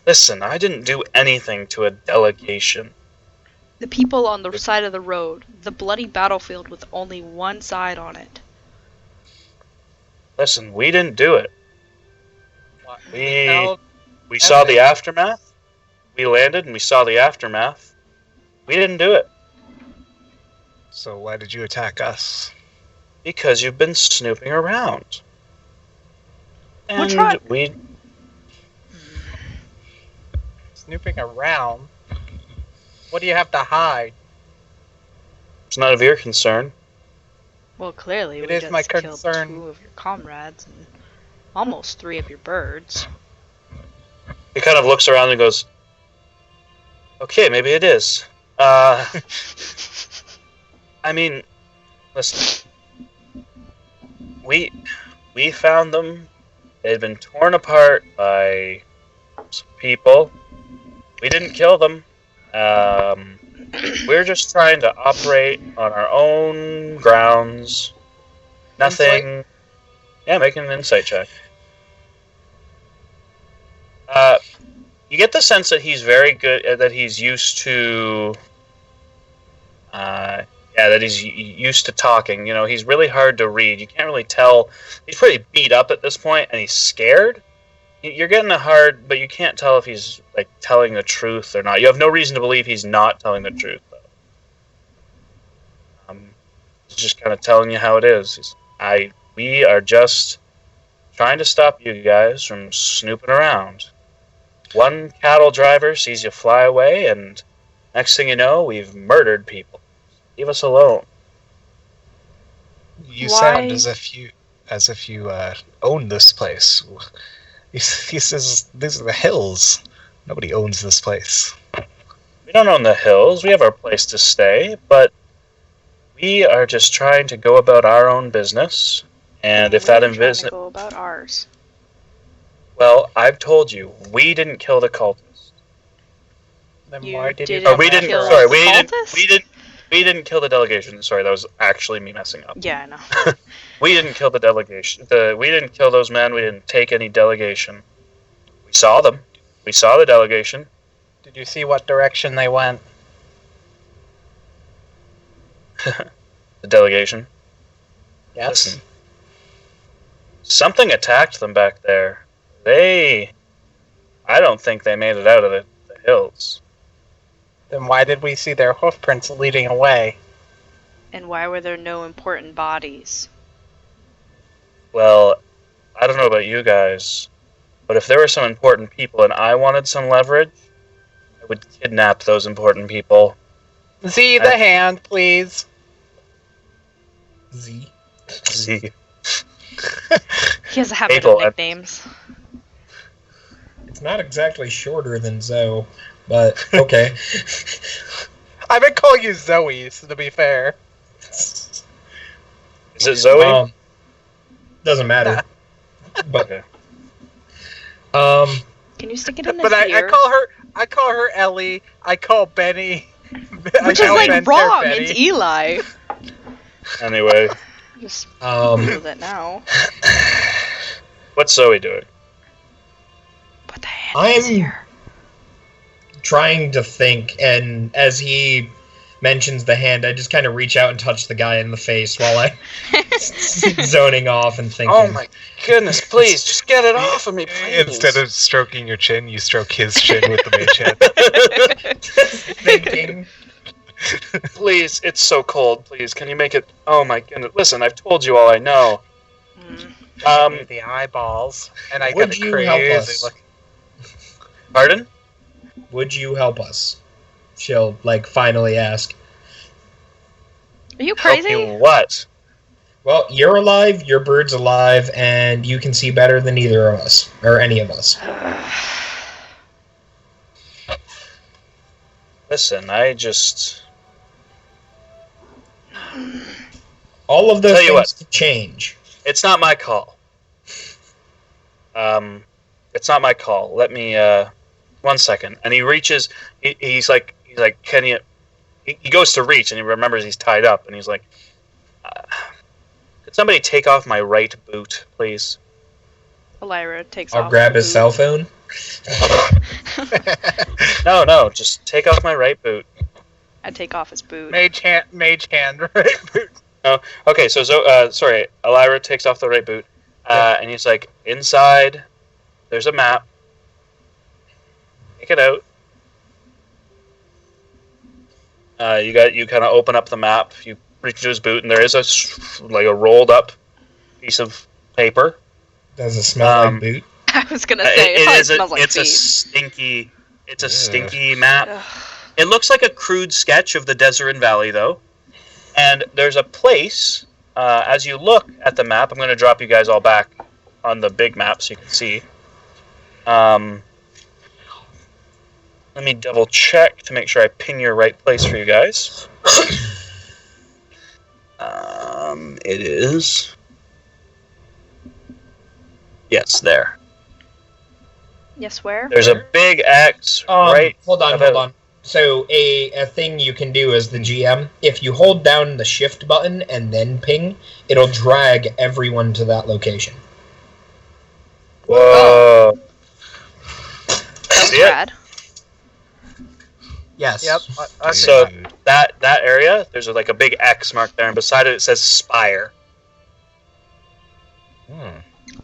Listen, I didn't do anything to a delegation. The people on the side of the road. The bloody battlefield with only one side on it. Listen, we didn't do it. What? We Held- we saw the aftermath. We landed and we saw the aftermath. We didn't do it. So why did you attack us? Because you've been snooping around. And try- we Snooping around. What do you have to hide? it's none of your concern. Well, clearly It we is just my killed concern. 2 of your comrades and almost 3 of your birds. He kind of looks around and goes, okay, maybe it is. I mean, listen. We found them. They had been torn apart by some people. We didn't kill them. We're just trying to operate on our own grounds. Nothing. Yeah, make an insight check. You get the sense that he's very good, that he's used to, that he's used to talking. You know, he's really hard to read. You can't really tell. He's pretty beat up at this point, and he's scared. You're getting a hard, but you can't tell if he's like telling the truth or not. You have no reason to believe he's not telling the truth, though. He's just kind of telling you how it is. We are just trying to stop you guys from snooping around. One cattle driver sees you fly away, and next thing you know, we've murdered people. Leave us alone. You Why- sound as if you own this place. He says these are the hills. Nobody owns this place. We don't own the hills. We have our place to stay, but we are just trying to go about our own business. And if that We're trying to business, go about ours. well, I've told you, we didn't kill the cultists. Then You why did you didn't Or we didn't. kill Sorry, the cultists? we didn't kill the delegation. Sorry, that was actually me messing up. Yeah, I know. We didn't kill the delegation. We didn't kill those men. We didn't take any delegation. We saw them. We saw the delegation. Did you see what direction they went? The delegation. Yes. Listen. Something attacked them back there. I don't think they made it out of the hills. Then why did we see their hoof prints leading away? And why were there no important bodies? Well, I don't know about you guys, but if there were some important people and I wanted some leverage, I would kidnap those important people. Z the hand, please. Z. See, He has a habit People, of nicknames. not exactly shorter than Zoe, but okay. I've been calling you Zoe, so to be fair. Is it Zoe? Doesn't matter. But Okay. Can you stick it in his But I ear? call her Ellie. I call Benny. Which is like wrong. It's Eli. Anyway, Just um, with it now. what's Zoe doing? Put the hand in his I'm ear. trying to think, and as he mentions the hand, I just kind of reach out and touch the guy in the face while I zoning off and thinking. Oh my goodness, please, just get it off of me, please. Instead of stroking your chin, you stroke his chin with the mage hand. Thinking. Please, it's so cold, please, can you make it... Oh my goodness, listen, I've told you all I know. The eyeballs, and I Would got a you crazy help us? look. Pardon? Would you help us? She'll finally ask. Are you Help crazy? you what? Well, you're alive, your bird's alive, and you can see better than either of us, or any of us. Listen, I just... All of those Tell you things what. could change. It's not my call. It's not my call. Let me, 1 second. And he reaches, he's like, can you... He goes to reach, and he remembers he's tied up, and he's like, could somebody take off my right boot, please? Elira takes off. I'll grab the his boot. cell phone. No, just take off my right boot. I take off his boot. Mage hand, right? Okay, so sorry, Elira takes off the right boot, and he's like, inside, there's a map. Take it out. You kind of open up the map. You reach into his boot, and there is a rolled up piece of paper. Does it smell like boot? I was gonna say it, probably smells like it's feet. a stinky map. Ugh. It looks like a crude sketch of the Desert Valley, though. And there's a place, as you look at the map, I'm going to drop you guys all back on the big map so you can see. Let me double check to make sure I pin your right place for you guys. It is... Yes, there. Yes, where? There's a big X right... Hold on. So a thing you can do as the GM, if you hold down the shift button and then ping, it'll drag everyone to that location. Whoa. That See was it? rad. Yes. Yep. So that area, there's like a big X mark there, and beside it says Spire.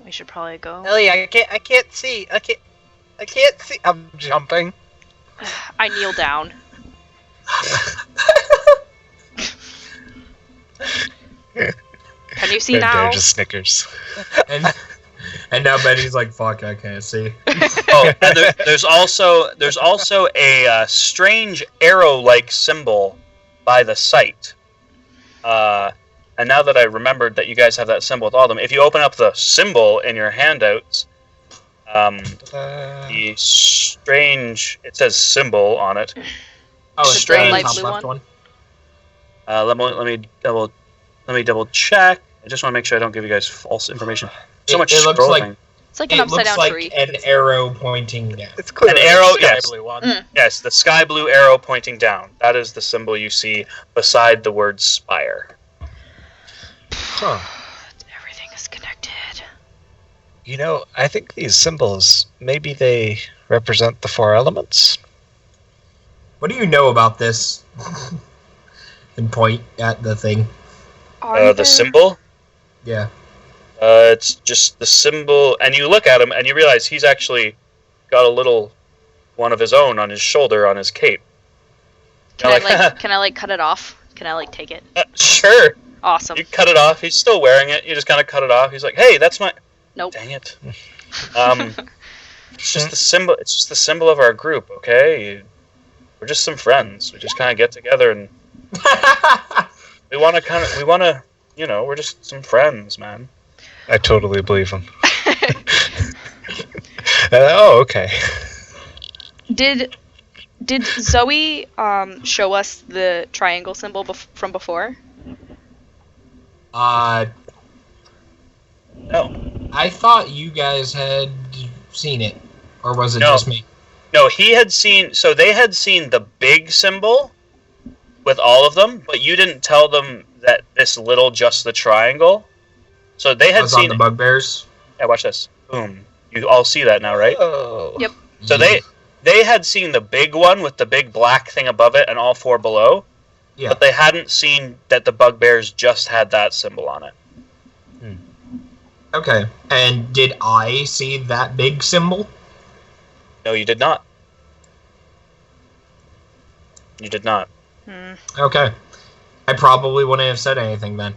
We should probably go. Ellie, I can't see. I can't see. I'm jumping. I kneel down. Can you see And now? Dare just snickers. And now Betty's like, "Fuck, I can't see." Oh, and there's also a strange arrow-like symbol by the site. And now that I remembered that you guys have that symbol with all of them, if you open up the symbol in your handouts, the strange, it says symbol on it. Oh, it's Strange. the Light top blue left one? one. Let me double check. I just want to make sure I don't give you guys false information. So much it looks scrolling. like It's like an it upside looks down like tree. an arrow pointing down. It's clearly An arrow, the sky yes. blue one. Mm. Yes, the sky blue arrow pointing down. That is the symbol you see beside the word spire. Huh. Everything is connected. You know, I think these symbols, maybe they represent the four elements. What do you know about this? And point at the thing. Are The there- symbol? Yeah. It's just the symbol, and you look at him and you realize he's actually got a little one of his own on his shoulder on his cape. Can You're I can I cut it off? Can I take it? Sure. Awesome. You cut it off. He's still wearing it. You just kind of cut it off. He's like, "Hey, that's my." Nope. Dang it. It's just the symbol. It's just the symbol of our group. Okay, we're just some friends. We just kind of get together and we want to. You know, we're just some friends, man. I totally believe him. Oh, okay. Did Zoe show us the triangle symbol from before? No. I thought you guys had seen it, or was it No. just me? No, he had seen. So they had seen the big symbol with all of them, but you didn't tell them that this little, just the triangle. So they had Was seen. on the bugbears. Yeah, watch this. Boom. You all see that now, right? Oh. Yep. So they had seen the big one with the big black thing above it and all four below, Yeah. but they hadn't seen that the bugbears just had that symbol on it. Okay. And did I see that big symbol? No, you did not. You did not. Hmm. Okay. I probably wouldn't have said anything then.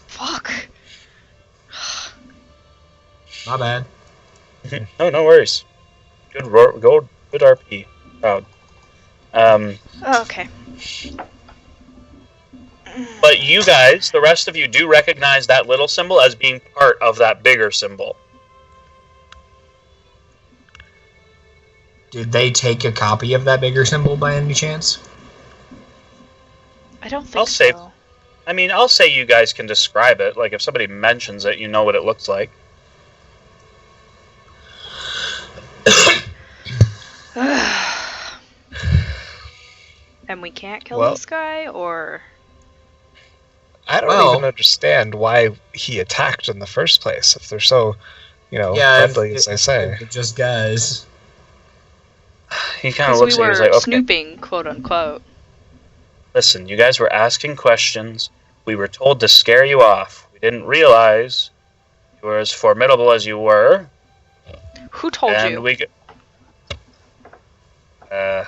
Fuck. My bad. No, no worries. Good RP. Proud. Okay. But you guys, the rest of you, do recognize that little symbol as being part of that bigger symbol. Did they take a copy of that bigger symbol by any chance? I don't think I'll save- so. I mean, I'll say you guys can describe it. Like, if somebody mentions it, you know what it looks like. And we can't kill Well- this guy, or I don't Well- even understand why he attacked in the first place if they're so, Yeah, friendly as I say. It just guys. He kind of because looks we at you. He's were like, okay, snooping, quote unquote. listen, you guys were asking questions. We were told to scare you off. We didn't realize you were as formidable as you were. Who told and you? we. I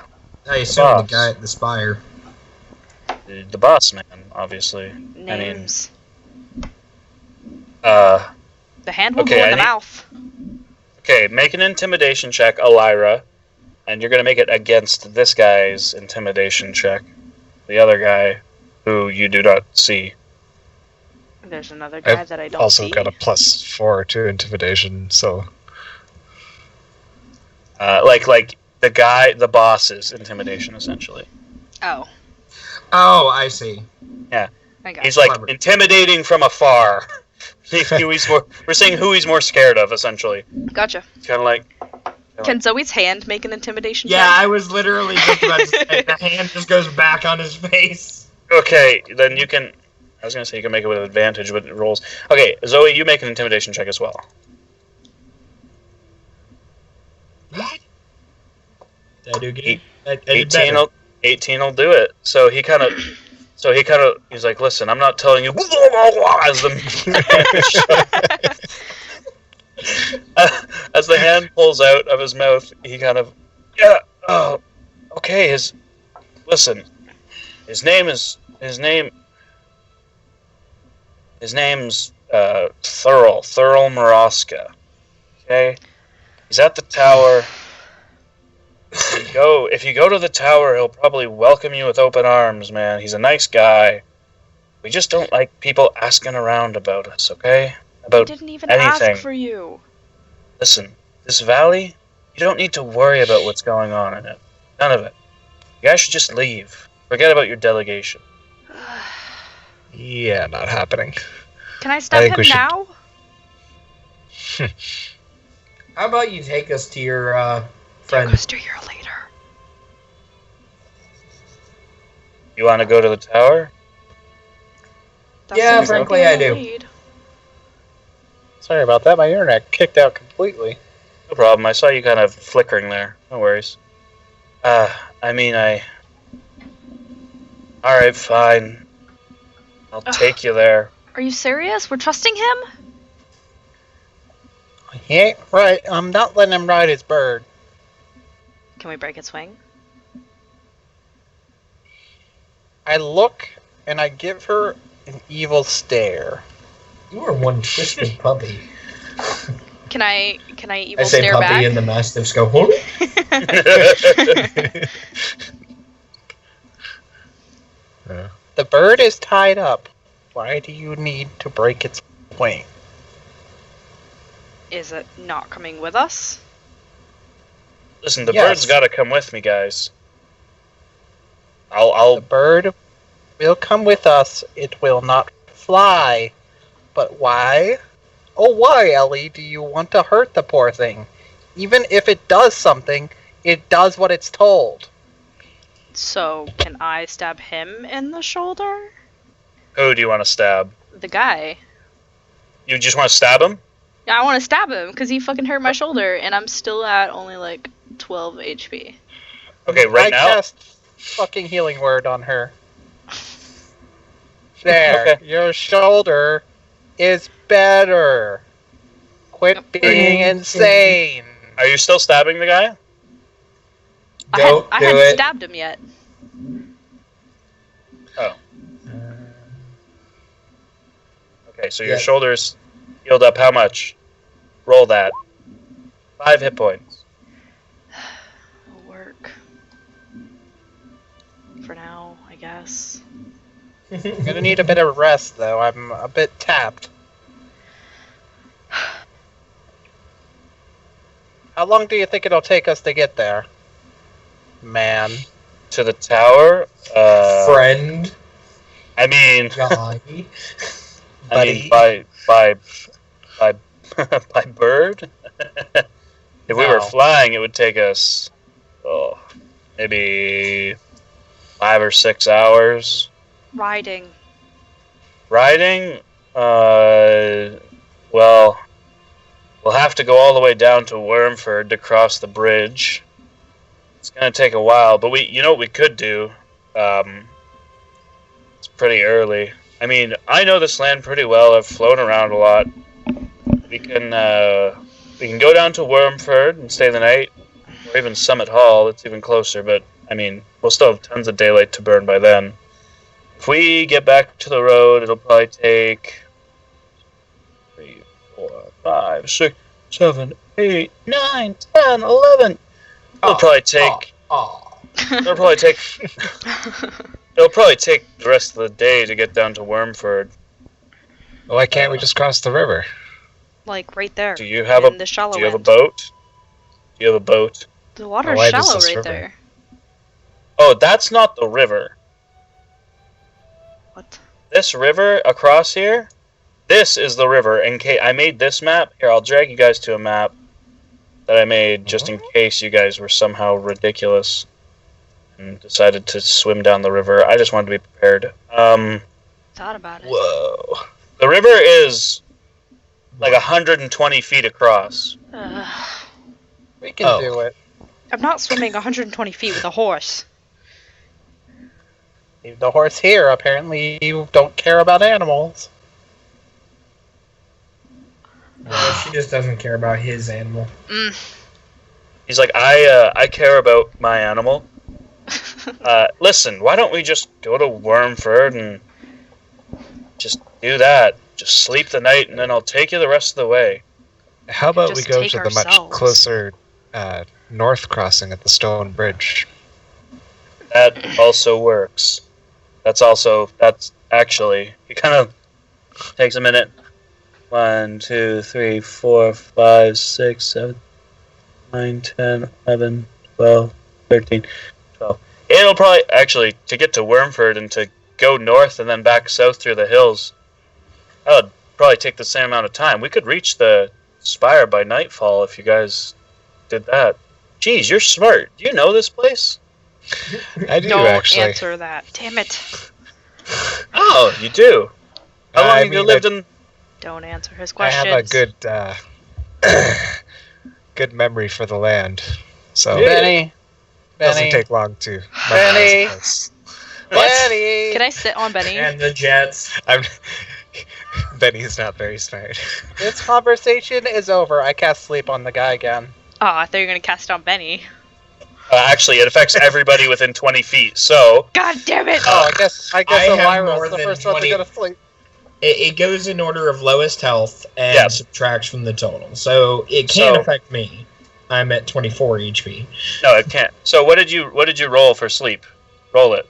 assume the boss. guy at the spire. The boss man, obviously. Names. Uh, The hand will okay, go in I the need- mouth. okay, make an intimidation check, Elira, and you're gonna make it against this guy's intimidation check. The other guy, who you do not see. There's another guy that I don't Also see. got a +4 to intimidation, so Like the guy, the boss's intimidation, essentially. Oh, Oh, I see. I got He's it. like Clever. intimidating from afar. We're saying who he's more scared of, essentially. Gotcha. Kind of like. Can Zoe's hand make an intimidation Yeah, check? I was literally just about to say the hand just goes back on his face. Okay, then you can. I was gonna say you can make it with advantage, but it rolls. Okay, Zoe, you make an intimidation check as well. Did I do good? Eight- I did 18 better. 18 will do it. So he kind of. He's like, listen, I'm not telling you. As as the hand pulls out of his mouth, he kind of, yeah, oh, okay. Listen, his name's Thurl Maraska. Okay, he's at the tower. If you go to the tower, he'll probably welcome you with open arms, man. He's a nice guy. We just don't like people asking around about us, okay? I About didn't even anything. ask for you. Listen, this valley, you don't need to worry about what's going on in it. None of it. You guys should just leave. Forget about your delegation. yeah, not happening. Can I stop think him we should- now? How about you take us to your friend? Request a year later. You want to go to the tower? That Yeah, seems like frankly, a I do. lead. Sorry about that. My internet kicked out completely. No problem. I saw you kind of flickering there. No worries. Alright, fine. I'll Ugh. take you there. Are you serious? We're trusting him? He ain't right. I'm not letting him ride his bird. Can we break its wing? I look and I give her an evil stare. You are one twisted puppy. Can I I evil say stare puppy back? and the mastiffs go, "Huh?" The bird is tied up. Why do you need to break its wing? Is it not coming with us? Listen, the Yes. bird's got to come with me, guys. The I'll. bird will come with us. It will not fly. But why? Oh, why, Ellie, do you want to hurt the poor thing? Even if it does something, it does what it's told. So, can I stab him in the shoulder? Who do you want to stab? The guy. You just want to stab him? Yeah, I want to stab him because he fucking hurt my shoulder, and I'm still at only like 12 HP. Okay, right I now. cast fucking healing word on her. There, Okay. your shoulder is better. Quit being insane. Are you still stabbing the guy? I Don't do hadn't it. stabbed him yet. Okay, so Yeah. your shoulders healed up how much? Roll that. 5 hit points. It'll work. For now, I guess. I'm gonna need a bit of rest, though. I'm a bit tapped. How long do you think it'll take us to get there? Man. To the tower. Friend, I mean, guy. I mean by by bird. If we were No. flying, it would take us maybe 5 or 6 hours. Riding. Riding, well, we'll have to go all the way down to Wormford to cross the bridge. It's gonna take a while, but you know what we could do? It's pretty early. I mean, I know this land pretty well. I've flown around a lot. We can go down to Wormford and stay the night, or even Summit Hall. It's even closer, but I mean, we'll still have tons of daylight to burn by then. If we get back to the road, it'll probably take 3, 4, 5, 6, 7, 8, 9, 10, 11. It'll probably take. It'll probably take. It'll probably take the rest of the day to get down to Wormford. Why can't we just cross the river? Like right there. Do you have in the shallow Do you have a end. boat? Do you have a boat? The water's wide is shallow this right river? there. Oh, that's not the river. What? This river across here, this is the river. In case I made this map, here I'll drag you guys to a map that I made just in case you guys were somehow ridiculous and decided to swim down the river. I just wanted to be prepared. Thought about it. Whoa. The river is like 120 feet across. We can Oh. do it. I'm not swimming 120 feet with a horse. Leave the horse here. Apparently, you don't care about animals. No, she just doesn't care about his animal. He's like, I care about my animal. Listen, why don't we just go to Wormford and just do that? Just sleep the night, and then I'll take you the rest of the way. How about we just go take to the much ourselves. closer north crossing at the stone bridge? That also works. That's actually, it kind of takes a minute. 1, 2, 3, 4, 5, 6, 7, 9, 10, 11, 12, 13, 12. It'll probably, actually, to get to Wormford and to go north and then back south through the hills, that would probably take the same amount of time. We could reach the spire by nightfall if you guys did that. Geez, you're smart. Do you know this place? I do Don't actually. answer that. Damn it. Oh, you do. How long I have you mean, lived in? Don't answer his I questions. have a good good memory for the land, so Yeah. it Benny. doesn't Benny. take long to Benny. memorize this. Benny. Can I sit on Benny? And the Jets. I'm Benny's not very smart. This conversation is over. I cast sleep on the guy again. Oh, I thought you were gonna cast on Benny. Actually, it affects everybody within 20 feet. So, God damn it! Oh, I guess I have Elvira's more the than first one to 20. go to sleep. It goes in order of lowest health and Yeah. subtracts from the total. So it can So- affect me. I'm at 24 HP. no, it can't. So, what did you roll for sleep? Roll it.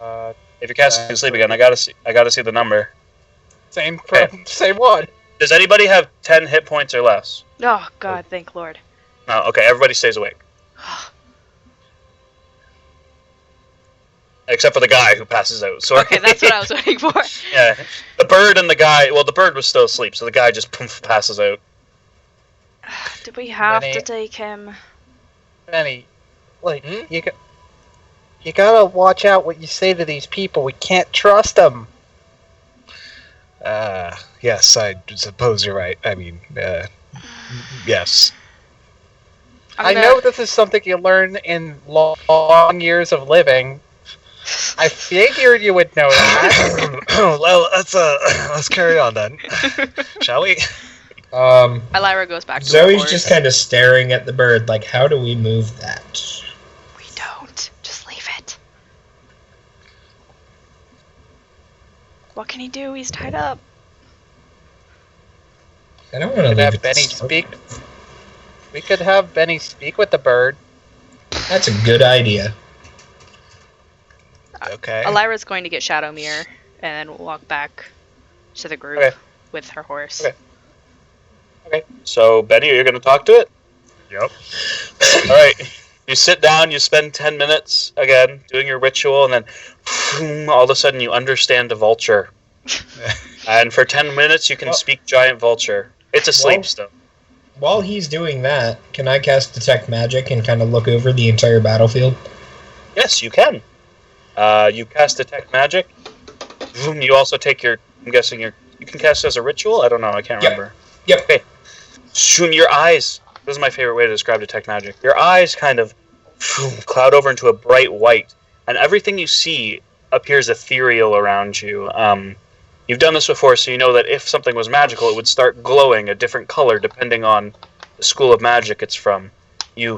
Uh, If you're casting sleep again, I gotta see the number. same Okay. same one. Does anybody have 10 hit points or less? Oh God, thank Lord. No. Okay, everybody stays awake. Except for the guy who passes out. Sorry. Okay, that's what I was waiting for. Yeah, the bird and the guy. Well, the bird was still asleep, so the guy just poof, passes out. Did we have Benny. to take him? Benny, like you gotta watch out what you say to these people. We can't trust them. Yes, I suppose you're right. I mean, yes. I know this is something you learn in long years of living. I figured you would know that. Well, let's carry on then, shall we? Elira goes back to her Zoe's horse. just kind of staring at the bird, like, how do we move that? We don't. Just leave it. What can he do? He's tied up. I don't want to Could leave have it. Benny speak. We could have Benny speak with the bird. That's a good idea. Okay. Elira's going to get Shadow Mirror and then walk back to the group Okay. with her horse. Okay. Okay. So, Benny, you're going to talk to it? Yep. Alright. You sit down, you spend 10 minutes, again, doing your ritual, and then boom, all of a sudden you understand a vulture. And for 10 minutes you can speak giant vulture. It's asleep Well- still. While he's doing that, can I cast Detect Magic and kind of look over the entire battlefield? Yes, you can. You cast Detect Magic. Boom, you also take your, I'm guessing you can cast it as a ritual? I don't know, I can't Yep. remember. Yep. Okay. Shoom, your eyes, this is my favorite way to describe Detect Magic. Your eyes kind of cloud over into a bright white, and everything you see appears ethereal around you. You've done this before, so you know that if something was magical, it would start glowing a different color depending on the school of magic it's from. You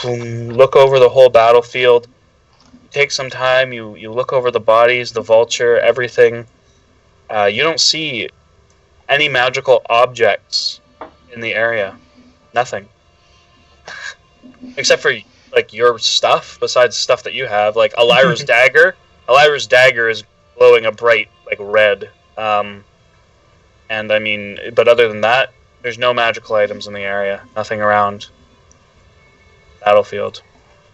look over the whole battlefield. You take some time. You look over the bodies, the vulture, everything. You don't see any magical objects in the area. Nothing. Except for like your stuff, besides stuff that you have, like Elira's dagger. Elira's dagger is glowing a bright like red. And I mean, but other than that, there's no magical items in the area. Nothing around. Battlefield.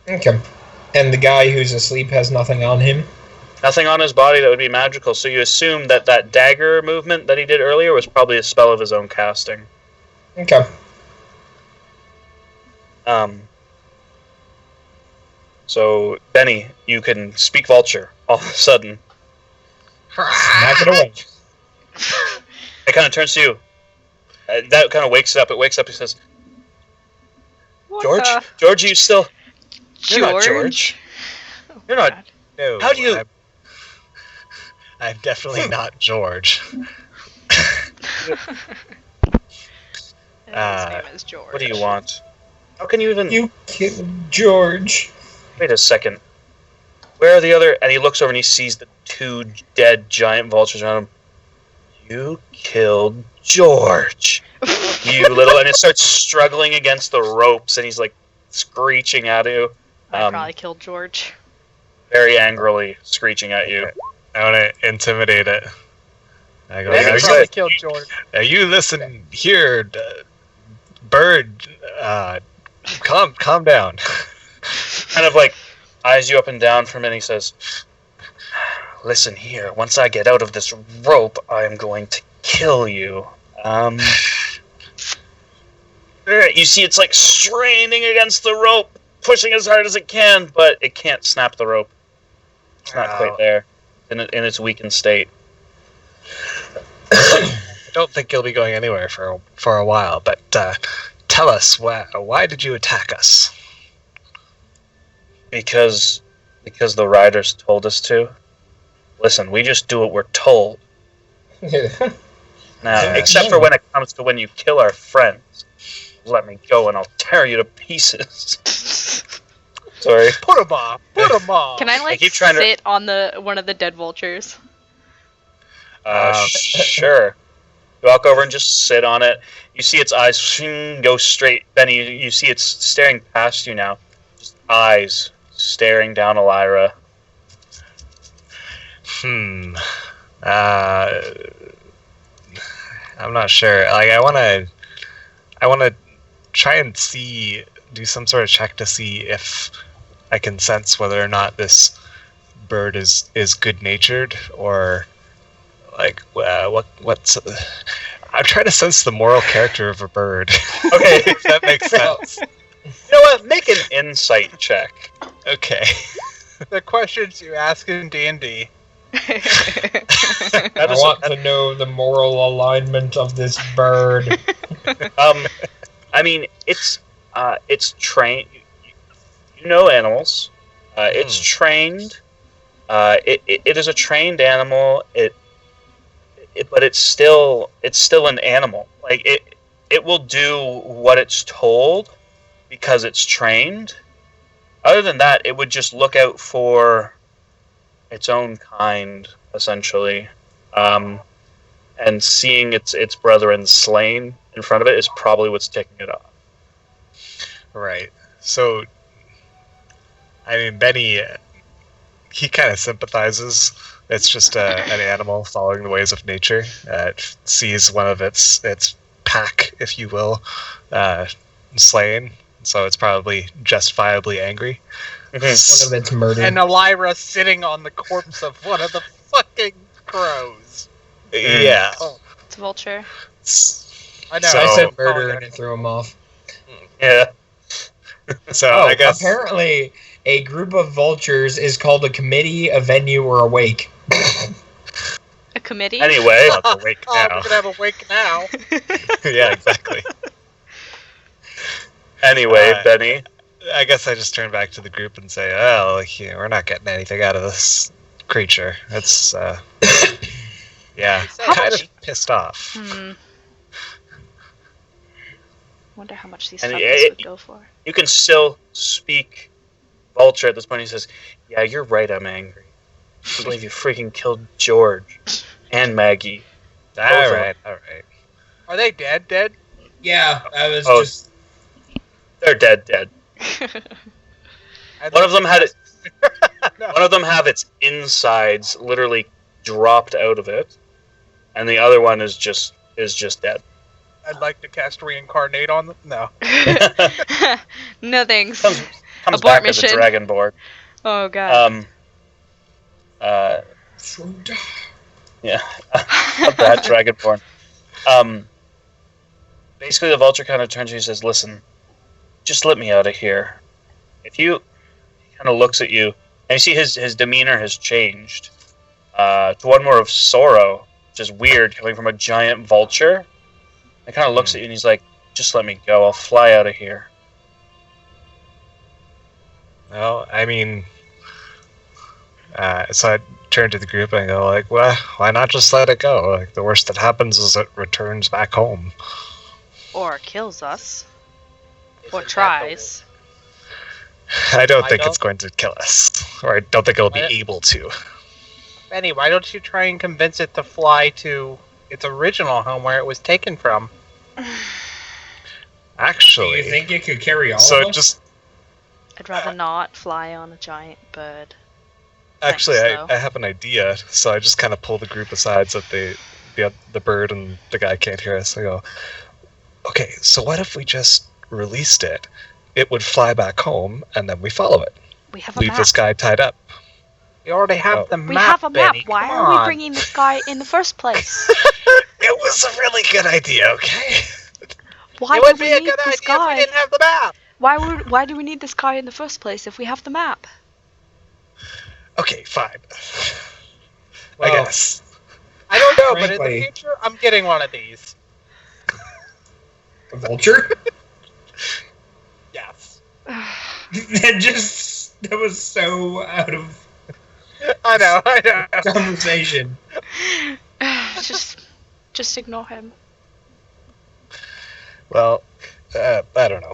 Okay. And the guy who's asleep has nothing on him? Nothing on his body that would be magical. So you assume that that dagger movement that he did earlier was probably a spell of his own casting. Okay. So Benny, you can speak vulture all of a sudden. Smack it away. It kind of turns to you. That kind of wakes it up. It wakes up. He says, What "George, the- George, are you still? You're not George? George. Oh, You're not. God. No. How do you- I'm definitely not George. His Uh, name is George. What do you want? How can you even? You killed George. Wait a second. Where are the other? And he looks over and he sees the two dead giant vultures around him. You killed George. You little, and it starts struggling against the ropes, and he's like screeching at you, I probably killed George. very angrily screeching at you. I want to intimidate it. I go, Yeah, Benny he's probably like- killed George. you listen here, bird. Calm down. Kind of like eyes you up and down for a minute. He says, "Listen here. Once I get out of this rope, I am going to kill you." You see, it's like straining against the rope, pushing as hard as it can, but it can't snap the rope. It's not quite there in its weakened state. I don't think you'll be going anywhere for a while. But tell us, why did you attack us? Because the riders told us to. Listen, we just do what we're told. Now, Yeah, except sure. for when it comes to when you kill our friends. Let me go and I'll tear you to pieces. Sorry. Put him off. Put him off. Can I like keep trying to- sit on one of the dead vultures? Sure. You walk over and just sit on it. You see its eyes go straight. Benny, you see it's staring past you now. Just eyes staring down Elira. I'm not sure. Like, I wanna try and do some sort of check to see if I can sense whether or not this bird is good natured or like what's. I'm trying to sense the moral character of a bird. Okay. If that makes sense. You know what? Make an insight check. Okay. The questions you ask in D&D. That I is want to know the moral alignment of this bird. I mean, it's trained. You know animals. It's trained. It is a trained animal. But it's still an animal. Like it will do what it's told because it's trained. Other than that, it would just look out for its own kind, essentially. And seeing its brethren slain in front of it is probably what's ticking it off. Right. So, I mean, Benny, he kind of sympathizes. It's just an animal following the ways of nature. It sees one of its pack, if you will, slain. So it's probably justifiably angry. One of its murdered. And Elira sitting on the corpse of one of the fucking crows. Yeah. Oh, It's a vulture. I know. So- I said murder and it threw him off. Yeah. So Oh, I guess apparently a group of vultures is called a committee, a venue, or a wake. A committee? Anyway, I'll awake Oh, now. we're gonna have a wake now. Yeah, exactly. anyway, Benny. I guess I just turn back to the group and say, "Oh, like, we're not getting anything out of this creature. It's yeah, How kind much- of pissed off." Wonder how much these And fuckers would go for. You can still speak Vulture at this point. He says, "Yeah, you're right. I'm angry. I can't believe you freaking killed George and Maggie." All Over. right. Are they dead? Dead? Yeah, I was Oh. just. They're dead. I'd One of like them to had it. cast- One of them have its insides literally dropped out of it, and the other one is just dead. I'd like to cast reincarnate on them. No. No thanks. Comes Abort back as a mission. dragonborn. Oh god. Yeah, a bad dragonborn. Basically, the vulture kind of turns to you and says, "Listen, just let me out of here." He kind of looks at you, and you see his demeanor has changed to one more of sorrow, which is weird coming from a giant vulture. He kind of looks at you, and he's like, "Just let me go. I'll fly out of here." Well, I mean, so I turn to the group and I go like, "Well, why not just let it go? Like, the worst that happens is it returns back home." Or kills us. Isn't Or that tries. I don't I think don't- it's going to kill us, or I don't think it'll be I- able to. Benny, why don't you try and convince it to fly to its original home where it was taken from? Do Actually, you think it could carry all so of them? just I'd rather not fly on a giant bird. actually, Thanks, I have an idea. So I just kind of pull the group aside so that the bird and the guy can't hear us. I go, "Okay, so what if we just released it? It would fly back home, and then we follow it. We have a Leave map. this guy tied up." You already have Oh. the map. We have a map. Benny. Why Come are we on. bringing this guy in the first place? It was a really good idea. Okay. Why It do would we be a need good this idea if we guy? didn't have the map. Why do we need this guy in the first place if we have the map? Okay, fine. Well, I guess. I don't know, but in Frankly- the future, I'm getting one of these. A vulture? Yes. That was so out of I know. conversation. Just ignore him. Well, I don't know.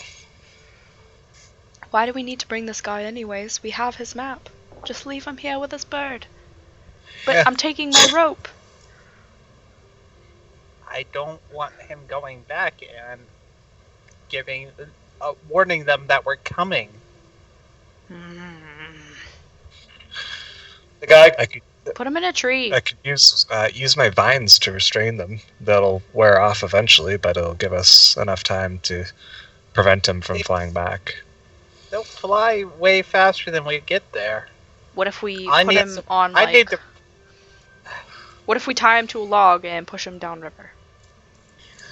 Why do we need to bring this guy anyways? We have his map. Just leave him here with his bird. But Yeah. I'm taking my rope. I don't want him going back and warning them that we're coming. Mm. The guy I could. Put him in a tree. I could use my vines to restrain them. That'll wear off eventually, but it'll give us enough time to prevent him from flying back. They'll fly way faster than we get there. What if we I put need him some- on I like? need to. What if we tie him to a log and push him downriver?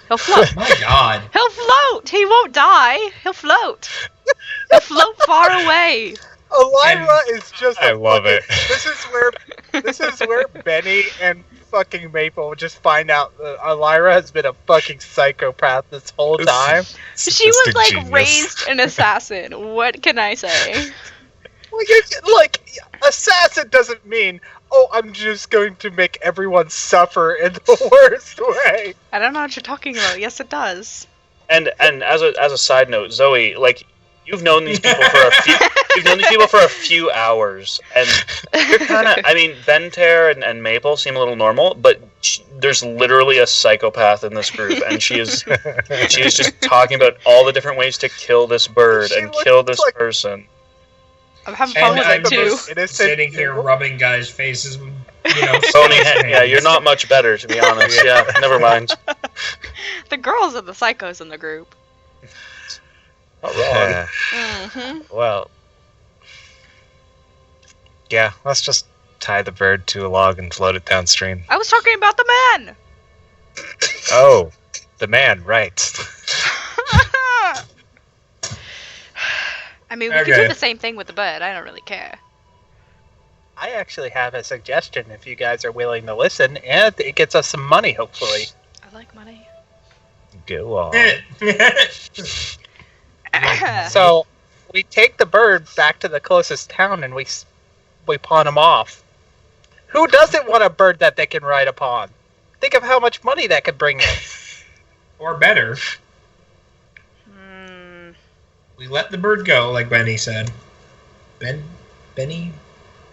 He'll float. My God. He'll float. He won't die. He'll float. He'll float far away. Elira is just. I love it. This is where Benny and fucking Maple just find out that Elira has been a fucking psychopath this whole time. She was Sadistic like genius. raised an assassin. What can I say? Well, like, assassin doesn't mean, oh, I'm just going to make everyone suffer in the worst way. I don't know what you're talking about. Yes, it does. And as a side note, Zoe, like you've known these people for a few hours, and you're kind of. I mean, Venter and Maple seem a little normal, but there's literally a psychopath in this group, and she is just talking about all the different ways to kill this bird She and looks kill this like- person. I'm having fun And with I'm it too. just Innocent sitting here people. rubbing guys' faces. You know, Yeah, you're not much better, to be honest. Yeah, never mind. The girls are the psychos in the group. Not wrong. Mm-hmm. Well, yeah, let's just tie the bird to a log and float it downstream. I was talking about the man. Oh, the man, right. I mean, we could do Okay. the same thing with the bird. I don't really care. I actually have a suggestion if you guys are willing to listen, and it gets us some money, hopefully. I like money. Go on. So, we take the bird back to the closest town and we pawn him off. Who doesn't want a bird that they can ride upon? Think of how much money that could bring in. Or better, Hmm. we let the bird go, like Benny said. Benny?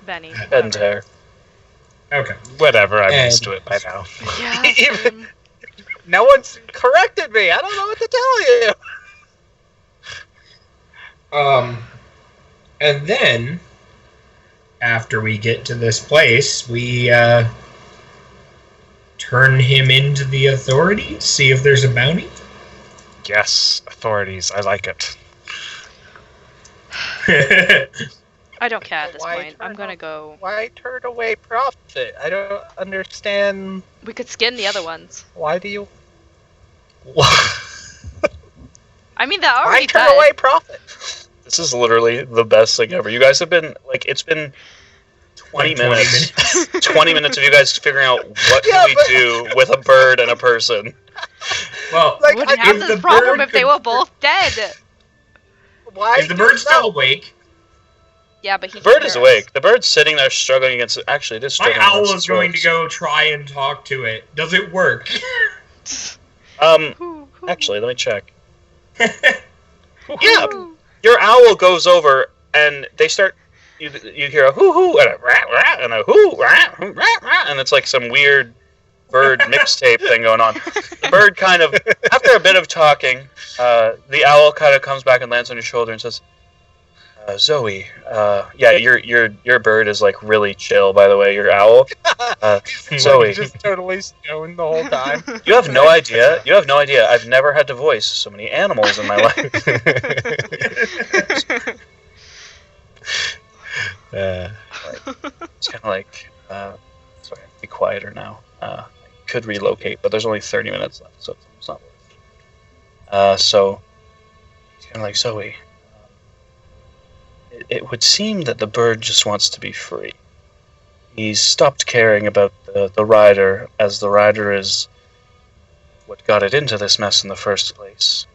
Benny. Venter. Okay. Whatever, I'm And- used to it by now. Yeah. Even- No one's corrected me. I don't know what to tell you. And then, after we get to this place, we, turn him into the authorities, see if there's a bounty. Yes, authorities, I like it. I don't care at this Why point. I'm turn gonna off- go. Why turn away profit? I don't understand. We could skin the other ones. Why do you? I mean, they're Why already turn dead. away profit? This is literally the best thing ever. You guys have been like it's been 20 Like 20 minutes. 20 minutes of you guys figuring out what Yeah, can we but- do with a bird and a person. Well, Like, Wouldn't I- have if this the problem bird if they could- were both dead. Why? is the bird still awake? Yeah, but he. The bird can is hear awake. us. The bird's sitting there struggling against. Actually, it is My struggling owl against is its going to ropes. go try and talk to it. Does it work? Hoo, hoo, Actually, let me check. hoo, Yeah. hoo. Your owl goes over and they start. You hear a hoo hoo and a rat rat and a hoo rat rat rat, and it's like some weird bird mixtape thing going on. The bird kind of, after a bit of talking, the owl kind of comes back and lands on your shoulder and says, "Zoe, yeah, your bird is like really chill. By the way, your owl, Zoe, just totally stoned the whole time. you have no idea. You have no idea. I've never had to voice so many animals in my life." It's kind of like, sorry, be quieter now. I could relocate, but there's only 30 minutes left, so it's not worth it. So, it's kind of like, Zoe, it would seem that the bird just wants to be free. He's stopped caring about the rider, as the rider is what got it into this mess in the first place.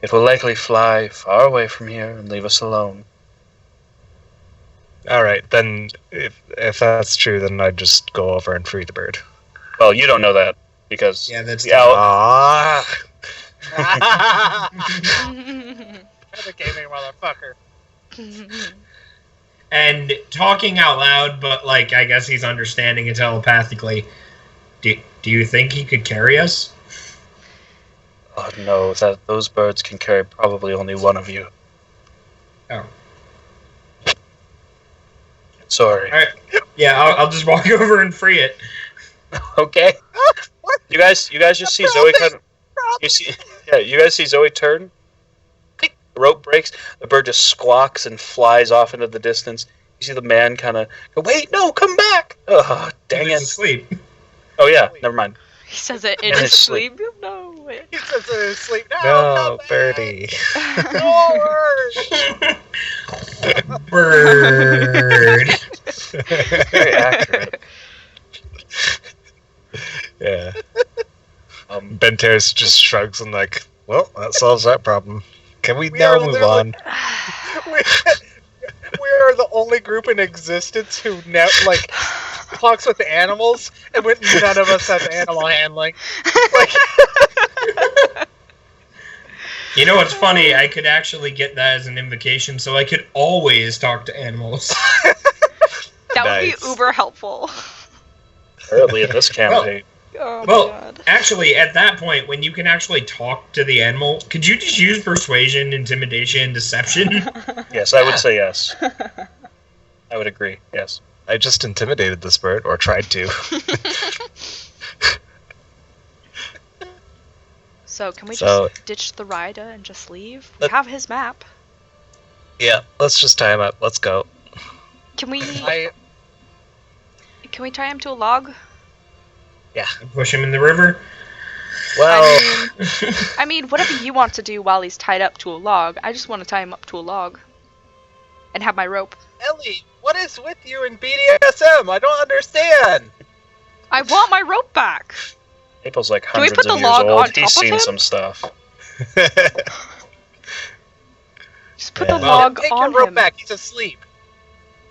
It will likely fly far away from here and leave us alone. All right, then if that's true, then I'd just go over and free the bird. Well, you don't know that, because Yeah, that's the owl, Ah, The gaming motherfucker. And talking out loud, but like I guess he's understanding it telepathically. Do you think he could carry us? oh no, those birds can carry probably only one of you. Oh. Sorry. All right. Yeah, I'll just walk over and free it. Okay. What? You guys just see Zoe kind of. You see, yeah. You guys see Zoe turn. The rope breaks. The bird just squawks and flies off into the distance. You see the man kind of go, "Wait, no, come back!" Oh, dang He's it! asleep. Oh yeah, never mind. He says it in In his his sleep. sleep. No, wait. He says in his sleep. No, No, come back. birdie. Forward. Bird. Very accurate. Yeah. Um, Benteris just shrugs and like, well, that solves that problem. Can we We now are move literally- on? We are the only group in existence who talks with the animals, and none of us have animal handling. Like, You know what's funny? I could actually get that as an invocation, so I could always talk to animals. That would Nice. be uber helpful. early in this campaign. Oh Well, my god. Actually, at that point, when you can actually talk to the animal, could you just use persuasion, intimidation, deception? Yes, I would say yes. I would agree. Yes. I just intimidated this bird, or tried to. So can we So- just ditch the rider and just leave? We Let- have his map. Yeah, let's just tie him up. Let's go. Can we I tie him to a log? Push him in the river? Well, I mean, whatever you want to do while he's tied up to a log. I just want to tie him up to a log. And have my rope. Ellie, what is with you in BDSM? I don't understand. I want my rope back! April's like we hundreds put of the years log on old. top He's of seen him? some stuff. Just put Yeah. the log Take on your rope him. back. He's asleep.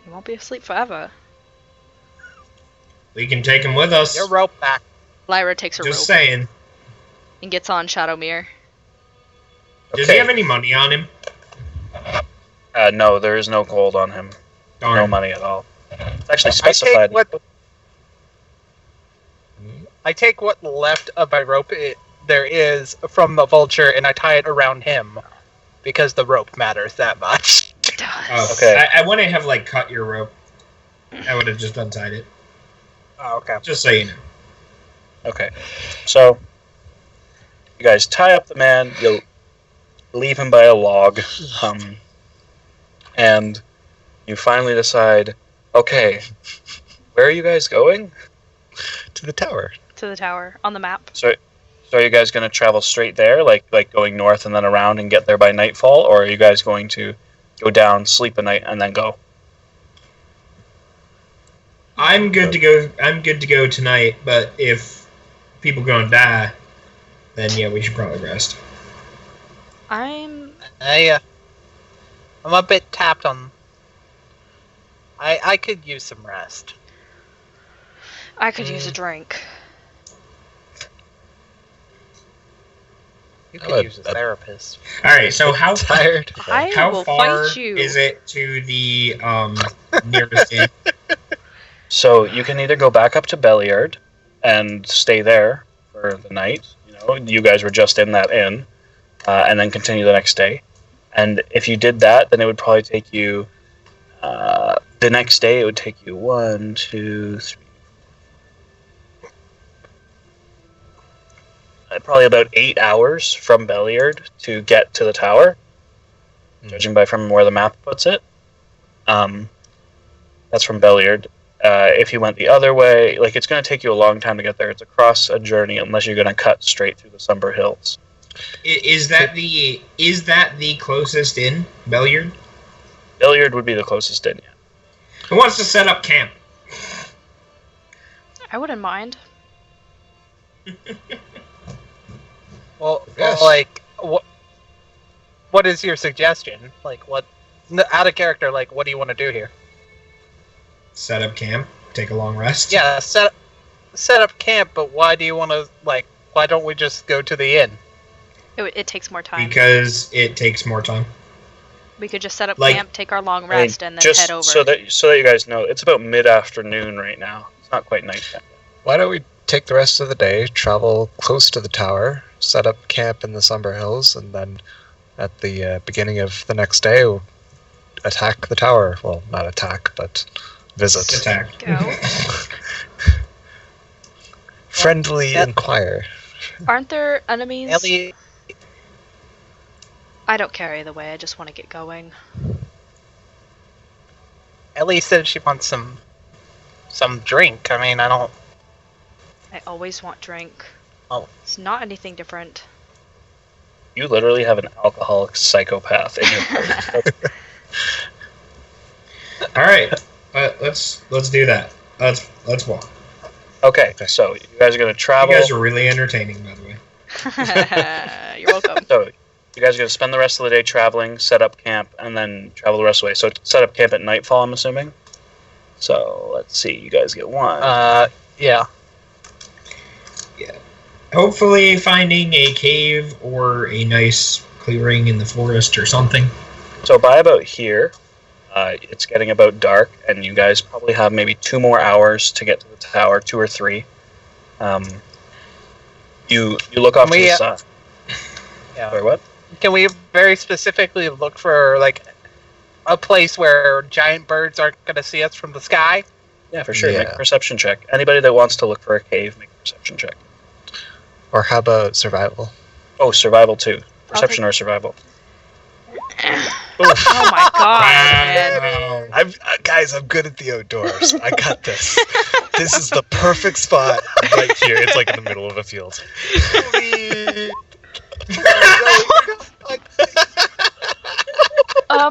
He won't be asleep forever. We can take him with us. Your rope back. Lyra takes her Just rope saying. and gets on Shadowmere. Does he have any money on him? No, there is no gold on him. Darn. No money at all. It's actually I specified. take what left of my rope there is from the vulture, and I tie it around him because the rope matters that much. Oh, Okay. I wouldn't have cut your rope. I would have just untied it. Oh, okay. Just so you know. Okay. So, you guys tie up the man. You leave him by a log. And you finally decide, okay, where are you guys going? to the tower. To the tower on the map. So are you guys going to travel straight there, like going north and then around and get there by nightfall, or are you guys going to go down, sleep a night, and then go? I'm good to go. I'm good to go tonight. But if people gonna die, then yeah, we should probably rest. I'm I'm a bit tapped on. I could use some rest. I could use a drink. You I could would- use a therapist. All right. So how Tired. I how will far fight you. is it to the nearest inn? So you can either go back up to Belliard and stay there for the night. You guys were just in that inn, and then continue the next day. And if you did that, then it would probably take you. The next day, it would take you 1, 2, 3. Probably about 8 hours from Belliard to get to the tower, judging by from where the map puts it. That's from Belliard. If you went the other way, it's going to take you a long time to get there. It's across a journey unless you're going to cut straight through the Somber Hills. Is that the closest inn, Belliard? Belliard would be the closest in. Yeah. Who wants to set up camp? I wouldn't mind. Well, Yes. what is your suggestion? Out of character, what do you want to do here? Set up camp. Take a long rest. Yeah, set up camp, but why do you want to, why don't we just go to the inn? It takes more time. Because it takes more time. We could just set up Like- camp, take our long I mean, rest, and then just head over. so that you guys know, it's about mid-afternoon right now. It's not quite nighttime. Why don't we take the rest of the day, travel close to the tower, set up camp in the Somber Hills, and then at the beginning of the next day, we'll attack the tower. Well, not attack, but Visit. Attack. Go. Friendly Yep. inquire. Aren't there enemies? Ellie, I don't care either way. I just want to get going. Ellie said she wants some drink. I mean, I don't. I always want drink. Oh. It's not anything different. You literally have an alcoholic psychopath in your party. All right, let's do that. Let's walk. Okay, so you guys are going to You travel. guys are really entertaining, by the way. You're welcome. So you guys are going to spend the rest of the day traveling, set up camp, and then travel the rest of the way. So set up camp at nightfall, I'm assuming. So let's see. You guys get one. Yeah. Hopefully, finding a cave or a nice clearing in the forest or something. So by about here, it's getting about dark, and you guys probably have maybe 2 more hours to get to the tower, 2 or 3. You look off to the side. Yeah. Sorry, what? Can we very specifically look for like a place where giant birds aren't going to see us from the sky? Yeah, for sure. Yeah. Make a perception check. Anybody that wants to look for a cave, make a perception check. Or how about survival? Oh, survival too. Perception take- or survival. Oh my god, man. Wow. Guys, I'm good at the outdoors. I got this. This is the perfect spot right here. It's like in the middle of a field.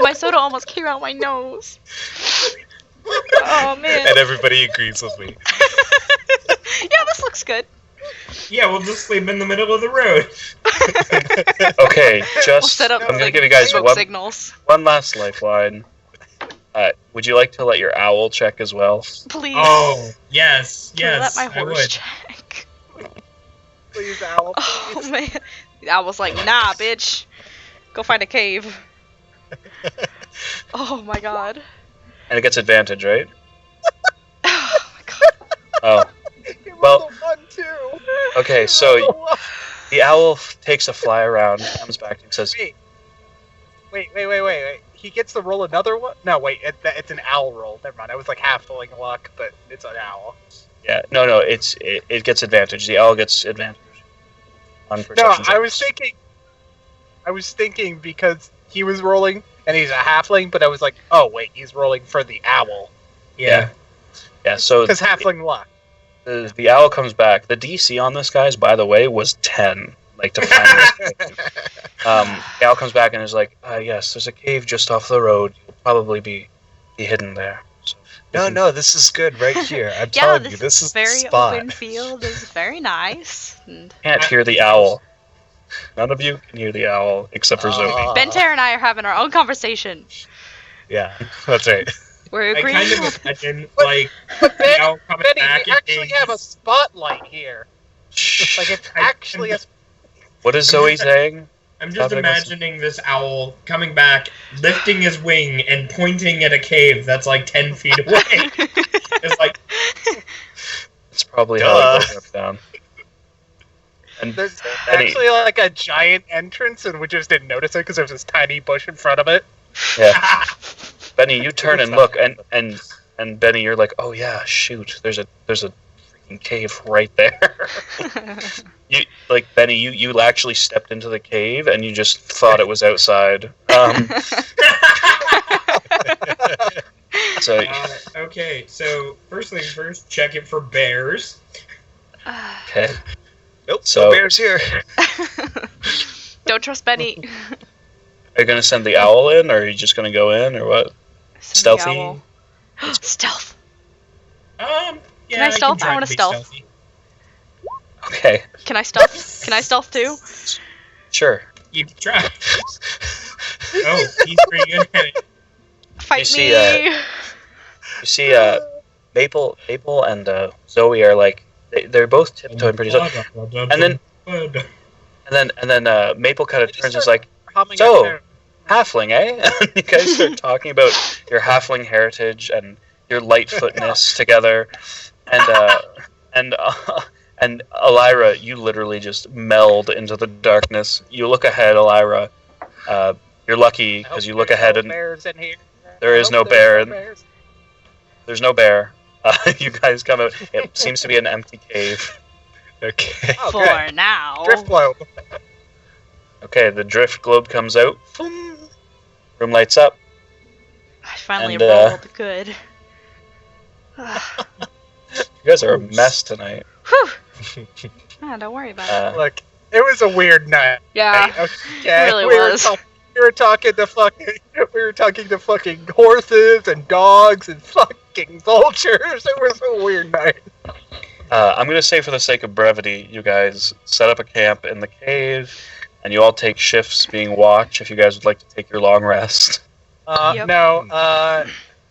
My soda almost came out my nose. Oh man. And everybody agrees with me. Yeah, this looks good. Yeah, we'll just sleep in the middle of the road. Okay, We'll just set up I'm gonna like, give you guys smoke one signals. last lifeline. Would you like to let your owl check as well? Please. Oh, yes, Can I let yes, my I horse would. check? Please, Owl. Oh man. I was like, nah, bitch. Go find a cave. Oh my god. And it gets advantage, right? Oh my god. Oh, It Well- rolled a 1, too. okay. So the owl takes a fly around, comes back and says, Wait. He gets to roll another one? No, wait. It's an owl roll. Never mind. I was like half-filling luck, but it's an owl. "Yeah, no, it gets advantage. The owl gets advantage on No, perception." I was thinking because he was rolling and he's a halfling, but I was like, oh wait, he's rolling for the owl Yeah. Yeah. So because halfling luck. the owl comes back. The DC on this, guys, by the way, was 10. Like to find this. The owl comes back and is like, "Yes, there's a cave just off the road. You'll probably be hidden there." So, No, this is good right here. I'm Yeah, telling you, this this is the very spot. open field is very nice. And can't hear the owl. None of you can hear the owl except for Zoe. Bentair and I are having our own conversation. Yeah, that's right. We're I agreeing. kind of imagine, like, But the owl coming Benny, back we and actually being- have a spotlight here. Like it's actually a. What is Zoe saying? I'm just Something was- imagining this owl coming back, lifting his wing, and pointing at a cave that's like 10 feet away. It's like, It's probably Duh. how it goes up down. And There's Benny, actually like a giant entrance, and we just didn't notice it because there's this tiny bush in front of it. yeah, Benny, you turn and look, and Benny, you're like, "Oh yeah, shoot, there's a freaking cave right there." You like Benny, you actually stepped into the cave and you just thought it was outside. So okay, so first things first, check it for bears. okay, Nope, So- no bears here. Don't trust Benny. are you gonna send the owl in, or are you just gonna go in, or what? Send the Stealthy? owl. Stealth. Yeah, Can I stealth? try I wanna to be stealth. stealthy. Okay, Can I stealth? Can I stealth too? sure. You can try. Oh, he's pretty good at it. Fight see, me. You see, Maple and Zoe are like they're both tiptoeing pretty slow, and then Maple kind of turns and is like, Humming So- a tune. "Halfling, eh?" And you guys start talking about your halfling heritage and your lightfootness together, and Elira, you literally just meld into the darkness. You look ahead, Elira. You're lucky I hope because you look there's ahead no and bears in here. there is I no hope bear. there's no bears. There's no bear. You guys come out. It seems to be an empty cave. Okay. Oh, For good. now. Drift globe. Okay, the drift globe comes out. Room lights up. I finally And, rolled good. You guys are a mess tonight. Whew. Ah, don't worry about it. Look, it was a weird night. Yeah, Okay, it really we was. We were talking to fucking horses and dogs and fucking vultures. It was a weird night. I'm going to say for the sake of brevity, you guys set up a camp in the cave, and you all take shifts being watch if you guys would like to take your long rest. Yep. No,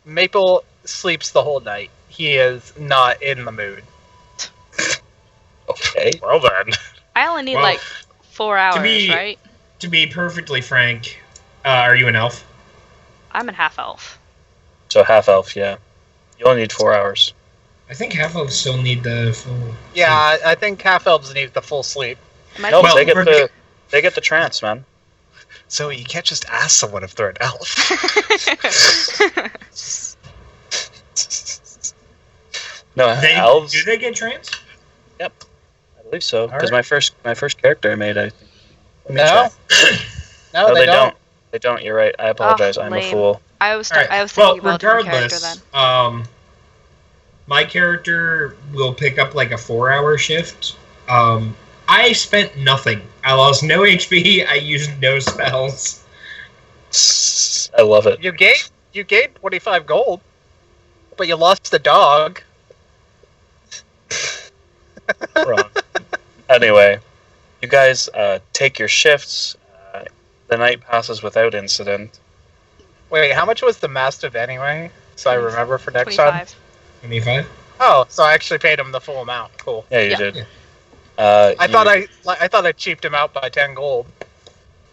Maple sleeps the whole night. He is not in the mood. Okay. Well then. I only need Well, like 4 hours, be- right? To be perfectly frank, are you an elf? I'm in half elf. So half elf, yeah. You only need 4 hours. I think half elves still need the full. Yeah, I think half elves need the full sleep. Am I No, Well, they get we're- the trance, man. So you can't just ask someone if they're an elf. No, elves. Do they get trance? I believe so. Because Alright. my first character I made, I think. Let me No? check. No, No, they don't. They don't. You're right. I apologize. I'm a lame. fool. I was All right. I was Well, thinking about a different character regardless, then. my character will pick up like a 4-hour shift. I spent nothing. I lost no HP. I used no spells. I love it. You gained 25 gold, but you lost the dog. Wrong. Anyway, you guys take your shifts. The night passes without incident. Wait, how much was the mastiff anyway? So I remember for next time. 25. 25. Oh, so I actually paid him the full amount. Cool. Yeah, you Yeah. did. Yeah. I thought I cheaped him out by 10 gold.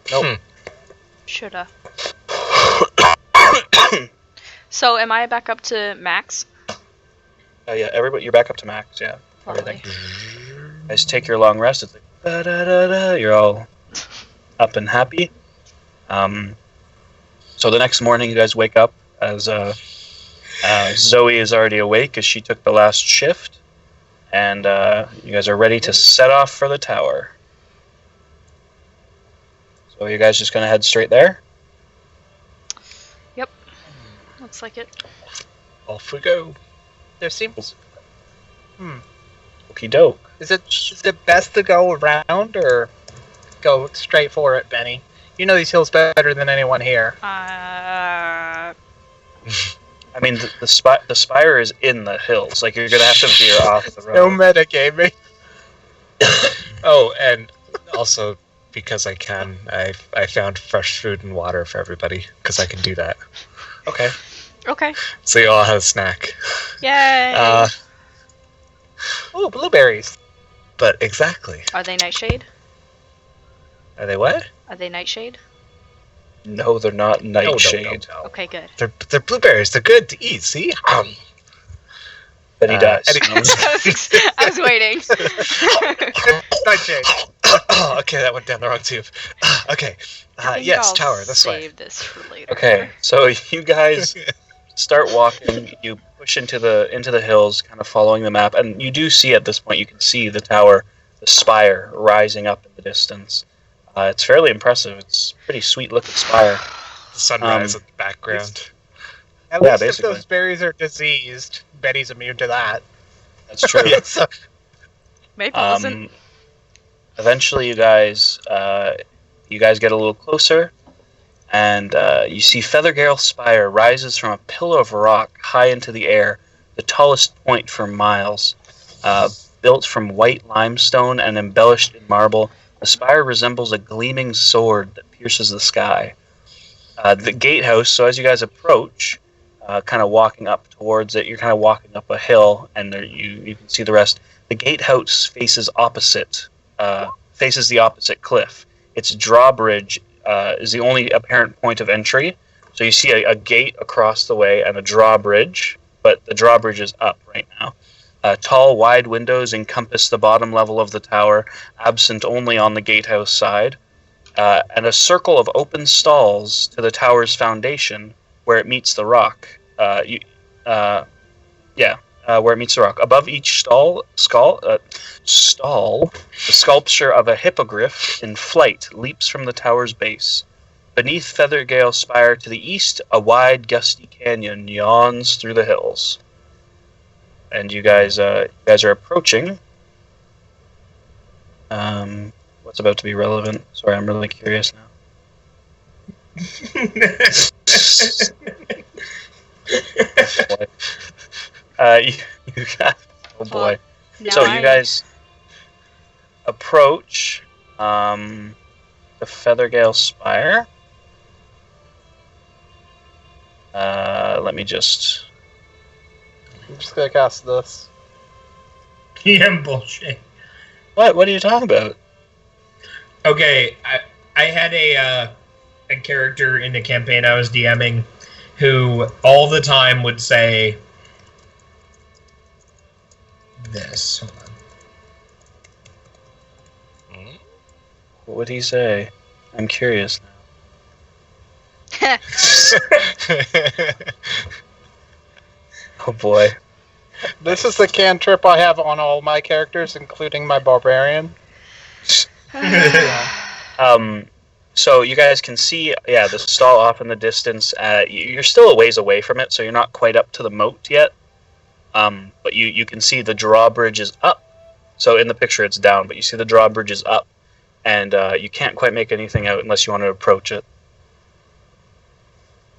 Nope. Shoulda. So am I back up to max? Yeah, everybody, you're back up to max. Yeah. Lovely. Everything. You guys take your long rest. It's like da da da da. You're all up and happy. So the next morning, you guys wake up as Zoe is already awake as she took the last shift, and you guys are ready to set off for the tower. So you guys just gonna head straight there? Looks like it. Off we go. There seems. Okie doke. Is it best to go around or go straight for it, Benny? You know these hills better than anyone here. I mean, the spire is in the hills. Like, you're gonna have to veer off the road. No metagaming. Oh, and also because I can, I found fresh food and water for everybody because I can do that. Okay. Okay. So you all have a snack. Yay! Oh, blueberries. But exactly. Are they nightshade? Are they what? Are they nightshade? No, they're not nightshade. No. Okay, good. They're blueberries. They're good to eat. See? But he does. I was waiting. Nightshade. Okay, that went down the wrong tube. Okay. I think Yes, I'll tower, this way. save this for later. Okay, so you guys start walking. You push into the hills, kind of following the map, and you do see at this point. You can see the tower, the spire, rising up in the distance. It's fairly impressive. It's a pretty sweet looking spire. The sunrise in the background. At Yeah, least if basically. those berries are diseased, Betty's immune to that. That's true. So, Maple isn't. Eventually, you guys get a little closer, and you see Feathergale Spire rises from a pillar of rock high into the air, the tallest point for miles. Built from white limestone and embellished in marble, the spire resembles a gleaming sword that pierces the sky. The gatehouse, so as you guys approach, kind of walking up towards it, you're kind of walking up a hill, and there you can see the rest. The gatehouse faces the opposite cliff. Its drawbridge is the only apparent point of entry. So you see a gate across the way and a drawbridge, but the drawbridge is up right now. Tall, wide windows encompass the bottom level of the tower, absent only on the gatehouse side, and a circle of open stalls to the tower's foundation, where it meets the rock. Where it meets the rock. Above each stall, the sculpture of a hippogriff in flight leaps from the tower's base. Beneath Feathergale Spire to the east, a wide, gusty canyon yawns through the hills. And you guys are approaching. What's about to be relevant? Sorry, I'm really curious now. You got. Oh boy. Now So you guys approach the Feathergale Spire. Let me just. I'm just gonna cast this. Yeah, bullshit. What? What are you talking about? Okay, I had a character in the campaign I was DMing who all the time would say this. Hold on. What would he say? I'm curious now. Oh boy. This is the cantrip I have on all my characters, including my barbarian. So you guys can see, the stall off in the distance. You're still a ways away from it, so you're not quite up to the moat yet. But you can see the drawbridge is up. So in the picture it's down, but you see the drawbridge is up. And you can't quite make anything out unless you want to approach it.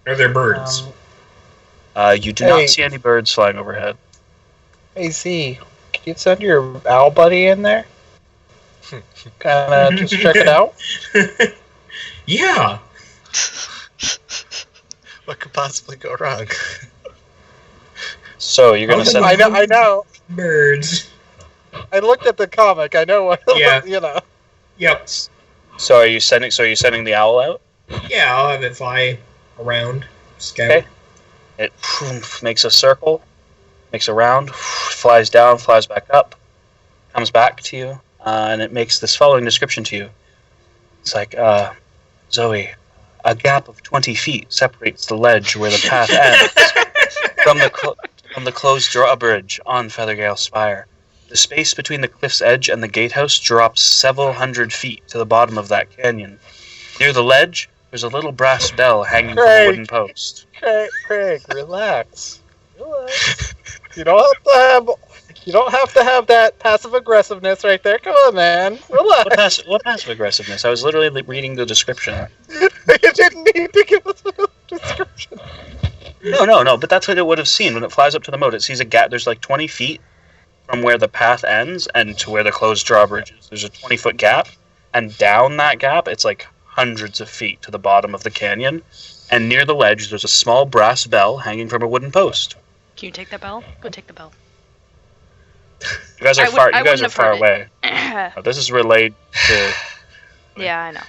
Are there birds? You do not see any birds flying overhead. Hey Z, can you send your owl buddy in there? Kinda just check it out? Yeah. What could possibly go wrong? So you're gonna send. I know. Birds. I looked at the comic. I know what. Yeah. You know. Yep. So are you sending the owl out? Yeah, I'll have it fly around. Scout. Okay. It makes a circle, makes a round, flies down, flies back up, comes back to you, and it makes this following description to you. It's like, Zoe, a gap of 20 feet separates the ledge where the path ends from the closed drawbridge on Feathergale Spire. The space between the cliff's edge and the gatehouse drops several hundred feet to the bottom of that canyon. Near the ledge, there's a little brass bell hanging from a wooden post. Craig, relax. You don't have to have that passive aggressiveness right there. Come on, man. Relax. What passive aggressiveness? I was literally reading the description. You didn't need to give us a description. No, but that's what it would have seen when it flies up to the moat. It sees a gap. There's like 20 feet from where the path ends and to where the closed drawbridge is. There's a 20-foot gap, and down that gap, it's like hundreds of feet to the bottom of the canyon. And near the ledge, there's a small brass bell hanging from a wooden post. Can you take that bell? Go take the bell. You guys are far. You guys are far away. Yeah, This is relayed to. I know.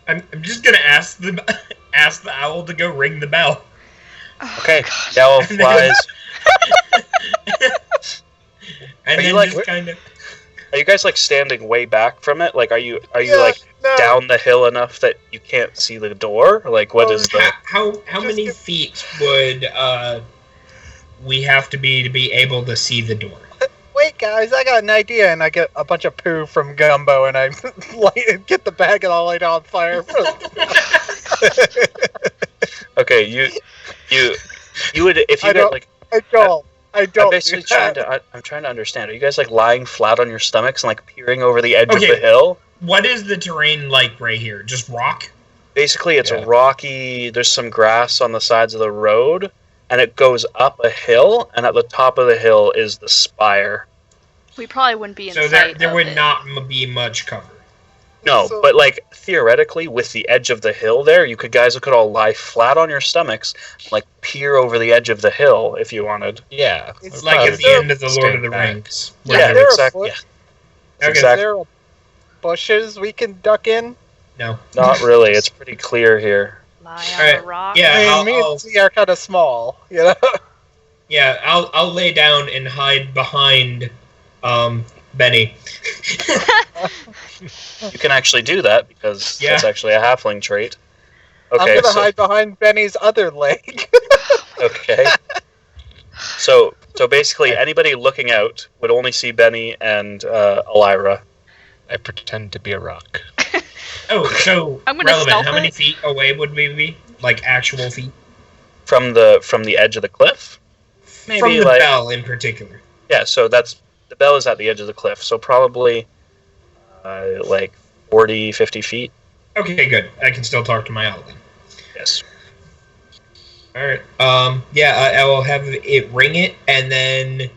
I'm just gonna ask the owl to go ring the bell. Oh, Okay, God. the owl flies. And Are you then like- just kind of. Are you guys like standing way back from it? Like, are you Yeah, like no. down the hill enough that you can't see the door? Like, what is the? How Just many get- feet would we have to be able to see the door? Wait, guys, I got an idea, and I get a bunch of poo from Gumbo, and I get the bag and I'll light it on fire. Okay, you would if you I get don't- like. I don't. I'm basically do that. I'm trying to understand. Are you guys like lying flat on your stomachs and like peering over the edge Okay. of the hill? What is the terrain like right here? Just rock? Basically, it's Yeah. rocky. There's some grass on the sides of the road, and it goes up a hill. And at the top of the hill is the spire. We probably wouldn't be in So sight there of would it. not be much cover. No, So- but like theoretically, with the edge of the hill there, you guys could all lie flat on your stomachs, like peer over the edge of the hill if you wanted. Yeah. It's Like at the end of the Lord of the Stand back. Rings. Yeah, Is there a exactly. bush? Yeah, Okay. exactly. Is there bushes we can duck in? No. Not really. It's pretty clear here. Lie on Alright, the rock. yeah. I mean, me and Z are kind of small, you know. Yeah, I'll lay down and hide behind Benny. You can actually do that because Yeah. that's actually a halfling trait. I'm Okay, gonna so, hide behind Benny's other leg. okay. So So basically, anybody looking out would only see Benny and Elira. I pretend to be a rock. Oh, so I'm gonna relevant. stealth How many it. feet away would we be? Like actual feet? From the edge of the cliff? Maybe From the like bell in particular. yeah, so that's the bell is at the edge of the cliff, so probably like 40, 50 feet. Okay, good. I can still talk to my owl then. Yes. All right. Yeah, I will have it ring it, and then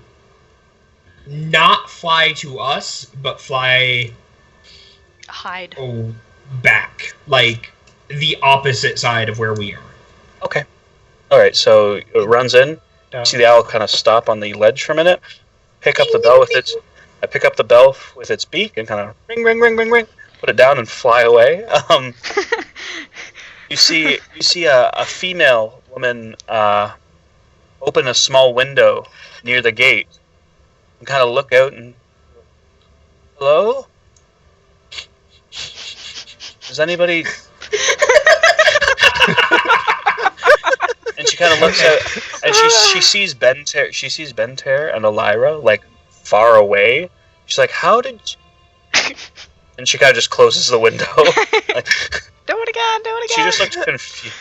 not fly to us, but fly Hide. back, like the opposite side of where we are. Okay. All right, so it runs in. You see the owl kind of stop on the ledge for a minute. Pick up the bell with its. I pick up the bell with its beak and kind of ring, ring, ring, ring, ring. Put it down and fly away. You see a female woman open a small window near the gate and kind of look out and hello. Does anybody? And she kind of looks out, and she sees Bentair. She sees Bentair and Elira like far away. She's like, "How did?" And she kind of just closes the window. Like, Do it again. Do it she again. just looks confused.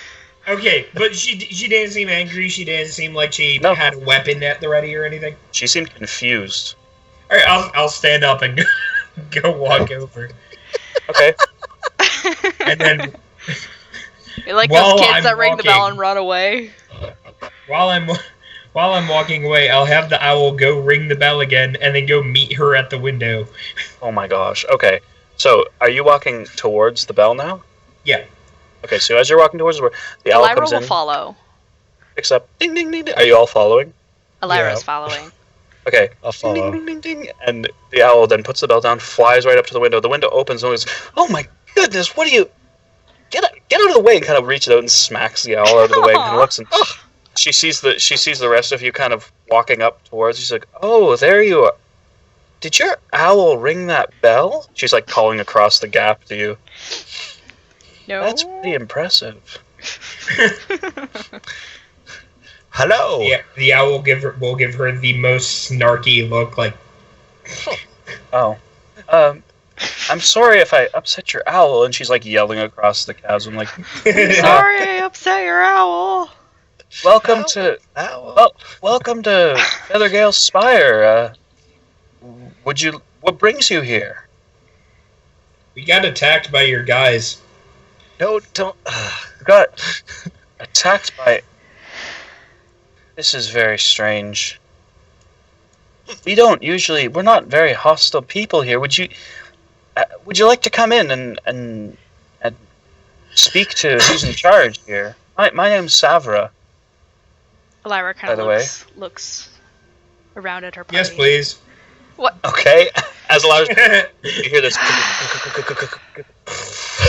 Okay, but she didn't seem angry. She didn't seem like she No. had a weapon at the ready or anything. She seemed confused. All right, I'll stand up and go walk over, Okay. and then You're like While those kids I'm that ring the bell walking- and run away. while I'm walking away, I'll have the owl go ring the bell again, and then go meet her at the window. Oh my gosh. Okay. So, are you walking towards the bell now? Yeah. Okay. So as you're walking towards the owl Elira comes will in, follow. picks up, ding, ding, ding, ding. Are you all following? Elira's Yeah. following. Okay. I'll Ding, follow. ding, ding, ding, ding. And the owl then puts the bell down, flies right up to the window. The window opens and goes, "Oh my goodness! What are you? Get out of the way!" And kind of reaches out and smacks the owl out of the way. And kind of looks and she sees the rest of you kind of walking up towards. She's like, "Oh, there you are. Did your owl ring that bell?" She's like calling across the gap to you. No. That's pretty impressive. Hello. Yeah, the owl will give her the most snarky look, like Oh. I'm sorry if I upset your owl. And she's like yelling across the chasm, like, Sorry, I upset your owl. "Welcome to welcome to Feathergale Spire. What brings you here?" we got attacked by your guys. No, don't. We got attacked by. This is very strange. We're not very hostile people here. Would you like to come in and speak to who's in charge here? My name's Savra. Elira kind By of the looks around at her party. Yes, please. Okay. As Lars, you hear this,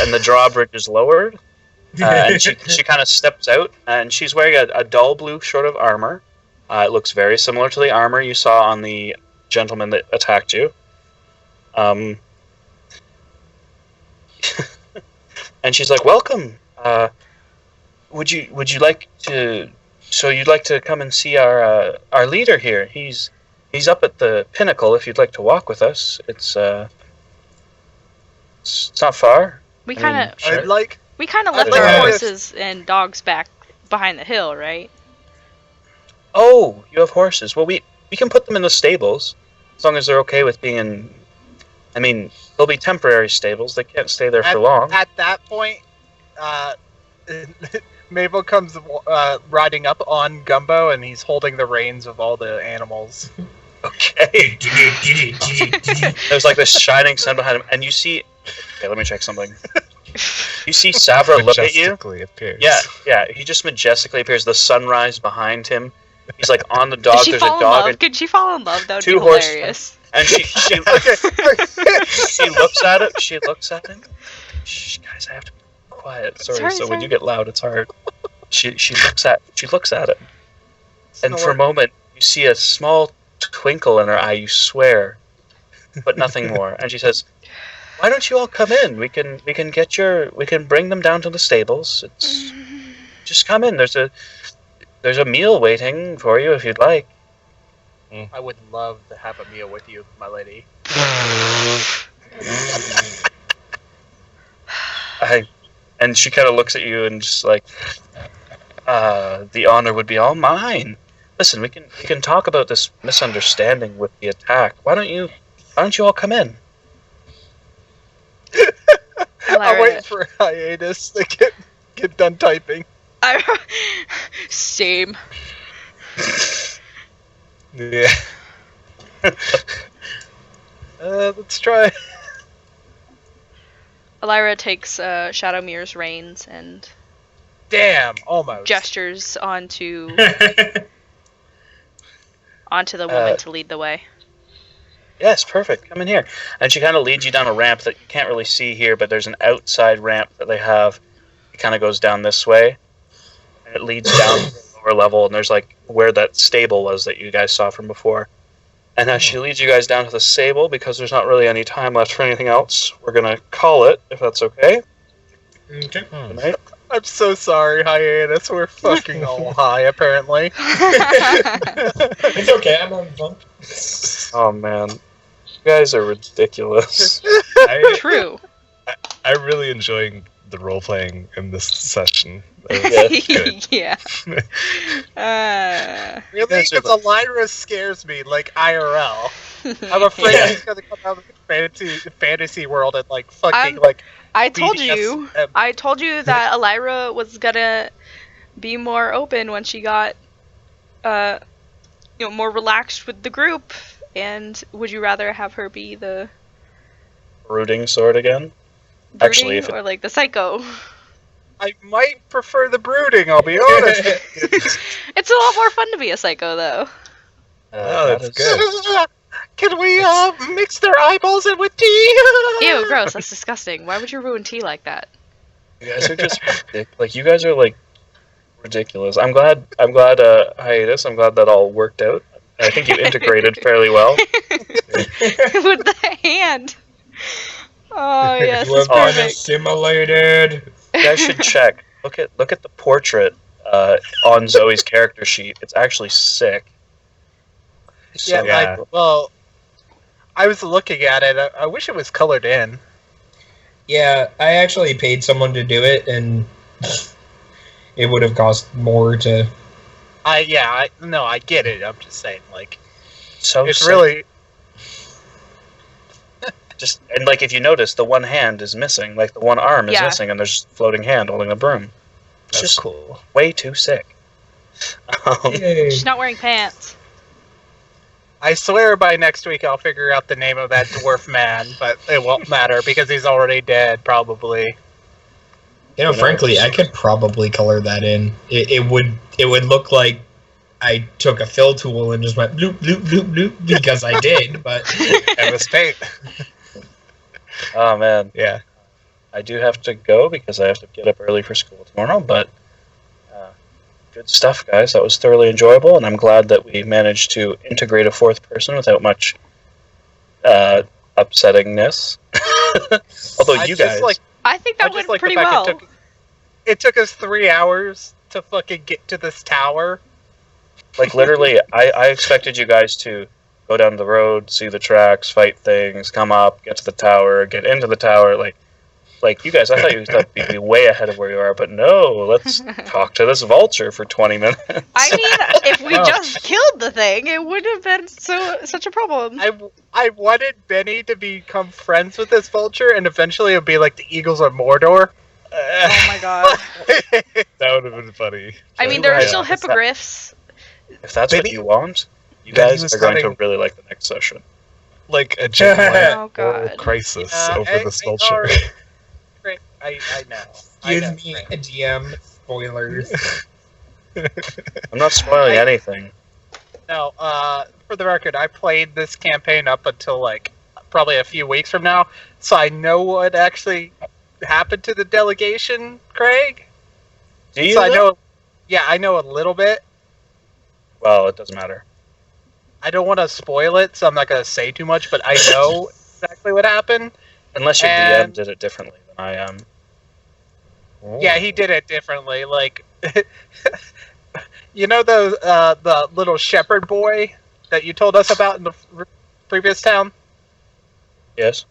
and the drawbridge is lowered. And she kind of steps out, and she's wearing a dull blue sort of armor. It looks very similar to the armor you saw on the gentleman that attacked you. And she's like, "Welcome. Would you like to? So you'd like to come and see our leader here? He's up at the pinnacle. If you'd like to walk with us, it's not far." We I kind mean, of sure. I'd like. we kind of I'd left like our to- horses and dogs back behind the hill, right? Oh, you have horses. Well, we can put them in the stables, as long as they're okay with being in. I mean, they'll be temporary stables. They can't stay there for long. At that point, Mabel comes riding up on Gumbo, and he's holding the reins of all the animals. Okay. There's like this shining sun behind him, and you see. Okay, let me check something. You see Savra look at you. Majestically appears. Yeah. He just majestically appears. The sunrise behind him. He's like on the Did dog. she There's a fall in dog, love? Could she fall in love? That would Two be horse- hilarious. and she she looks at it. She looks at him. Shh, guys, I have to be quiet. Sorry. Sorry, So when sorry. you get loud, it's hard. She looks at it, and for a Snort. moment you see a small twinkle in her eye. You swear, but nothing more. And she says, "Why don't you all come in? We can bring them down to the stables. It's just come in. There's a meal waiting for you if you'd like." I would love to have a meal with you, my lady. And she kind of looks at you and just like, the honor would be all mine. Listen, we can talk about this misunderstanding with the attack. Why don't you all come in? I'll wait for hiatus to get done typing. Same. Yeah. Let's try. Elira takes Shadowmere's reins and Damn, almost. gestures onto the woman to lead the way. Yes, perfect. Come in here. And she kind of leads you down a ramp that you can't really see here, but there's an outside ramp that they have. It kind of goes down this way, and it leads down to the lower level, and there's like where that stable was that you guys saw from before. And as she leads you guys down to the stable, because there's not really any time left for anything else, we're going to call it, if that's okay. Okay. Good night. I'm so sorry, hiatus. We're fucking all high, apparently. It's okay, I'm on fun. Oh, man. You guys are ridiculous. True. I'm really enjoying the role playing in this session. Good. Yeah. Really? guys are Because Elira scares me, like, IRL. I'm afraid Yeah. he's gonna come out of the fantasy world and, like, fucking, I'm- like... I told you. BDSM. I told you that Elira was gonna be more open when she got, more relaxed with the group. And would you rather have her be the Brooding sword again? brooding Actually, if it- or like the psycho? I might prefer the brooding, I'll be honest. It's a lot more fun to be a psycho, though. Oh, that that's is- good. Can we mix their eyeballs in with tea? Ew, gross. That's disgusting. Why would you ruin tea like that? You guys are just like you guys are like ridiculous. I'm glad hiatus. I'm glad that all worked out. I think you integrated fairly well. With the hand. Oh yes, You it's have been perfect. assimilated. You guys should check. Look at the portrait on Zoe's character sheet. It's actually sick. So, Yeah. I was looking at it. I wish it was colored in. Yeah, I actually paid someone to do it, and it would have cost more to. I get it. I'm just saying, like, so it's sick. really. Just and like if you notice, the one hand is missing. Like the one arm is Yeah. missing, and there's a floating hand holding a broom. It's That's just cool. way too sick. Yay. She's not wearing pants. I swear by next week I'll figure out the name of that dwarf man, but it won't matter because he's already dead, probably. Frankly, I could probably color that in. It would look like I took a fill tool and just went bloop bloop bloop bloop because I did, but And this paint. Oh man, Yeah. I do have to go because I have to get up early for school tomorrow. But good stuff, guys. That was thoroughly enjoyable, and I'm glad that we managed to integrate a fourth person without much upsettingness. Although I you just guys, like- I think I that just went like the pretty fact well. it took us 3 hours to fucking get to this tower. like literally, I expected you guys to go down the road, see the tracks, fight things, come up, get to the tower, get into the tower. Like you guys, I thought you'd be way ahead of where you are, but no. Let's talk to this vulture for 20 minutes. I mean, if we No. just killed the thing, it wouldn't have been such a problem. I wanted Benny to become friends with this vulture, and eventually it'll be like the Eagles of Mordor. Oh my god. That would have been funny. I mean, you there are guys- still is that- hippogriffs. If that's what Maybe- you want, you Then he guys was are going to having- really like the next session. Like a genuine Oh moral god. crisis Yeah, over this vulture. already- I know. I know. give me a DM spoilers. I'm not spoiling anything. No, for the record, I played this campaign up until like probably a few weeks from now, so I know what actually happened to the delegation, Craig. Do you? So I know, yeah, I know a little bit. Well, it doesn't matter. I don't want to spoil it, so I'm not going to say too much, but I know exactly what happened. Unless your And- DM did it differently than I am. Yeah, he did it differently. Like, you know the little shepherd boy that you told us about in the previous town? Yes.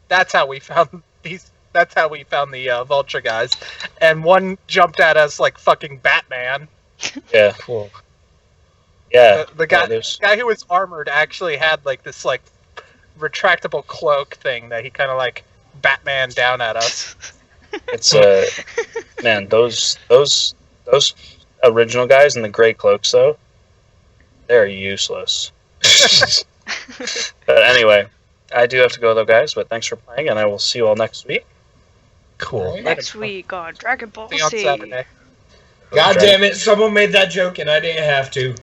That's how we found these. That's how we found the vulture guys, and one jumped at us like fucking Batman. Yeah. Cool. Yeah. The guy, Yeah, there's- guy who was armored actually had like this like retractable cloak thing that he kind of like Batman down at us. It's man, those original guys in the gray cloaks though, they're useless. But anyway, I do have to go though, guys. But thanks for playing, and I will see you all next week. Cool. Next week on Dragon Ball See you on Z. Saturday. God damn it! Someone made that joke and I didn't have to.